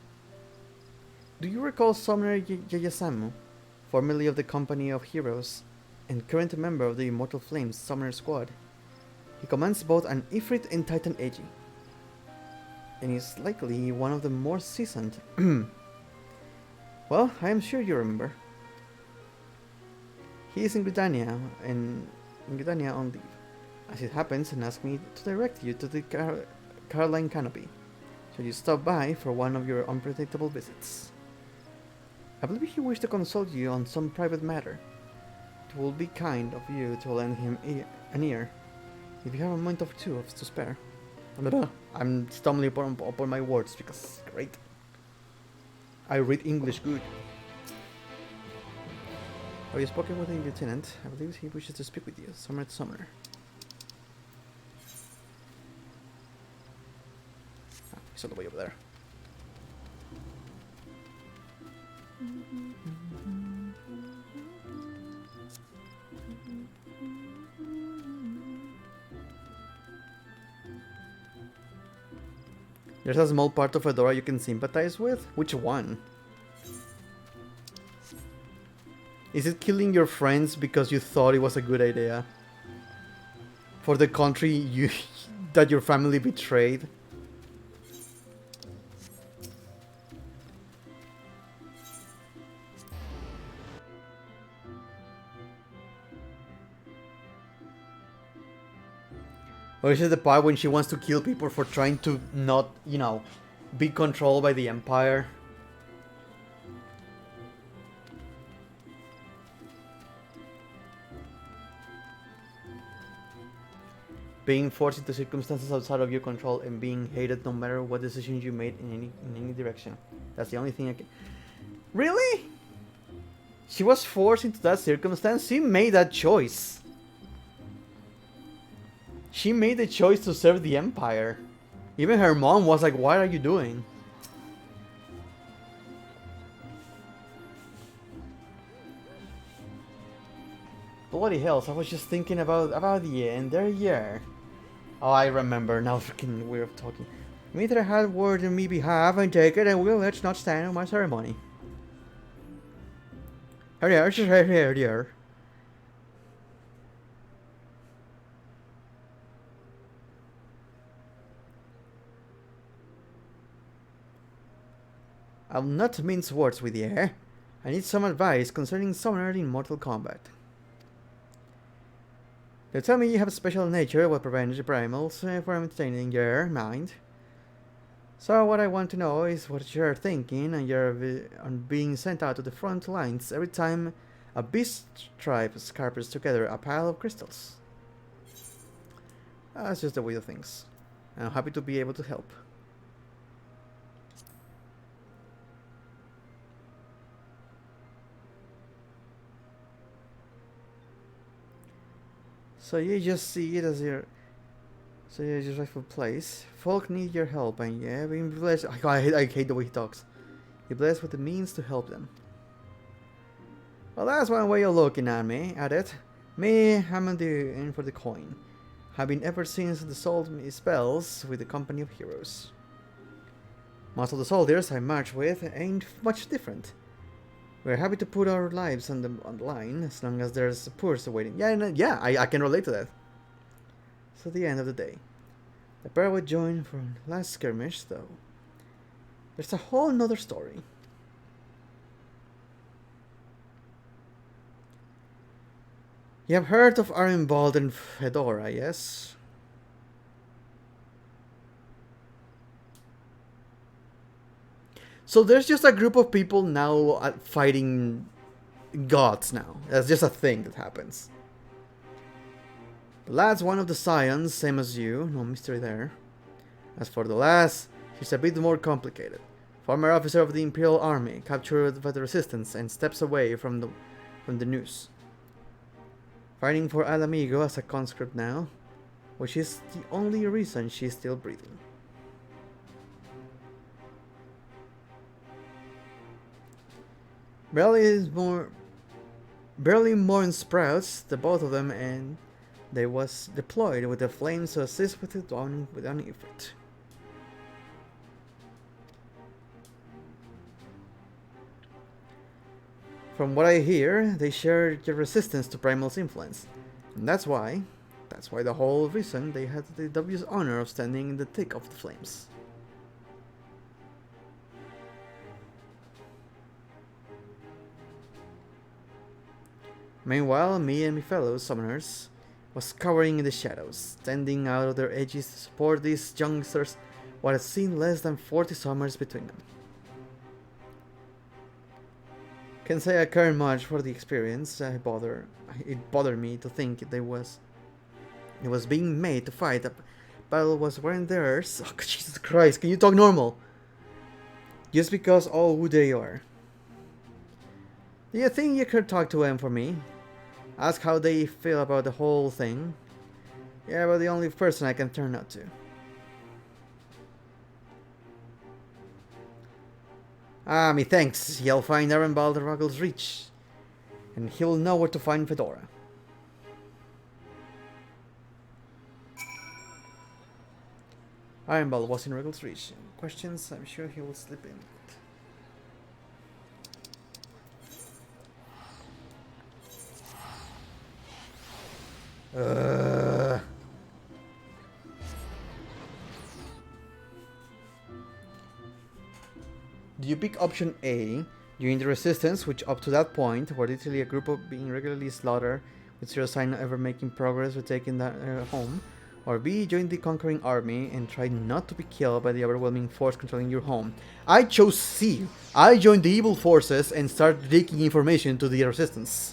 Do you recall Sumner Yayasamu, formerly of the Company of Heroes, and current member of the Immortal Flames Summoner Squad? He commands both an Ifrit and Titan Eiji, and is likely one of the more seasoned. Well, I am sure you remember. He is in Gridania, on leave, as it happens, and asked me to direct you to the Caroline Canopy, so you stop by for one of your unpredictable visits. I believe he wished to consult you on some private matter. It will be kind of you to lend him an ear, if you have a moment or two to spare. I'm stumbling upon my words because, great. I read English good. Have you spoken with the lieutenant? I believe he wishes to speak with you. Summoner. Ah, he's all the way over there. There's a small part of Fedora you can sympathize with? Which one? Is it killing your friends because you thought it was a good idea? For the country that your family betrayed? Or is it the part when she wants to kill people for trying to not, be controlled by the Empire? Being forced into circumstances outside of your control and being hated no matter what decisions you made in any direction. That's the only thing I can... Really? She was forced into that circumstance? She made that choice. She made the choice to serve the Empire. Even her mom was like, what are you doing? Bloody hell, so I was just thinking about the end there, yeah. Oh, I remember now, freaking we're talking. Meet a hard word on me behalf and take it, and let's not stand on my ceremony. Here. I'll not mince words with you. I need some advice concerning summoner in Mortal Kombat. They tell me you have a special nature what prevents the primals from entertaining your mind. So what I want to know is what you're thinking on being sent out to the front lines every time a beast tribe scarpers together a pile of crystals. That's just the way of things. I'm happy to be able to help. So you just see it as your rightful place. Folk need your help, and yeah, being blessed. I hate the way he talks. You're blessed with the means to help them. Well, that's one way of looking at it. Me, I'm in for the coin. Have been ever since the sold me spells with the company of heroes. Most of the soldiers I march with ain't much different. We're happy to put our lives on the line as long as there's a purse waiting. Yeah, I can relate to that. So the end of the day. The pair would join for last skirmish, though. There's a whole nother story. You have heard of Armbald and Fedora, yes? So there's just a group of people now fighting gods now. That's just a thing that happens. The lad's one of the scions, same as you. No mystery there. As for the lass, she's a bit more complicated. Former officer of the Imperial Army, captured by the Resistance and steps away from the news. Fighting for Al Amigo as a conscript now, which is the only reason she's still breathing. Barely more in sprouts, the both of them, and they was deployed with the flames to assist with the dawning without effort. From what I hear, they share your resistance to Primal's influence, and that's why the whole reason they had the dubious honor of standing in the thick of the flames. Meanwhile, me and my fellow summoners was cowering in the shadows, standing out of their edges to support these youngsters what had seen less than 40 summers between them. Can't say I cared much for the experience. It bothered me to think it was being made to fight. A battle was wearing theirs. Oh, Jesus Christ, can you talk normal? Just because all who they are. Do you think you could talk to them for me? Ask how they feel about the whole thing. Yeah, but the only person I can turn out to. Me thanks. He'll find Armbald at Ruggles Reach. And he'll know where to find Fedora. Armbald was in Ruggles Reach. Questions? I'm sure he will slip in. Do you pick option A, join the Resistance, which up to that point were literally a group of being regularly slaughtered with zero sign of ever making progress with taking that home, or B, join the conquering army and try not to be killed by the overwhelming force controlling your home? I chose C. I joined the evil forces and started leaking information to the Resistance.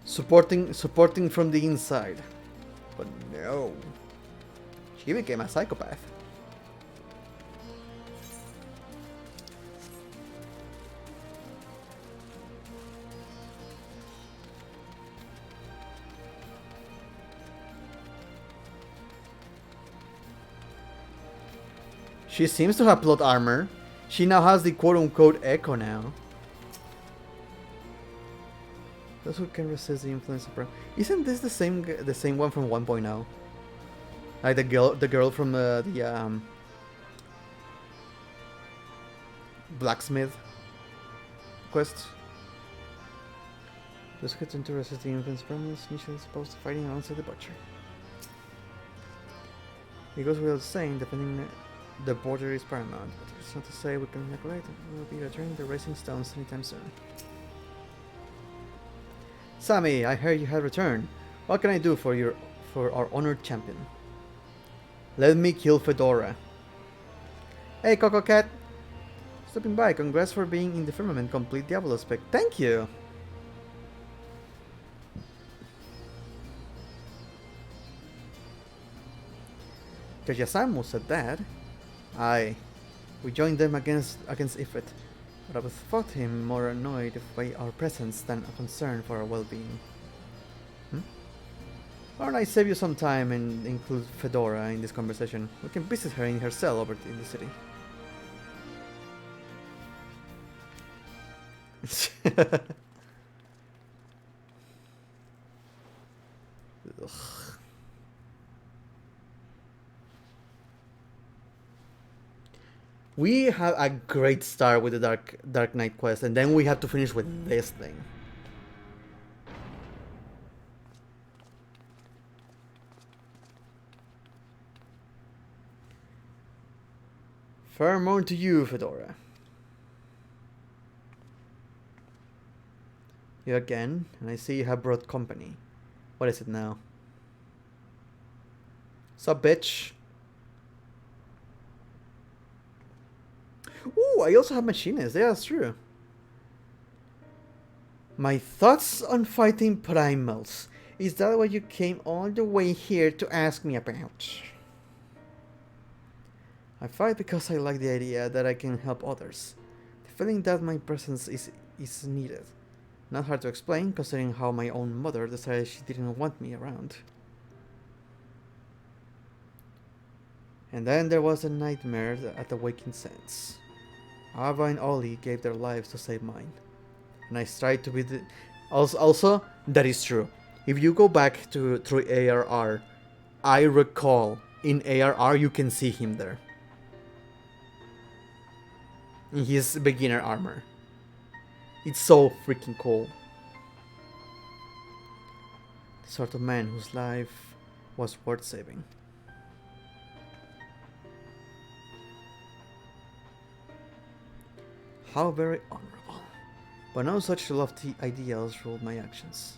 Supporting from the inside. But no. She became a psychopath. She seems to have plot armor. She now has the quote-unquote echo now. Those who can resist the influence of isn't this the same one from 1.0? Like the girl from the blacksmith quest. Those who tend to resist the influence of promise initially supposed to fighting alongside the butcher. It goes without saying, defending the border is paramount, but it's not to say we can neglect it. We will be returning the racing stones anytime soon. Sammy, I heard you have returned. What can I do for our honored champion? Let me kill Fedora. Hey, Coco Cat! Stopping by, congrats for being in the firmament complete Diablo spec. Thank you! Kajasamu said that. Aye. We joined them against Ifrit, but I was thought him more annoyed by our presence than a concern for our well-being. Why don't I save you some time and include Fedora in this conversation? We can visit her in her cell over in the city. We have a great start with the Dark Knight quest, and then we have to finish with this thing. Fair morn to you, Fedora. You again, and I see you have brought company. What is it now? Sup, bitch? Ooh, I also have machinists. Yeah, that's true. My thoughts on fighting primals. Is that what you came all the way here to ask me about? I fight because I like the idea that I can help others. The feeling that my presence is needed. Not hard to explain, considering how my own mother decided she didn't want me around. And then there was a nightmare at the Waking Sense. Ava and Ollie gave their lives to save mine. And I tried to be the... Also, that is true. If you go back through ARR, I recall in ARR you can see him there. In his beginner armor. It's so freaking cool. The sort of man whose life was worth saving. How very honorable. But no such lofty ideals ruled my actions.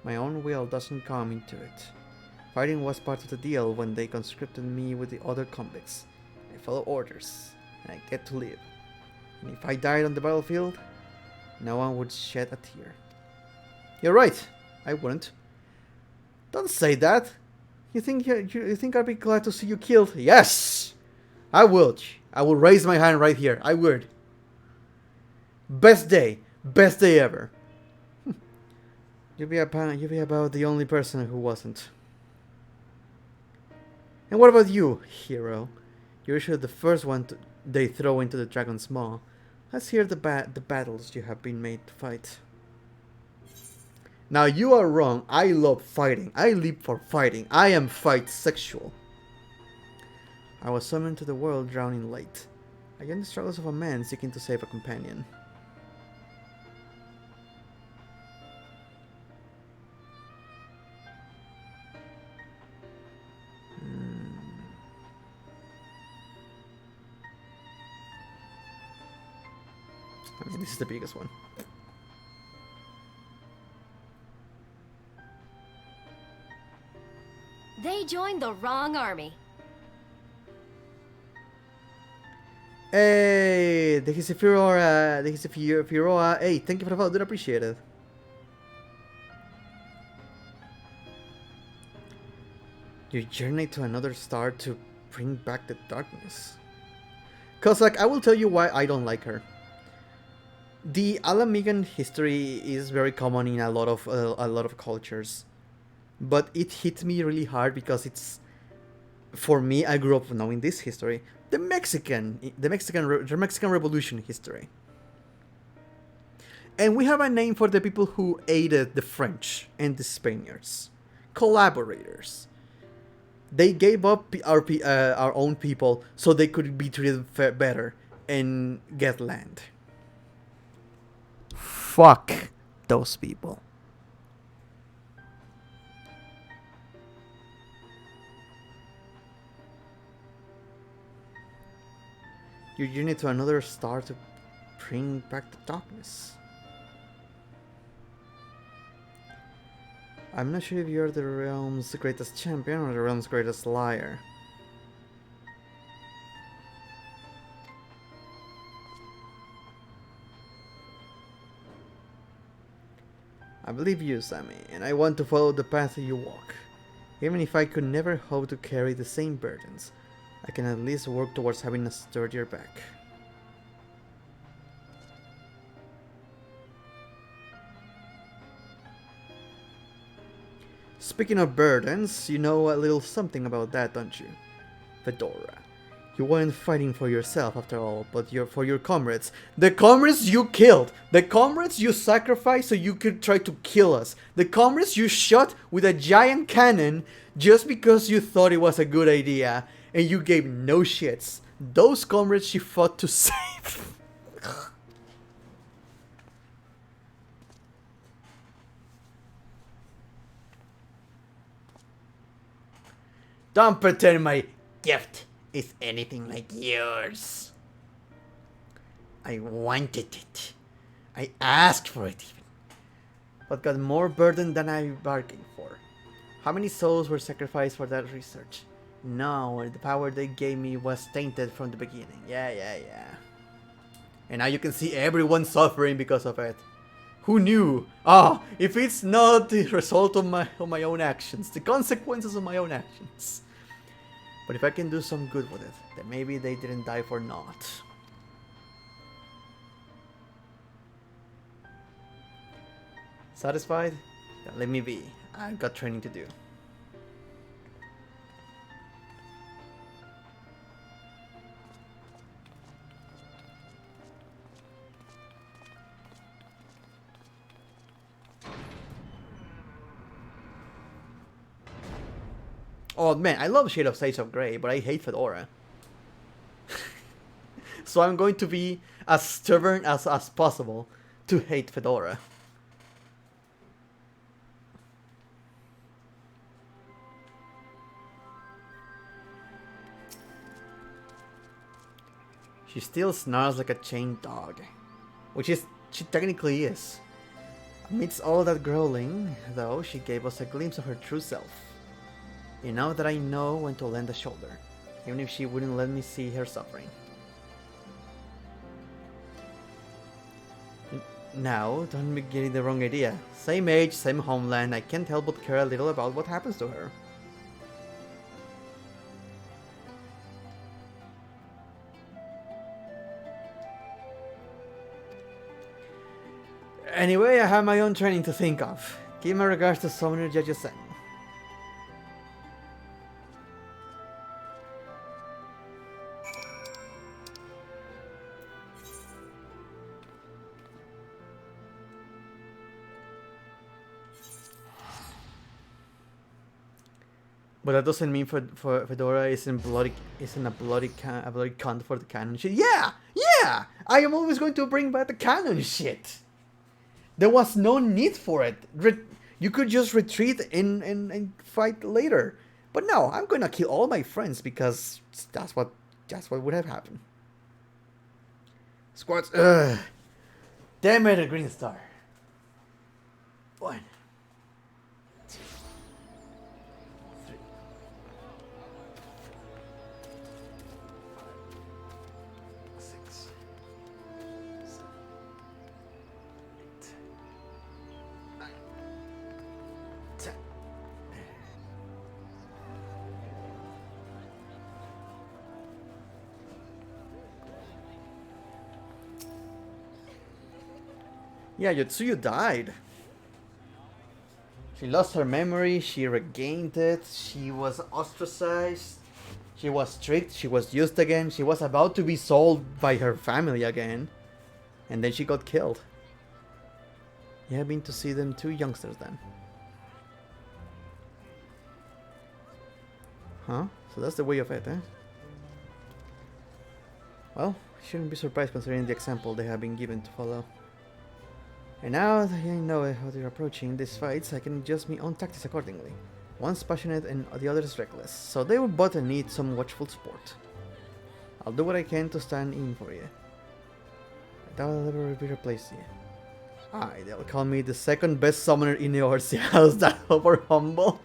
My own will doesn't come into it. Fighting was part of the deal when they conscripted me with the other convicts. I follow orders, and I get to live. And if I died on the battlefield, no one would shed a tear. You're right, I wouldn't. Don't say that. You think I'd be glad to see you killed? Yes, I would. I will raise my hand right here. I would. Best day ever. You'll be about the only person who wasn't. And what about you, hero? You're usually the first one they throw into the dragon's maw. Let's hear the battles you have been made to fight. Now you are wrong. I love fighting. I live for fighting. I am fight sexual. I was summoned to the world drowning late. Again, the struggles of a man seeking to save a companion. I mean, this is the biggest one. They joined the wrong army. Hey, this is Furora. Hey, thank you for the follow, dude. Appreciate it. You journey to another star to bring back the darkness. Cause like I will tell you why I don't like her. The Alamigan history is very common in a lot of cultures, but it hit me really hard because it's, for me, I grew up knowing this history, the Mexican Revolution history, And we have a name for the people who aided the French and the Spaniards. Collaborators. They gave up our own people so they could be treated better and get land. Fuck those people. Your journey to another star to bring back the darkness. I'm not sure if you're the realm's greatest champion or the realm's greatest liar. I believe you, Sammy, and I want to follow the path you walk. Even if I could never hope to carry the same burdens, I can at least work towards having a sturdier back. Speaking of burdens, you know a little something about that, don't you? Fedora. You weren't fighting for yourself after all, but for your comrades. The comrades you killed! The comrades you sacrificed so you could try to kill us. The comrades you shot with a giant cannon just because you thought it was a good idea and you gave no shits. Those comrades she fought to save. Don't pretend my gift is anything like yours. I wanted it. I asked for it even. But got more burden than I bargained for. How many souls were sacrificed for that research? No, the power they gave me was tainted from the beginning. Yeah. And now you can see everyone suffering because of it. Who knew? If it's not the result of my own actions, the consequences of my own actions. But if I can do some good with it, then maybe they didn't die for naught. Satisfied? Then let me be. I've got training to do. Oh man, I love Shade of Grey, but I hate Fedora. So I'm going to be as stubborn as possible to hate Fedora. She still snarls like a chained dog, which she technically is. Amidst all that growling, though, she gave us a glimpse of her true self. You know that I know when to lend a shoulder, even if she wouldn't let me see her suffering. Now, don't be getting the wrong idea. Same age, same homeland, I can't help but care a little about what happens to her. Anyway, I have my own training to think of. Give my regards to Summoner Jeju-sen. But that doesn't mean for Fedora isn't a bloody cunt for the canon shit. Yeah! I am always going to bring back the canon shit. There was no need for it. You could just retreat and fight later. But no, I'm gonna kill all my friends because that's what would have happened. Squads. Damn it, a green star. 1, 2, 3, 6, 7, 8, 9, 10. Yeah, Yotsuyu died. She lost her memory, she regained it, she was ostracized, she was tricked, she was used again, she was about to be sold by her family again, and then she got killed. You have been to see them two youngsters then. Huh? So that's the way of it, eh? Well, shouldn't be surprised considering the example they have been given to follow. And now that I know how they're approaching these fights, I can adjust my own tactics accordingly. One's passionate and the other is reckless, so they will both need some watchful support. I'll do what I can to stand in for you. I doubt I'll ever be replaced you. Aye, they'll call me the second best summoner in the Orsi house. That over humble.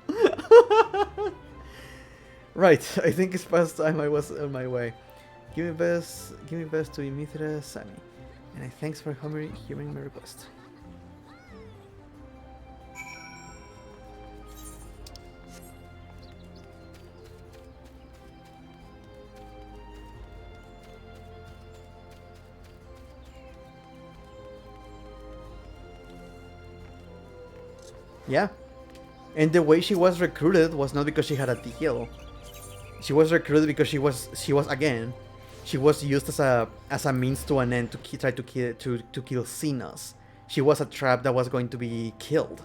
Right, I think it's past time I was on my way. Give me best to Mithra Sami, and I thanks for hearing my request. Yeah, and the way she was recruited was not because she had a deal. She was recruited because she was used as a means to an end to try to kill Xenos. She was a trap that was going to be killed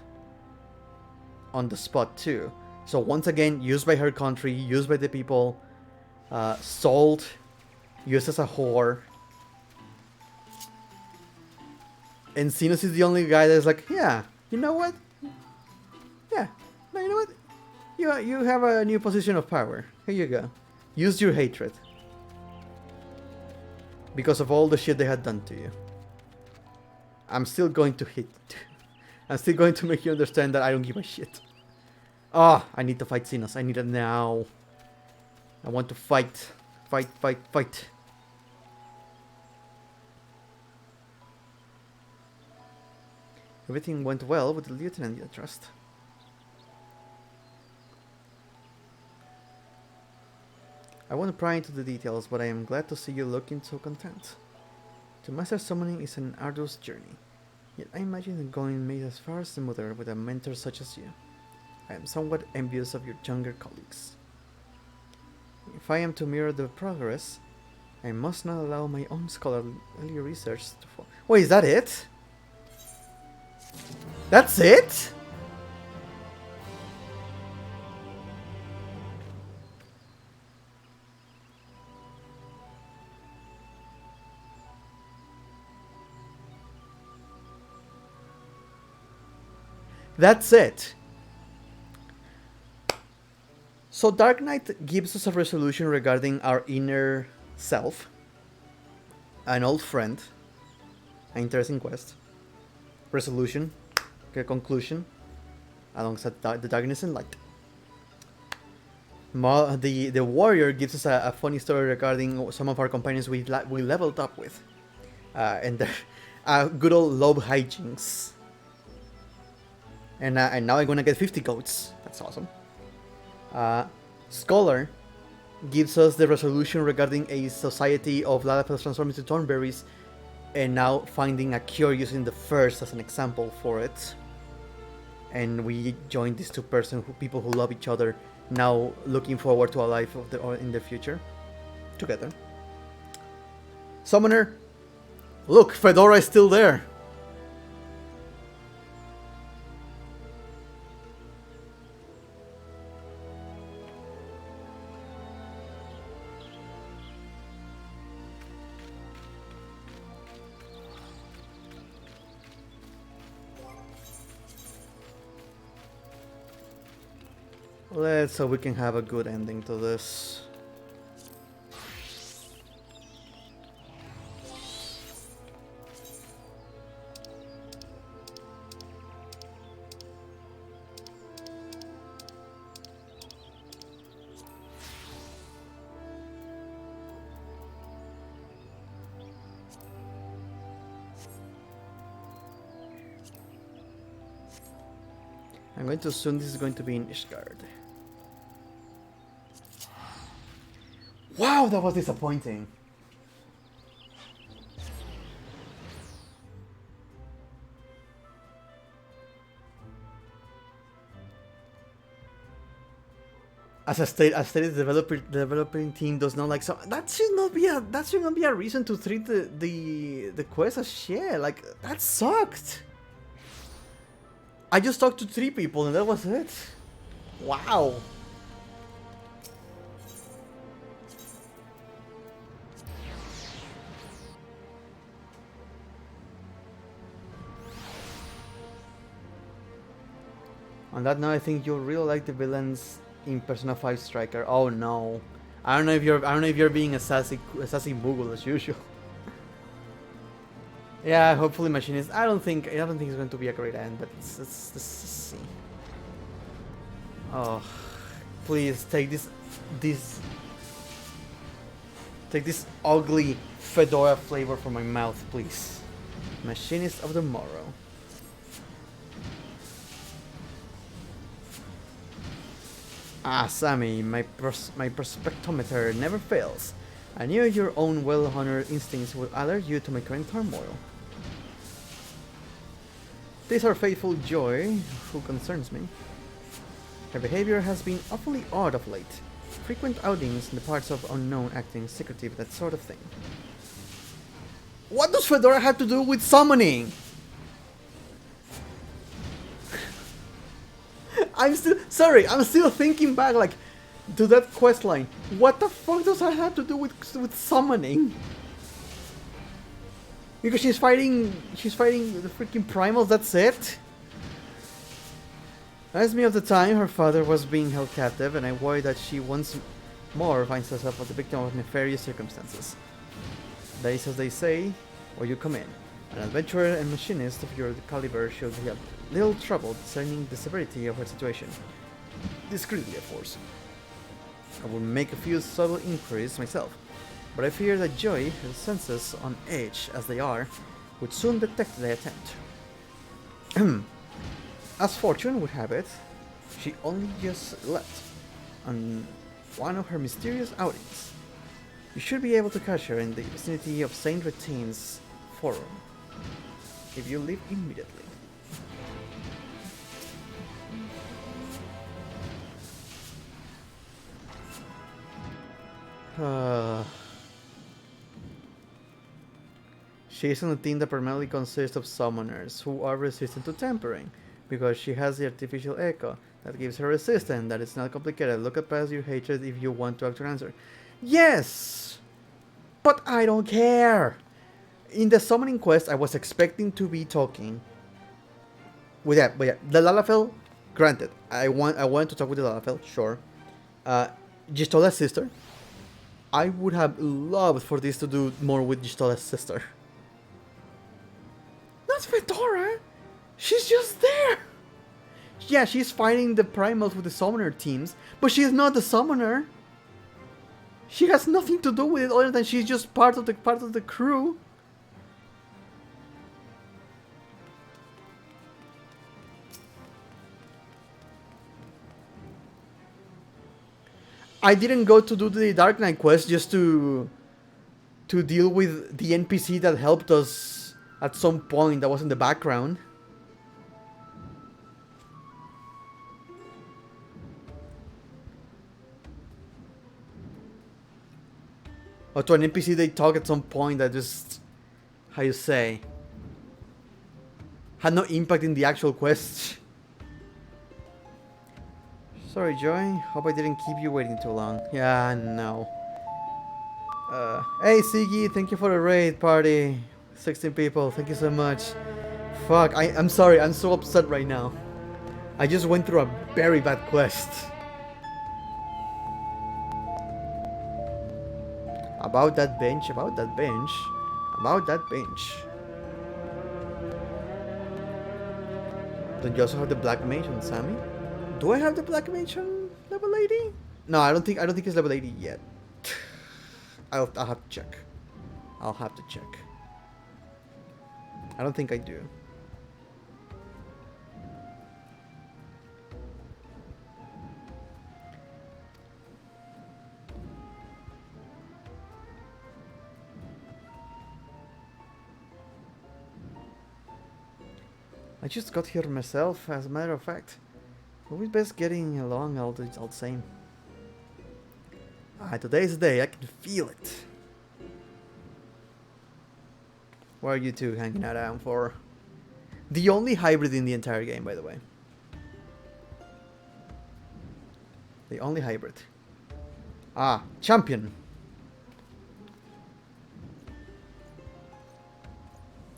on the spot too. So once again, used by her country, used by the people, sold, used as a whore. And Xenos is the only guy that's like, yeah, you know what? Yeah, no, you know what? You have a new position of power. Here you go. Use your hatred. Because of all the shit they had done to you. I'm still going to hit. I'm still going to make you understand that I don't give a shit. Ah, I need to fight Xenos. I need it now. I want to fight. Fight, fight, fight. Everything went well with the lieutenant, I trust. I won't pry into the details, but I am glad to see you looking so content. To master summoning is an arduous journey, yet I imagine it going made as far as smoother with a mentor such as you. I am somewhat envious of your younger colleagues. If I am to mirror the progress, I must not allow my own scholarly research to fall. Wait, is that it? That's it? That's it. So Dark Knight gives us a resolution regarding our inner self, an old friend, an interesting quest, resolution, a conclusion, alongside the darkness and light. The warrior gives us a funny story regarding some of our companions we leveled up with, and good old low hijinks. And now I'm gonna get 50 goats. That's awesome. Scholar gives us the resolution regarding a society of Lalafels transformed into thornberries, and now finding a cure using the first as an example for it. And we join these two people who love each other, now looking forward to a life in the future together. Summoner, look, Fedora is still there. So we can have a good ending to this. I'm going to assume this is going to be in Ishgard. Wow, that was disappointing. As I stated, the developing team does not like some. That should not be a reason to treat the quest as shit. Like, that sucked. I just talked to 3 people and that was it. Wow. On that note, I think you'll really like the villains in Persona 5 Striker. Oh no. I don't know if you're being a sassy Moogle as usual. Yeah, hopefully Machinist. I don't think it's going to be a great end, but let's see. Oh, please take this ugly fedora flavor from my mouth, please. Machinist of the Morrow. Ah, Sammy, my prospectometer never fails. I knew your own well-honored instincts would alert you to my current turmoil. This our faithful Joy, who concerns me. Her behavior has been awfully odd of late. Frequent outings in the parts of unknown, acting secretive, that sort of thing. What does Fedora have to do with summoning? I'm still thinking back, like, to that quest line. What the fuck does that have to do with summoning? Because she's fighting the freaking primals, that's it? Reminds me of the time her father was being held captive, and I worry that she once more finds herself as the victim of nefarious circumstances. That is, as they say, where you come in. An adventurer and machinist of your caliber should have little trouble discerning the severity of her situation. Discreetly, of course. I will make a few subtle inquiries myself, but I fear that Joy, her senses on edge as they are, would soon detect the attempt. As fortune would have it, she only just left on one of her mysterious outings. You should be able to catch her in the vicinity of Saint Retine's Forum, if you leave immediately. She is on a team that primarily consists of summoners who are resistant to tempering, because she has the artificial echo that gives her resistance. That is not complicated. Look at past your hatred if you want to actually answer. Yes! But I don't care! In the summoning quest, I was expecting to be talking with that, but yeah, the Lalafell, granted, I wanted to talk with the Lalafell, sure. Gistola's sister, I would have loved for this to do more with Gistola's sister. That's Fedora! She's just there! Yeah, she's fighting the primals with the summoner teams, but she's not the summoner. She has nothing to do with it other than she's just part of the crew. I didn't go to do the Dark Knight quest just to deal with the NPC that helped us at some point that was in the background. Or to an NPC they talk at some point that just, how you say, had no impact in the actual quest. Sorry, Joy. Hope I didn't keep you waiting too long. Yeah, no. Hey, Siggy, thank you for the raid party. 16 people, thank you so much. Fuck, I'm sorry, I'm so upset right now. I just went through a very bad quest. About that bench. Don't you also have the Black Mage on Sammy? Do I have the Black Mage on level 80? No, I don't think it's level 80 yet. I'll have to check. I don't think I do. I just got here myself, as a matter of fact. We're best getting along all the same. Today's the day, I can feel it. What are you two hanging out for? The only hybrid in the entire game, by the way. The only hybrid. Ah, champion.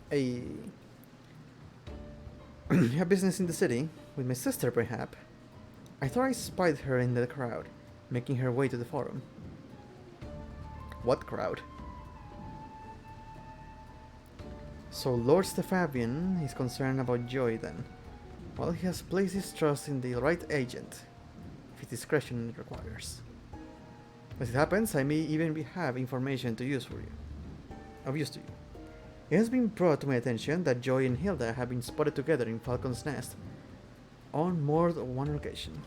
Hey. You have business in the city? With my sister, perhaps? I thought I spied her in the crowd, making her way to the forum. What crowd? So Lord Stefavian is concerned about Joy then. Well, he has placed his trust in the right agent, if discretion it requires. As it happens, I may even have information to use for you. Of use to you. It has been brought to my attention that Joy and Hilda have been spotted together in Falcon's Nest on more than one occasion.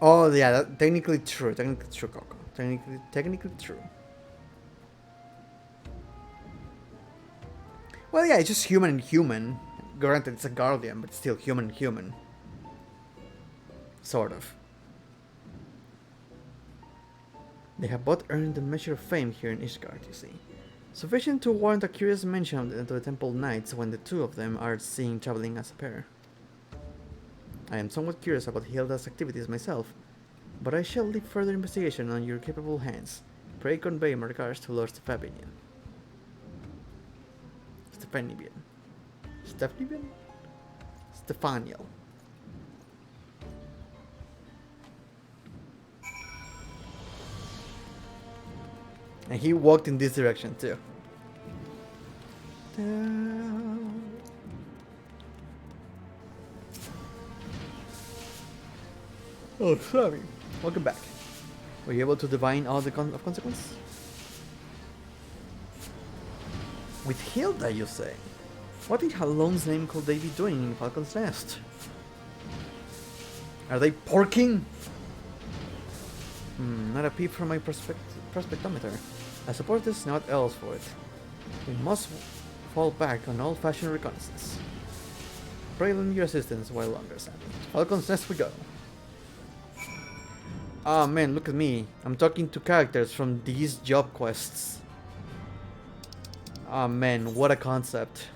Oh yeah, technically true, Coco. Technically true. Well, yeah, it's just human and human. Granted, it's a guardian, but still human and human. Sort of. They have both earned a measure of fame here in Ishgard, you see. Sufficient to warrant a curious mention to the Temple Knights when the two of them are seen traveling as a pair. I am somewhat curious about Hilda's activities myself, but I shall leave further investigation on your capable hands. Pray convey my regards to Lord Stefavian. Stephaniel. And he walked in this direction too. Oh, sorry. Welcome back. Were you able to divine all the of consequence? With Hilda, you say? What in Halone's name could they be doing in Falcon's Nest? Are they porking? Not a peep from my prospectometer. I suppose there's not else for it. We must fall back on old-fashioned reconnaissance. Pray lend your assistance while longer, Sammy. Falcon's Nest we go. Ah man, look at me. I'm talking to characters from these job quests. Ah man, what a concept.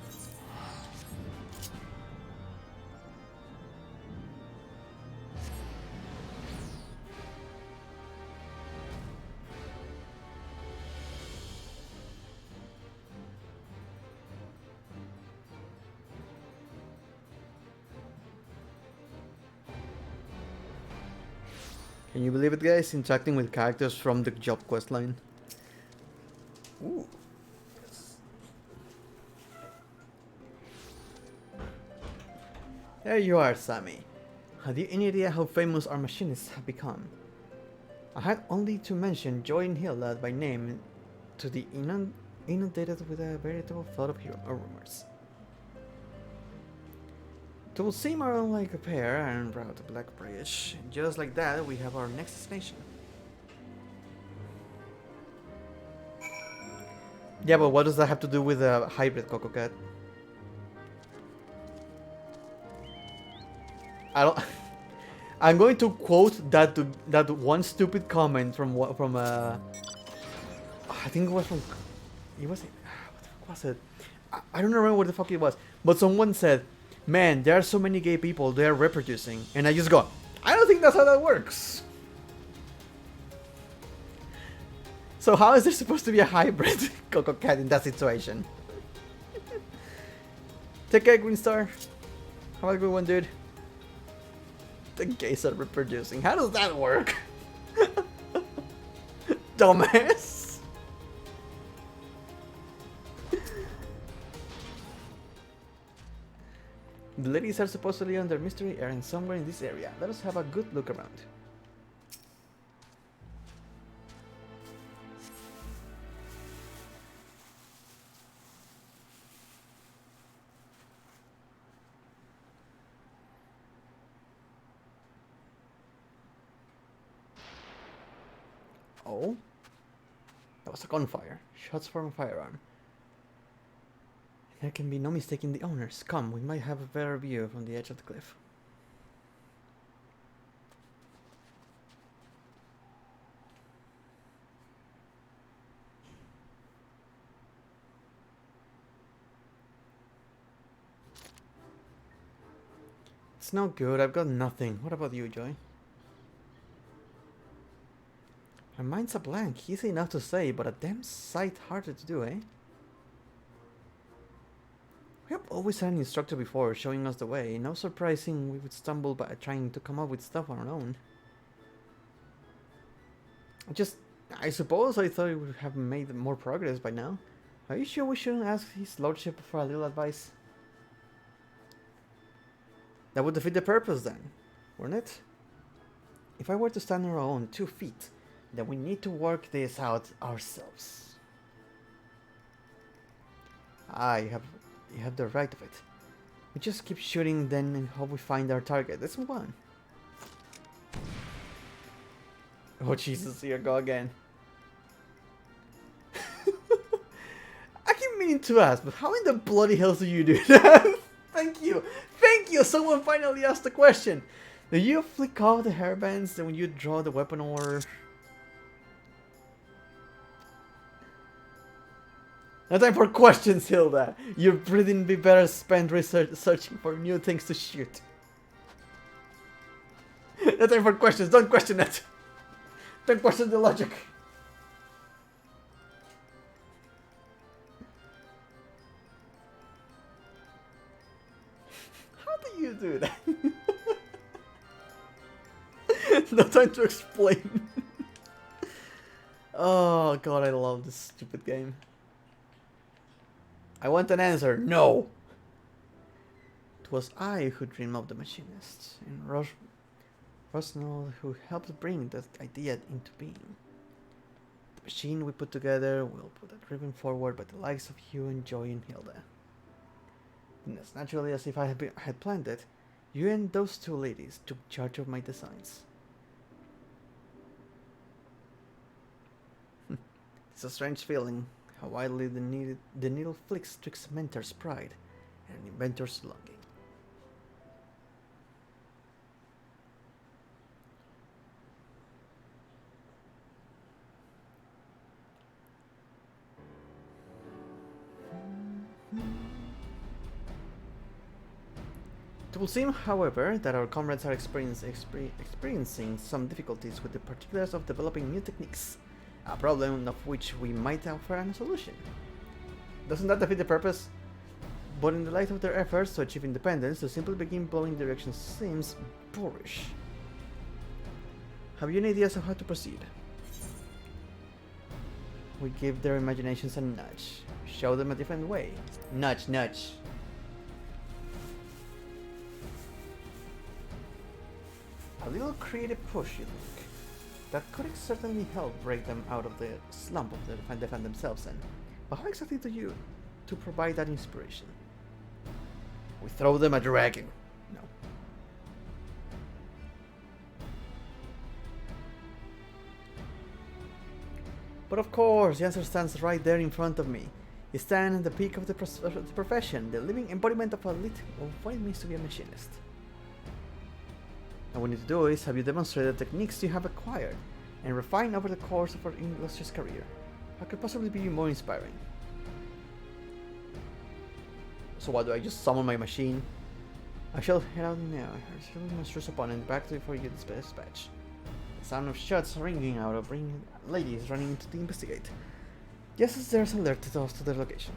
Can you believe it, guys? Interacting with characters from the job quest line. Ooh. There you are, Sammy. Have you any idea how famous our machinists have become? I had only to mention Joy and Hilda by name to the inundated with a veritable flood of rumors. It will seem our like a pair and route to Black Bridge. Just like that, we have our next destination. Yeah, but what does that have to do with a hybrid Coco Cat? I don't. I'm going to quote that one stupid comment from I think it was from. It was. What the fuck was it? I don't remember what the fuck it was. But someone said, "Man, there are so many gay people. They are reproducing," and I just go, "I don't think that's how that works." So how is there supposed to be a hybrid Coco Cat in that situation? Take care, Green Star. Have a good one, dude. The gays are reproducing. How does that work? Dumbass. The ladies are supposedly on their mystery errand somewhere in this area. Let us have a good look around. Oh, that was a gunfire. Shots from a firearm. There can be no mistaking the owners. Come, we might have a better view from the edge of the cliff. It's not good. I've got nothing. What about you, Joy? My mind's a blank. Easy enough to say, but a damn sight harder to do, eh? We have always had an instructor before, showing us the way. No surprising we would stumble by trying to come up with stuff on our own. I suppose I thought we would have made more progress by now. Are you sure we shouldn't ask his lordship for a little advice? That would defeat the purpose then, wouldn't it? If I were to stand on our own 2 feet, then we need to work this out ourselves. You have the right of it. We just keep shooting then and hope we find our target. Let's move on. Oh Jesus, here I go again. I keep meaning to ask, but how in the bloody hell do you do that? Thank you! Thank you! Someone finally asked the question! Do you flick off the hairbands when you draw the weapon or... No time for questions, Hilda. Your breathing be better spent searching for new things to shoot. No time for questions. Don't question it. Don't question the logic. How do you do that? No time to explain. Oh god, I love this stupid game. I want an answer. No! It was I who dreamed of the machinist, and Rosnell who helped bring that idea into being. The machine we put together will put a driven forward by the likes of you and Joy and Hilda. And as naturally as if I had planned it, you and those 2 ladies took charge of my designs. It's a strange feeling. How widely the needle flicks twixt mentor's pride and an inventor's longing. It will seem, however, that our comrades are experiencing some difficulties with the particulars of developing new techniques. A problem of which we might offer a solution. Doesn't that defeat the purpose? But in the light of their efforts to achieve independence, to simply begin blowing directions seems boorish. Have you any ideas of how to proceed? We give their imaginations a nudge. Show them a different way. Nudge, nudge. A little creative push, you think? That could certainly help break them out of the slump of they find themselves in. But how exactly do you to provide that inspiration? We throw them a dragon. No. But of course, the answer stands right there in front of me. You stand at the peak of the profession, the living embodiment of what it means to be a machinist. All we need to do is have you demonstrate the techniques you have acquired and refined over the course of our illustrious career. How could possibly be more inspiring? So what, do I just summon my machine? I shall head out now. I shall leave my monstrous opponent back before you dispatch. The sound of shots ringing out of bringing ladies running to investigate. Just as there's alerted us to their location.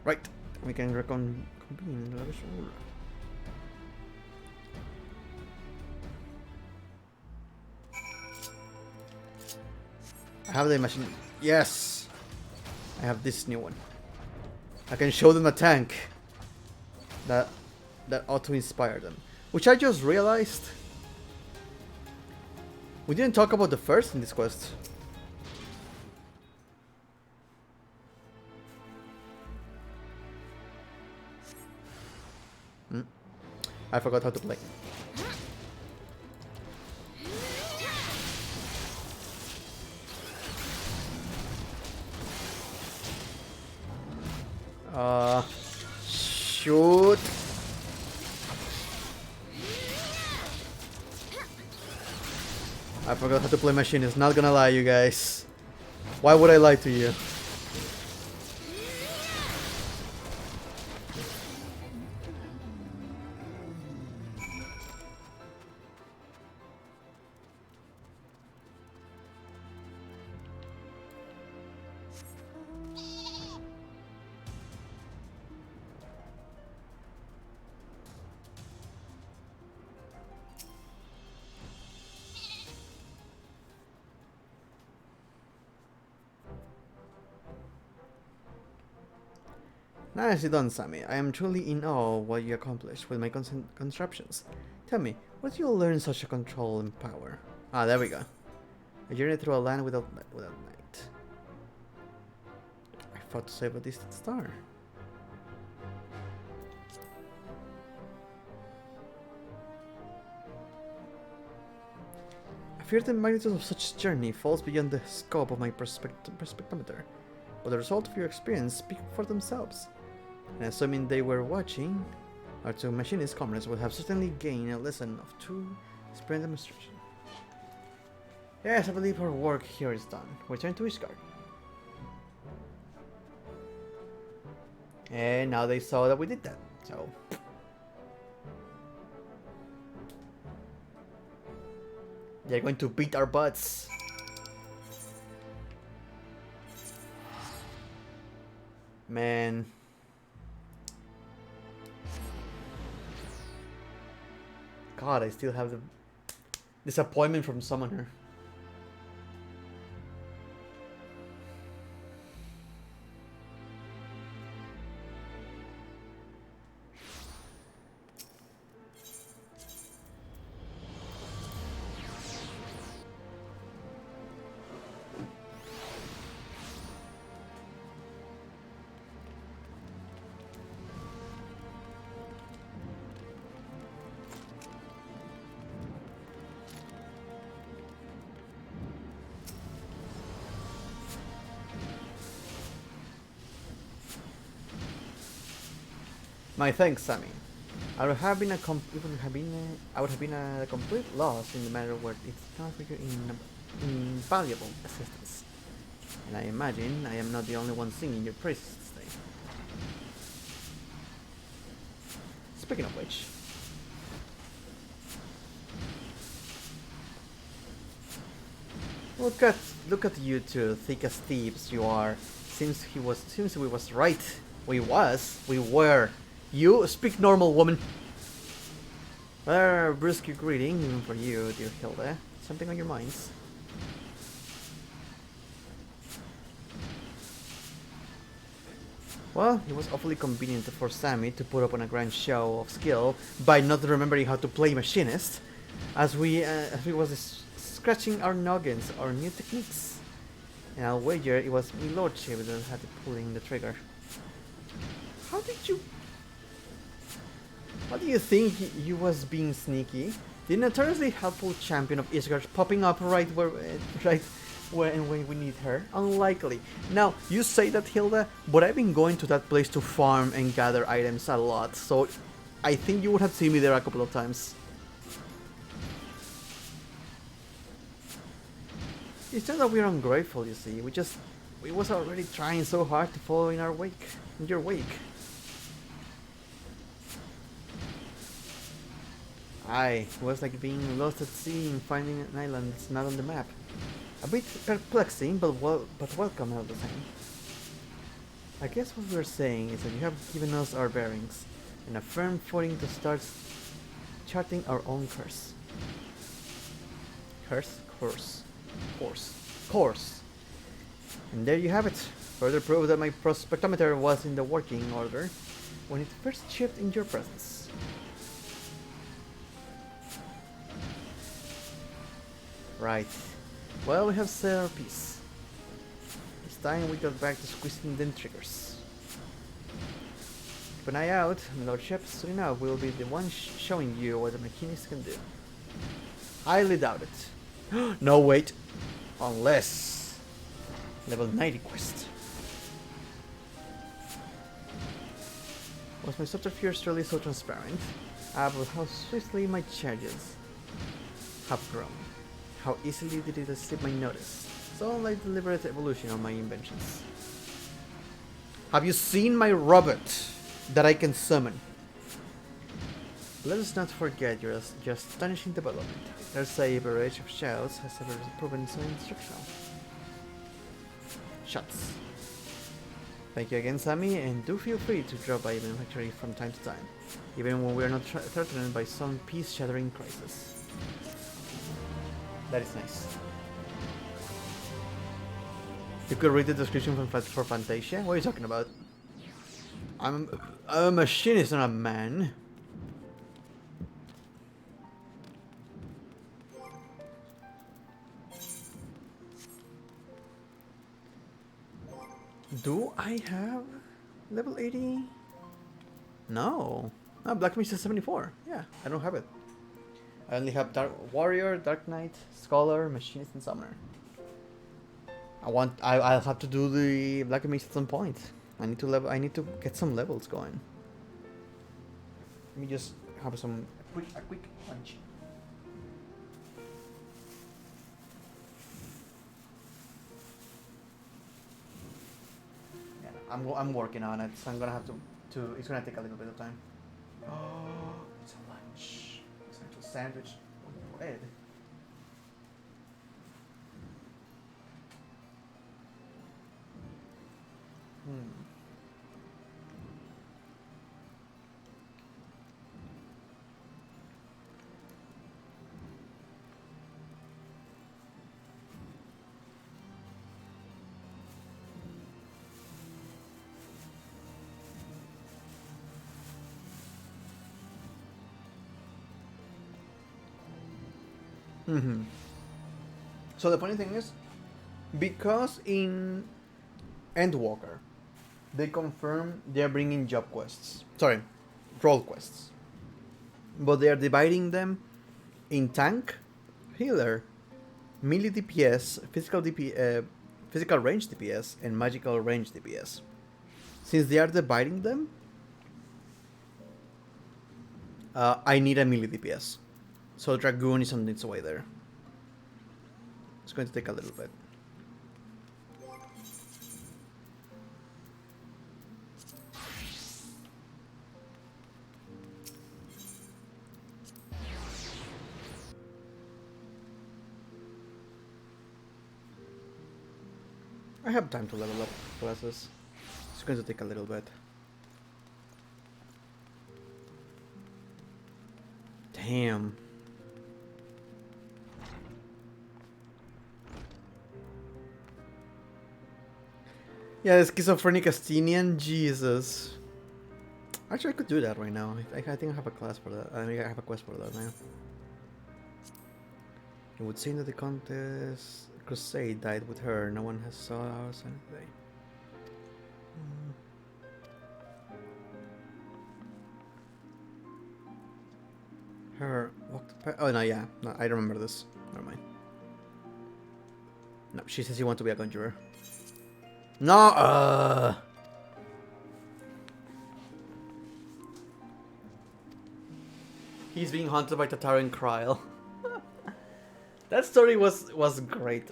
Right, we can reconvene the location. I have the machine. Yes! I have this new one. I can show them a tank that ought to inspire them. Which I just realized. We didn't talk about the first in this quest. I forgot how to play. Shoot. I forgot how to play machine. It's not gonna lie, you guys. Why would I lie to you? Nicely done, Sammy. I am truly in awe of what you accomplished with my constructions. Tell me, where did you learn such a control and power? Ah, there we go. A journey through a land without night. I fought to save a distant star. I fear the magnitude of such a journey falls beyond the scope of my perspectometer, but the result of your experience speak for themselves. And assuming they were watching, our two machinist comrades would have certainly gained a lesson of true sprint demonstration. Yes, I believe our work here is done. Return to Ishgard. And now they saw that we did that, so... they're going to beat our butts. Man. God, I still have the disappointment from Summoner. My thanks, Sammy. I would have been a complete loss in the matter where it's not for your invaluable assistance. And I imagine I am not the only one singing your praises today. Speaking of which, look at you two, thick as thieves you are. Seems we was right. We were. You speak normal, woman. Well, brusque greeting even for you, dear Hilda. Something on your minds? Well, it was awfully convenient for Sammy to put up on a grand show of skill by not remembering how to play machinist, as we was scratching our noggins or new techniques. And I'll wager it was me lordship that had to pulling the trigger. How do you think you was being sneaky? The notoriously helpful champion of Ishgard popping up right when we need her? Unlikely. Now, you say that, Hilda, but I've been going to that place to farm and gather items a lot, so I think you would have seen me there a couple of times. It's not that we're ungrateful, you see. We was already trying so hard to follow in your wake. Aye, it was like being lost at sea and finding an island that's not on the map. A bit perplexing, but welcome all the same. I guess what we're saying is that you have given us our bearings, and a firm footing to start charting our own course. Course. And there you have it. Further proof that my prospectometer was in the working order when it first shipped in your presence. Right. Well, we have said our piece. It's time we got back to squeezing them triggers. Keep an eye out, my lordship. Soon enough, we'll be the one showing you what the machinists can do. Highly doubt it. No, wait. Unless... level 90 quest. Was my subterfuge really so transparent? But how swiftly my charges have grown. How easily did it escape my notice? So unlike deliberate evolution of my inventions. Have you seen my robot that I can summon? Let us not forget your astonishing development. There's a barrage of shouts has ever proven so instructional. Shots. Thank you again, Sammy, and do feel free to drop by the factory from time to time, even when we are not threatened by some peace-shattering crisis. That is nice. You could read the description for Fantasia? What are you talking about? I'm a machinist, not a man. Do I have level 80? No. No, Black Mage is 74. Yeah, I don't have it. I only have Dark Warrior, Dark Knight, Scholar, Machinist, and Summoner. I'll have to do the Black Mage at some point. I need to get some levels going. Let me just have a quick punch. Yeah, I'm working on it, so I'm gonna have to it's gonna take a little bit of time. Oh, it's a lunch. It's actually a sandwich with bread. So the funny thing is, because in Endwalker, they confirm they're bringing job quests. Sorry, role quests. But they are dividing them in tank, healer, melee DPS, physical range DPS, and magical range DPS. Since they are dividing them, I need a melee DPS. So Dragoon is on its way there. It's going to take a little bit. I have time to level up classes. It's going to take a little bit. Damn. Yeah, the schizophrenic Astinian, Jesus. Actually, I could do that right now. I think I have a class for that. I have a quest for that now. It would seem that the contest crusade died with her. No one has saw us anything. Her walked. Oh no, yeah, no, I remember this. Never mind. No, she says you want to be a conjurer. No. He's being haunted by Tataru and Kryl. That story was great.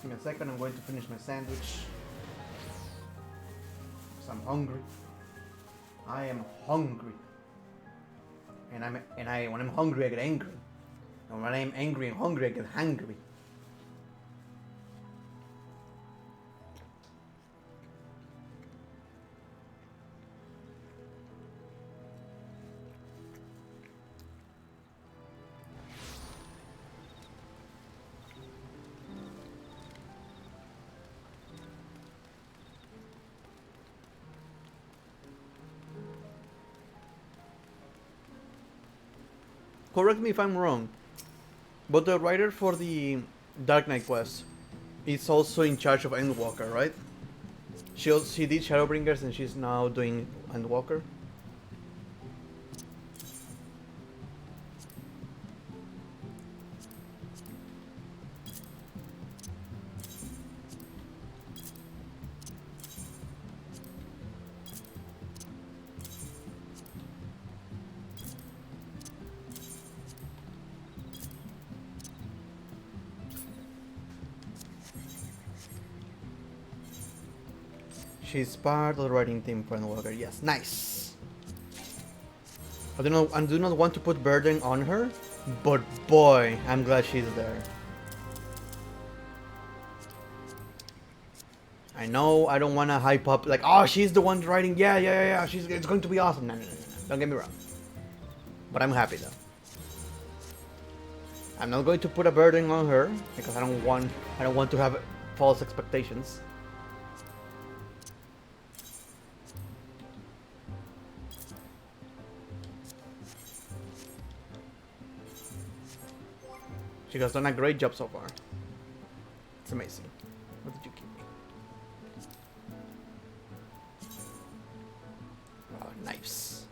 In a second, I'm going to finish my sandwich. Because I'm hungry. I am hungry. And when I'm hungry, I get angry. And when I'm angry and hungry, I get hangry. Correct me if I'm wrong, but the writer for the Dark Knight quest is also in charge of Endwalker, right? She did Shadowbringers and she's now doing Endwalker. She's part of the writing team for Endwalker. Yes, nice. I do not want to put burden on her, But boy, I'm glad she's there. I know I don't want to hype up like, oh, she's the one writing. Yeah. It's going to be awesome. No. Don't get me wrong. But I'm happy though. I'm not going to put a burden on her because I don't want to have false expectations. She has done a great job so far. It's amazing. What did you give me? Oh, knives.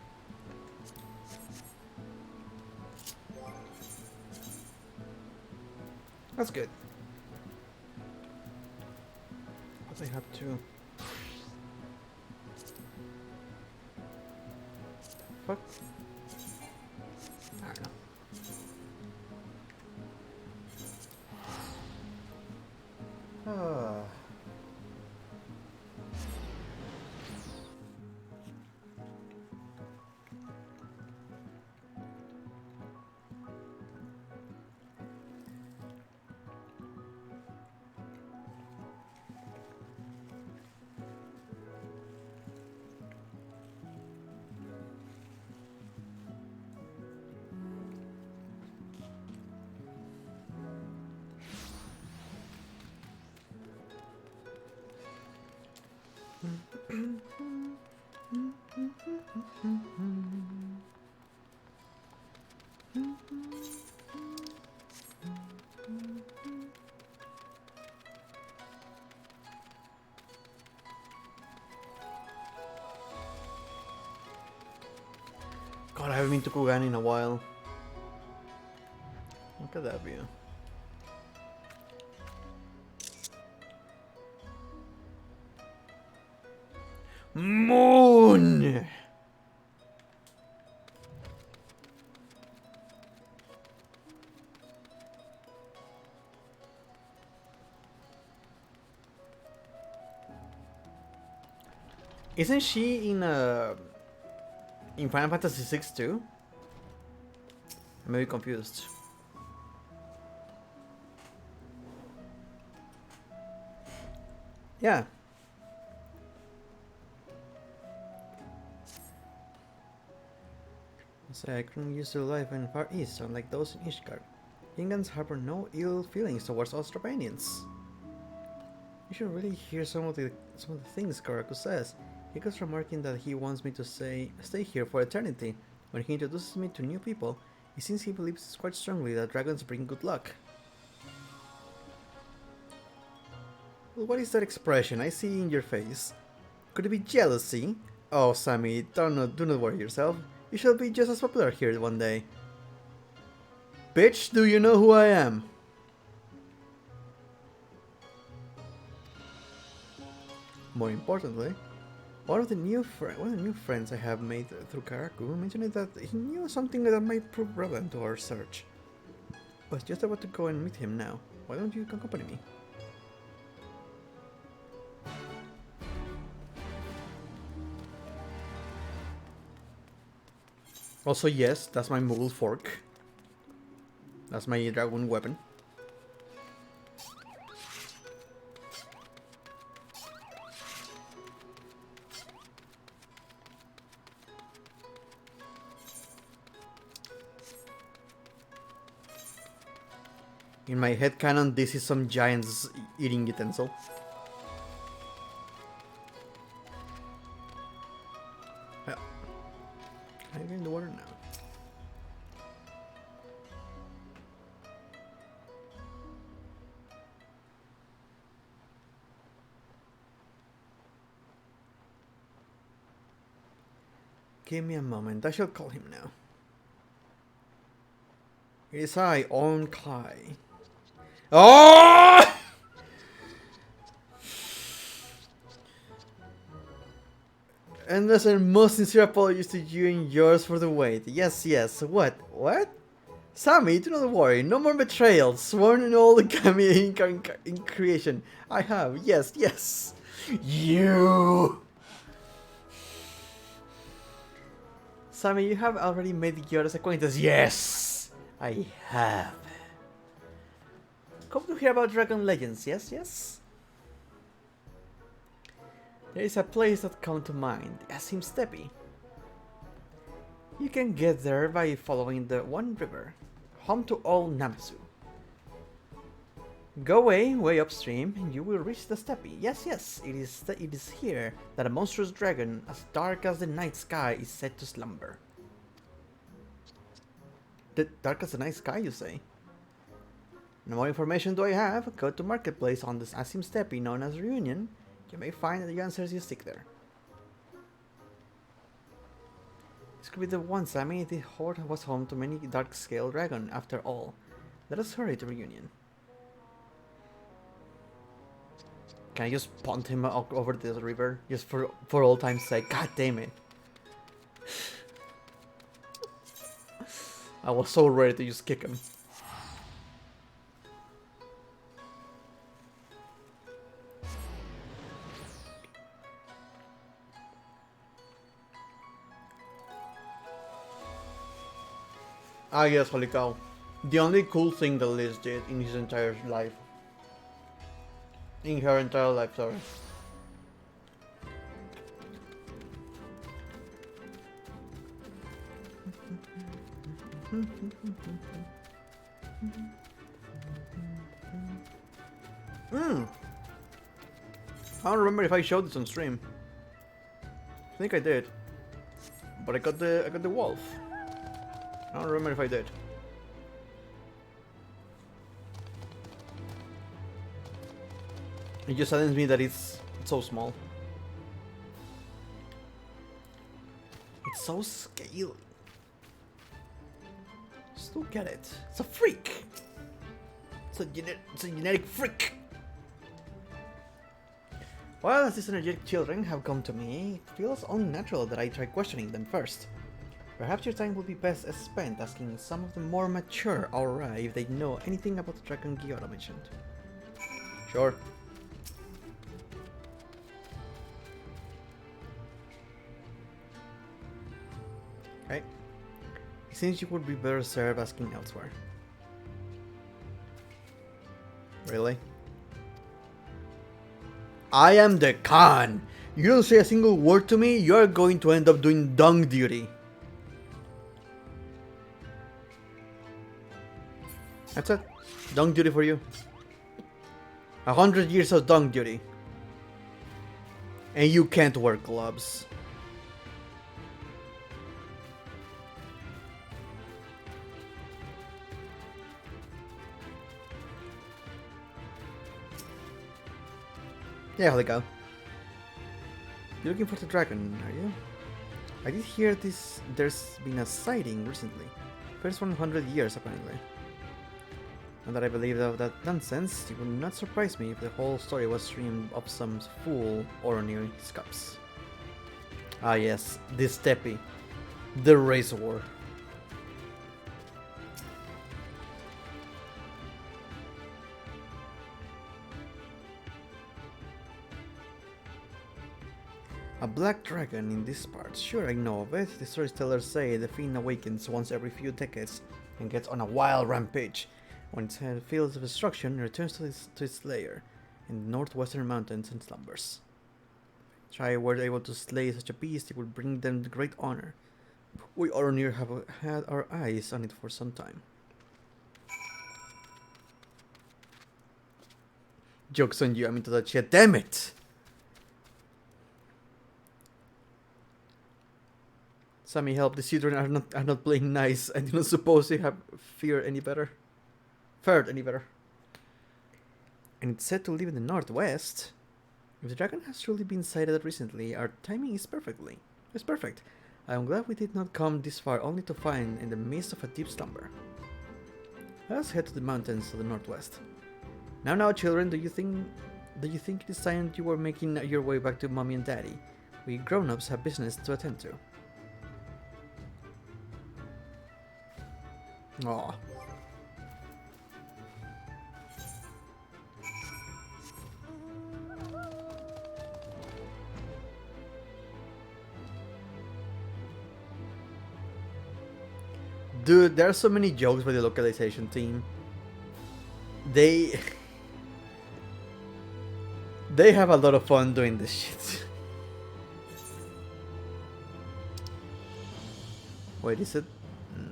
That's good. But I have to... Fuck. I don't know. Ah. God, I haven't been to Kugan in a while. Look at that view. Moon! Isn't she in Final Fantasy VI too? I may be confused. Yeah. So I couldn't use to life in Far East, unlike those in Ishgard. Ingans harbor no ill feelings towards Austropanians. You should really hear some of the things Karaku says. He keeps remarking that he wants me to stay here for eternity. When he introduces me to new people, it seems he believes quite strongly that dragons bring good luck. Well, what is that expression I see in your face? Could it be jealousy? Oh, Sammy, do not worry yourself. You shall be just as popular here one day. Bitch, do you know who I am? More importantly, one of the new friends I have made through Karaku mentioned that he knew something that might prove relevant to our search. I was just about to go and meet him now. Why don't you accompany me? Also, yes, that's my Moogle fork. That's my dragon weapon. In my headcanon, this is some giant's eating utensil. Well, can I get in the water now? Give me a moment, I shall call him now. It is I, On Kai. Oh! And there's a most sincere apologies to you and yours for the wait. Yes. What? Sammy, do not worry. No more betrayals. Sworn in all the Kami in creation. I have. Yes. You. Sammy, you have already made Yoda's acquaintance. Yes. I have. Come to hear about Dragon Legends, yes, yes? There is a place that comes to mind, Asim Steppe. You can get there by following the One River, home to all Namasu. Go way upstream, and you will reach the steppe. Yes, yes, it is here that a monstrous dragon, as dark as the night sky, is said to slumber. The dark as the night sky, you say? No more information do I have. Go to marketplace on this Asim steppe known as Reunion. You may find the answers you seek there. This could be the one, Sammy. The Horde was home to many dark-scale dragon, after all. Let us hurry to Reunion. Can I just punt him over the river? Just for all time's sake. God damn it. I was so ready to just kick him. Ah yes, holy cow. The only cool thing that Liz did in his entire life. In her entire life, sorry. I don't remember if I showed this on stream. I think I did. But I got the wolf. I don't remember if I did. It just saddens me that it's so small. It's so scaly. Just look at it. It's a freak. It's a genetic freak. Well, as these energetic children have come to me, it feels only natural that I try questioning them first. Perhaps your time will be best spent asking some of the more mature Aura if they know anything about the dragon Gyoro mentioned. Sure. Okay. It seems you would be better served asking elsewhere. Really? I am the Khan! You don't say a single word to me, you're going to end up doing dung duty. That's it. Dung duty for you. 100 years of dung duty. And you can't wear gloves. Yeah, there we go. You're looking for the dragon, are you? I did hear there's been a sighting recently. First 100 years, apparently. And that I believe that nonsense, it would not surprise me if the whole story was streamed of some fool or near scups. Ah yes, the steppe. The race war. A black dragon in this part, sure I know of it. The storytellers say the fiend awakens once every few decades and gets on a wild rampage. When its head feels of destruction, it returns to its lair in the northwestern mountains and slumbers. If I were able to slay such a beast, it would bring them great honor. We Oronir have had our eyes on it for some time. Joke's on you, I'm into that shit, damn it! Sammy, help, the children are not playing nice. I do not suppose they have fared any better. And it's said to live in the northwest. If the dragon has truly been sighted recently, our timing is perfect. I am glad we did not come this far only to find in the midst of a deep slumber. Let us head to the mountains to the northwest. Now, children, do you think it is time you were making your way back to mommy and daddy? We grown-ups have business to attend to. Aww. Dude, there are so many jokes by the localization team. They they have a lot of fun doing this shit. Wait, is it? No.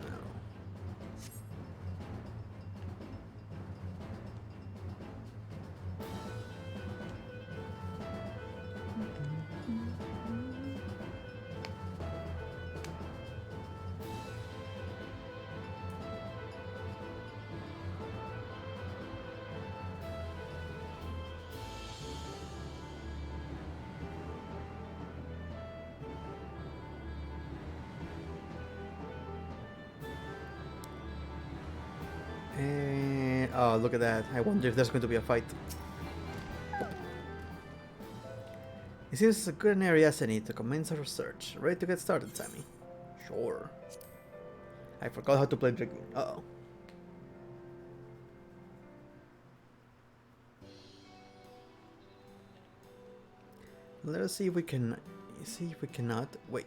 Oh, look at that. I wonder if there's going to be a fight. It seems a good area as any to commence a research. Ready to get started, Sammy? Sure. I forgot how to play Dragoon. Uh-oh. Let us see if we can... See if we cannot... Wait.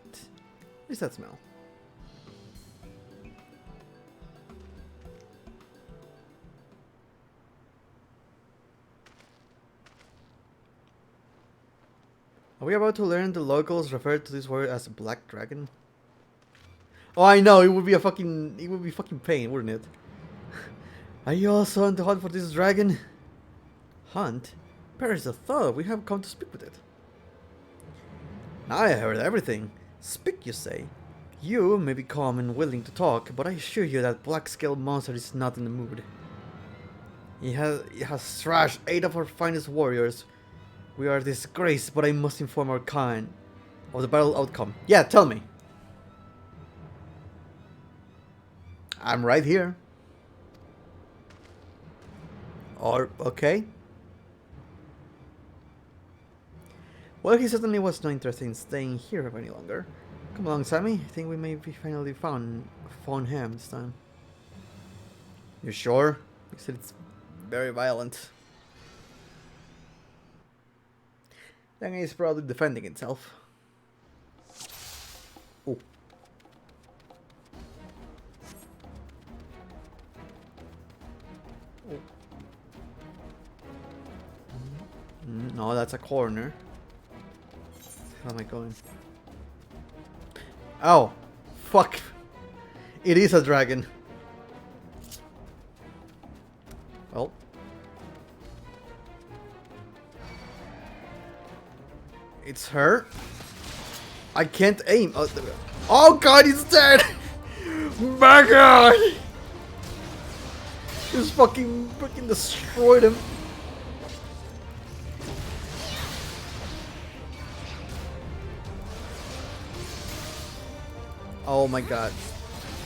What is that smell? Are we about to learn the locals refer to this word as black dragon? Oh, I know, it would be fucking pain, wouldn't it? Are you also on the hunt for this dragon? Hunt? Perish the thought, we have come to speak with it. Now I heard everything. Speak, you say? You may be calm and willing to talk, but I assure you that black-scaled monster is not in the mood. He has thrashed 8 of our finest warriors. We are disgraced, but I must inform our kind of the battle outcome. Yeah, tell me. I'm right here. Or, okay. Well, he certainly was not interested in staying here any longer. Come along, Sammy. I think we may be finally found him this time. You sure? He said it's very violent. Then he's probably defending itself. Oh. Oh. No, that's a corner. How am I going? Oh, fuck. It is a dragon. Well. It's her. I can't aim. Oh god, he's dead! My god! Just fucking destroyed him. Oh my god.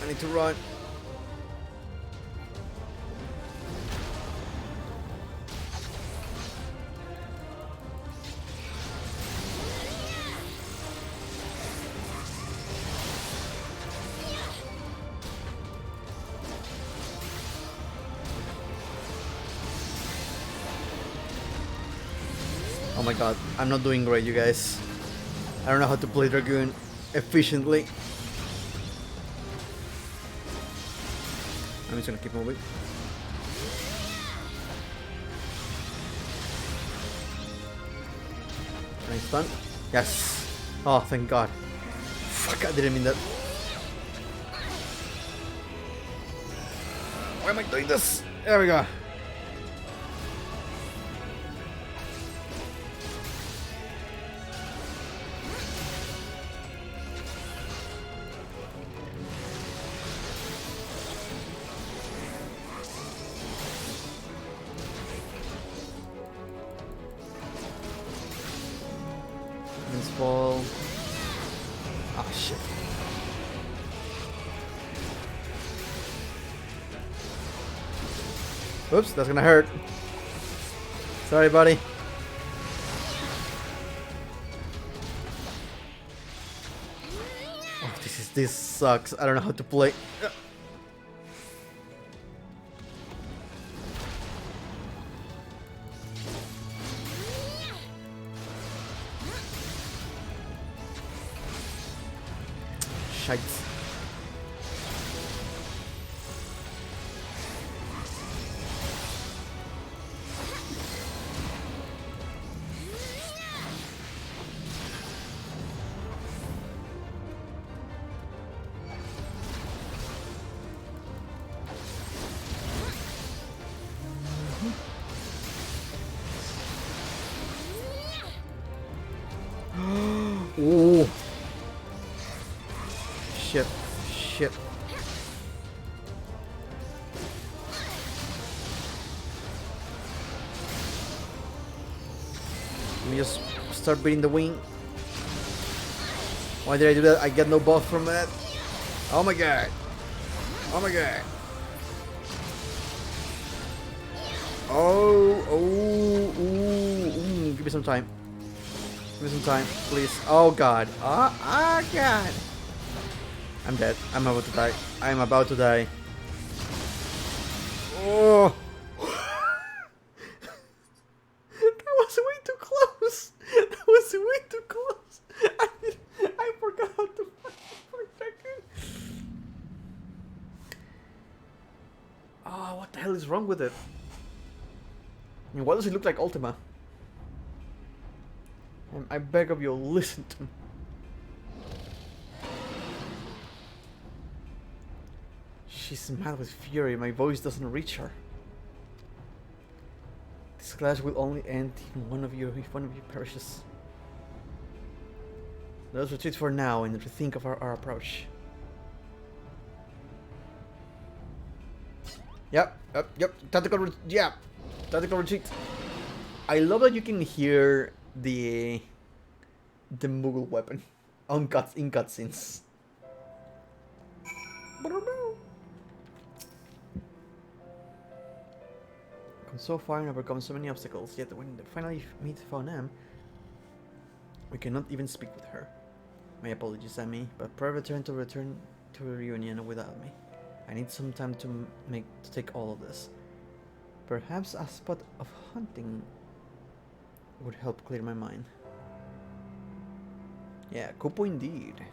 I need to run. Oh my god, I'm not doing great, you guys. I don't know how to play Dragoon efficiently. I'm just gonna keep moving. Can I stun? Yes. Oh, thank god. Fuck, I didn't mean that. Why am I doing this? There we go. Fall. Ah, shit. Oops, that's gonna hurt. Sorry, buddy. Oh, this sucks. I don't know how to play. Shite. Ooh. Shit. Shit. Let me just start beating the wing. Why did I do that? I get no buff from that. Oh my god. Oh my god. Oh, ooh. Give me some time. Give me some time, please. Oh god. God. I'm dead. I'm about to die. I'm about to die. Oh. That was way too close. That was way too close. I forgot how to for a second. Oh, what the hell is wrong with it? I mean, why does it look like Ultima? I beg of you, listen to me. She's mad with fury. My voice doesn't reach her. This clash will only end if one of you perishes. Let us retreat for now and rethink of our approach. Yep. Tactical retreat. I love that you can hear the Moogle weapon in cutscenes. Come so far and overcome so many obstacles, yet when they finally meet Faunam, we cannot even speak with her. My apologies, Amy, but return to a reunion without me. I need some time to take all of this. Perhaps a spot of hunting would help clear my mind. Yeah, Kupo indeed.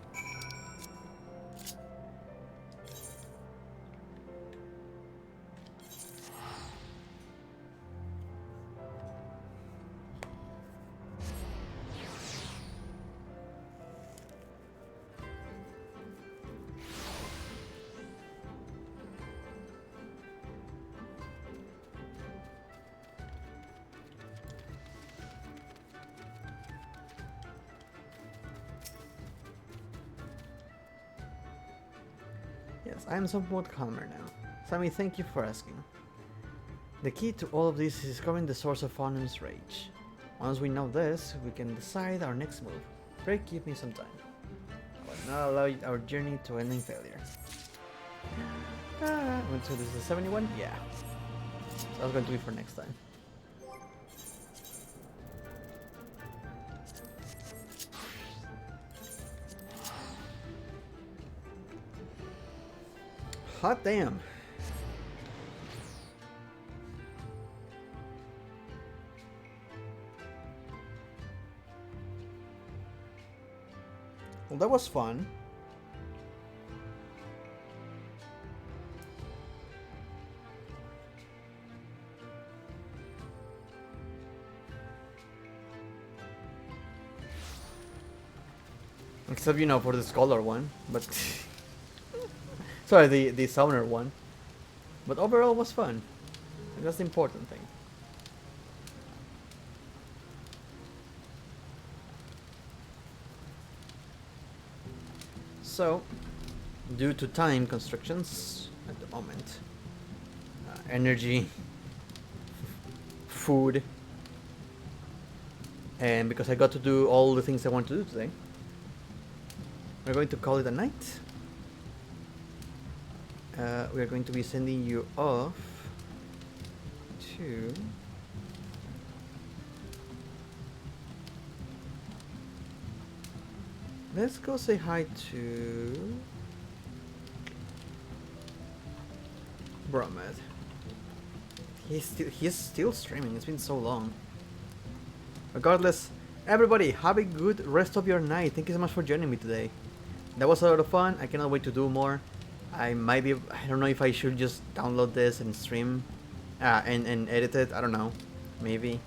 Yes, I am somewhat calmer now. Sammy, thank you for asking. The key to all of this is discovering the source of Faunam's rage. Once we know this, we can decide our next move. Pray give me some time. I will not allow our journey to end in failure. So this is a 71? Yeah. So that's going to be for next time. Hot damn. Well, that was fun. Except, you know, for the scholar one, but sorry, the summoner one. But overall was fun. And that's the important thing. So, due to time constrictions at the moment, energy, food, and because I got to do all the things I want to do today, we're going to call it a night. We're going to be sending you off to let's go say hi to Bromad. He's still streaming. It's been so long. Regardless, everybody, have a good rest of your night. Thank you so much for joining me today. That was a lot of fun. I cannot wait to do more. I don't know if I should just download this and stream and edit it. I don't know. Maybe.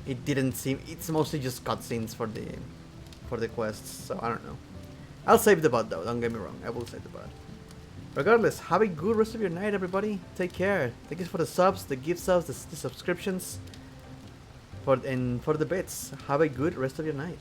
It didn't seem, it's mostly just cutscenes for the quests, so I don't know. I'll save the bot though, don't get me wrong. I will save the bot. Regardless, have a good rest of your night, everybody. Take care. Thank you for the subs, the gift subs, the subscriptions, and for the bits. Have a good rest of your night.